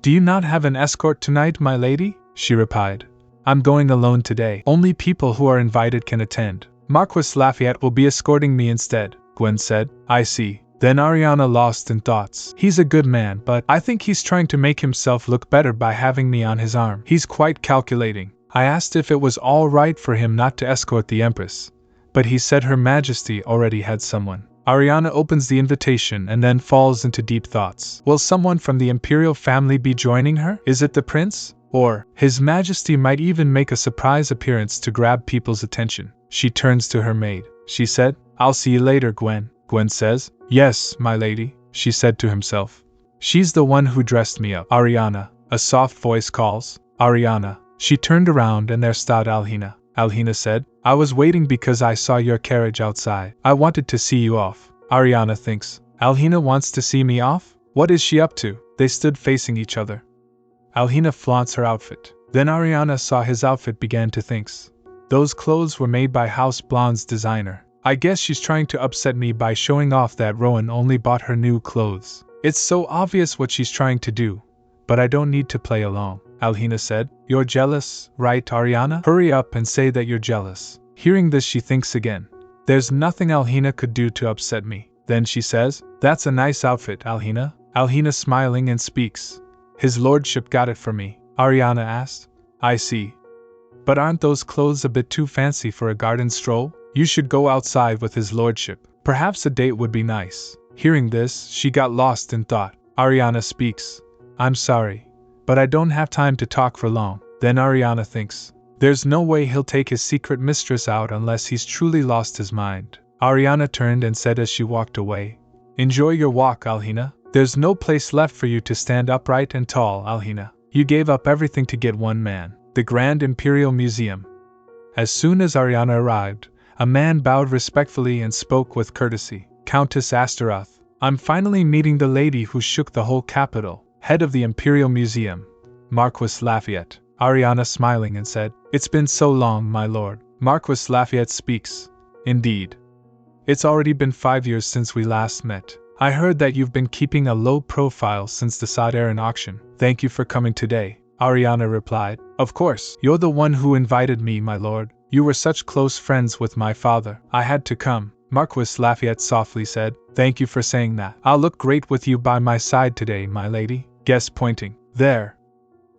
Do you not have an escort tonight, my lady? She replied. I'm going alone today. Only people who are invited can attend. Marquis Lafayette will be escorting me instead, Gwen said. I see. Then Ariana lost in thoughts. He's a good man, but I think he's trying to make himself look better by having me on his arm. He's quite calculating. I asked if it was all right for him not to escort the Empress, but he said Her Majesty already had someone. Ariana opens the invitation and then falls into deep thoughts. Will someone from the Imperial family be joining her? Is it the Prince? Or, His Majesty might even make a surprise appearance to grab people's attention. She turns to her maid. She said, I'll see you later, Gwen. Gwen says, Yes, my lady, she said to himself. She's the one who dressed me up. Ariana, a soft voice calls. Ariana. She turned around and there stood Alhina. Alhina said, I was waiting because I saw your carriage outside. I wanted to see you off. Ariana thinks, Alhina wants to see me off? What is she up to? They stood facing each other. Alhina flaunts her outfit. Then Ariana saw his outfit began to thinks. Those clothes were made by House Blonde's designer. I guess she's trying to upset me by showing off that Rowen only bought her new clothes. It's so obvious what she's trying to do. But I don't need to play along, Alhina said. You're jealous, right, Ariana? Hurry up and say that you're jealous. Hearing this, she thinks again. There's nothing Alhina could do to upset me. Then she says, That's a nice outfit, Alhina. Alhina smiling and speaks. His lordship got it for me, Ariana asked. I see. But aren't those clothes a bit too fancy for a garden stroll? You should go outside with his lordship. Perhaps a date would be nice. Hearing this, she got lost in thought. Ariana speaks. I'm sorry, but I don't have time to talk for long. Then Ariana thinks. There's no way he'll take his secret mistress out unless he's truly lost his mind. Ariana turned and said as she walked away. Enjoy your walk, Alhina. There's no place left for you to stand upright and tall, Alhina. You gave up everything to get one man. The Grand Imperial Museum. As soon as Ariana arrived, a man bowed respectfully and spoke with courtesy. Countess Astaroth. I'm finally meeting the lady who shook the whole capital. Head of the Imperial Museum. Marquis Lafayette. Ariana smiling and said, It's been so long, my lord. Marquis Lafayette speaks. Indeed. It's already been 5 years since we last met. I heard that you've been keeping a low profile since the Sadaran auction. Thank you for coming today, Ariana replied. Of course, you're the one who invited me, my lord. You were such close friends with my father. I had to come, Marquis Lafayette softly said. Thank you for saying that. I'll look great with you by my side today, my lady. Guest pointing. There.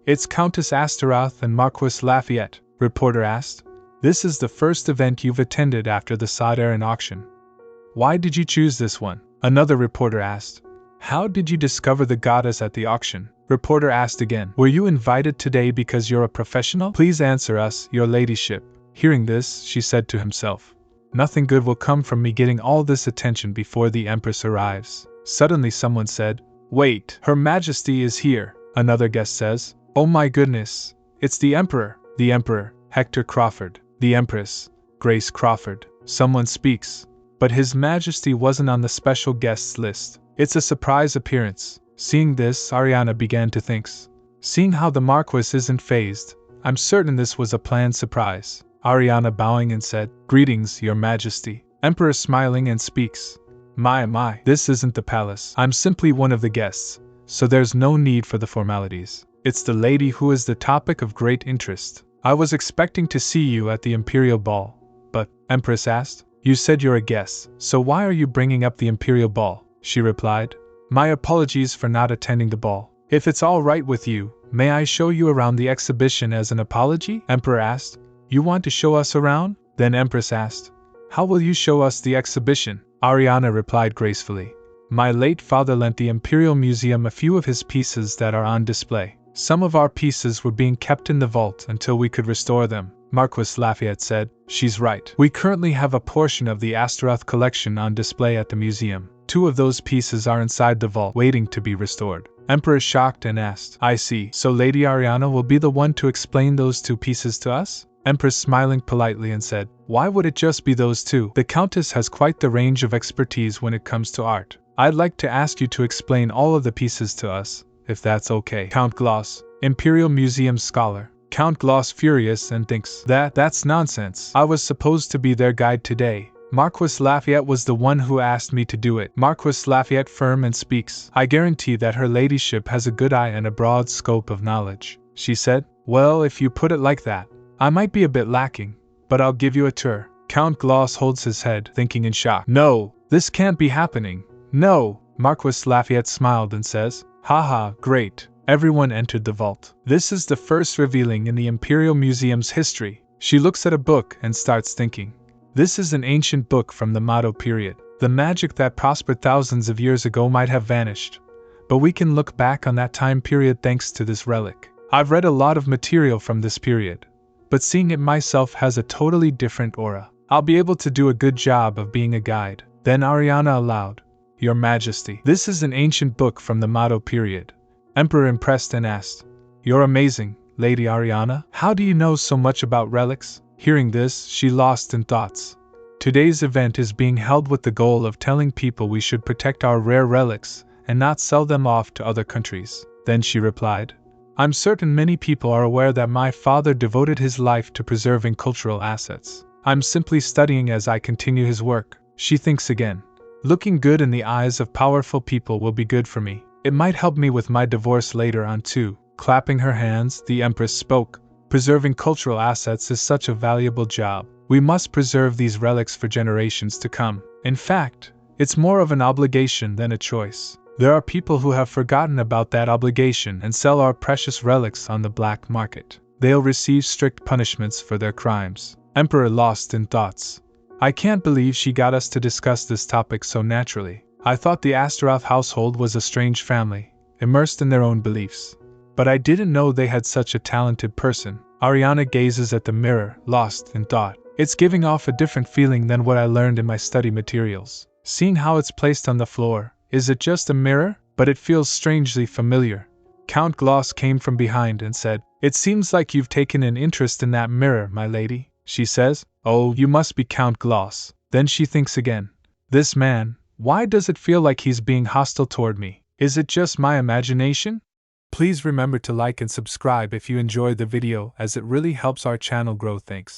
It's Countess Astaroth and Marquis Lafayette, reporter asked. This is the first event you've attended after the Sadaran auction. Why did you choose this one? Another reporter asked. How did you discover the goddess at the auction? Reporter asked again. Were you invited today because you're a professional? Please answer us, your ladyship. Hearing this, she said to himself. Nothing good will come from me getting all this attention before the Empress arrives. Suddenly someone said, Wait, Her Majesty is here. Another guest says, Oh my goodness, it's the Emperor. The Emperor, Hector Crawford. The Empress, Grace Crawford. Someone speaks. But His Majesty wasn't on the special guests list. It's a surprise appearance. Seeing this, Ariana began to think. Seeing how the Marquis isn't fazed, I'm certain this was a planned surprise. Ariana bowing and said, Greetings, Your Majesty. Emperor smiling and speaks. My, this isn't the palace. I'm simply one of the guests, so there's no need for the formalities. It's the lady who is the topic of great interest. I was expecting to see you at the Imperial Ball, but, Empress asked, You said you're a guest, so why are you bringing up the Imperial Ball? She replied. My apologies for not attending the ball. If it's all right with you, may I show you around the exhibition as an apology? Emperor asked. You want to show us around? Then Empress asked. How will you show us the exhibition? Ariana replied gracefully. My late father lent the Imperial Museum a few of his pieces that are on display. Some of our pieces were being kept in the vault until we could restore them, Marquis Lafayette said. She's right. We currently have a portion of the Astaroth collection on display at the museum. 2 of those pieces are inside the vault, waiting to be restored. Emperor shocked and asked, I see. So Lady Ariana will be the one to explain those 2 pieces to us? Empress smiling politely and said, Why would it just be those 2? The Countess has quite the range of expertise when it comes to art. I'd like to ask you to explain all of the pieces to us, if that's okay. Count Gloss, Imperial Museum scholar. Count Gloss furious and thinks, That's nonsense. I was supposed to be their guide today. Marquis Lafayette was the one who asked me to do it. Marquis Lafayette firm and speaks. I guarantee that her ladyship has a good eye and a broad scope of knowledge. She said, Well, if you put it like that, I might be a bit lacking, but I'll give you a tour. Count Gloss holds his head, thinking in shock. No, this can't be happening. No. Marquis Lafayette smiled and says, Haha, great. Everyone entered the vault. This is the first revealing in the Imperial Museum's history. She looks at a book and starts thinking. This is an ancient book from the Mado period. The magic that prospered thousands of years ago might have vanished, but we can look back on that time period thanks to this relic. I've read a lot of material from this period, but seeing it myself has a totally different aura. I'll be able to do a good job of being a guide. Then Ariana aloud, Your Majesty, this is an ancient book from the Mado period. Emperor impressed and asked, You're amazing, Lady Ariana, how do you know so much about relics? Hearing this, she lost in thoughts. Today's event is being held with the goal of telling people we should protect our rare relics and not sell them off to other countries. Then she replied, I'm certain many people are aware that my father devoted his life to preserving cultural assets. I'm simply studying as I continue his work. She thinks again. Looking good in the eyes of powerful people will be good for me. It might help me with my divorce later on too. Clapping her hands, the Empress spoke. Preserving cultural assets is such a valuable job. We must preserve these relics for generations to come. In fact, it's more of an obligation than a choice. There are people who have forgotten about that obligation and sell our precious relics on the black market. They'll receive strict punishments for their crimes. Emperor lost in thoughts. I can't believe she got us to discuss this topic so naturally. I thought the Astaroth household was a strange family, immersed in their own beliefs. But I didn't know they had such a talented person. Ariana gazes at the mirror, lost in thought. It's giving off a different feeling than what I learned in my study materials. Seeing how it's placed on the floor, is it just a mirror? But it feels strangely familiar. Count Gloss came from behind and said, It seems like you've taken an interest in that mirror, my lady. She says, Oh, you must be Count Gloss. Then she thinks again. This man, why does it feel like he's being hostile toward me? Is it just my imagination? Please remember to like and subscribe if you enjoyed the video, as it really helps our channel grow. Thanks.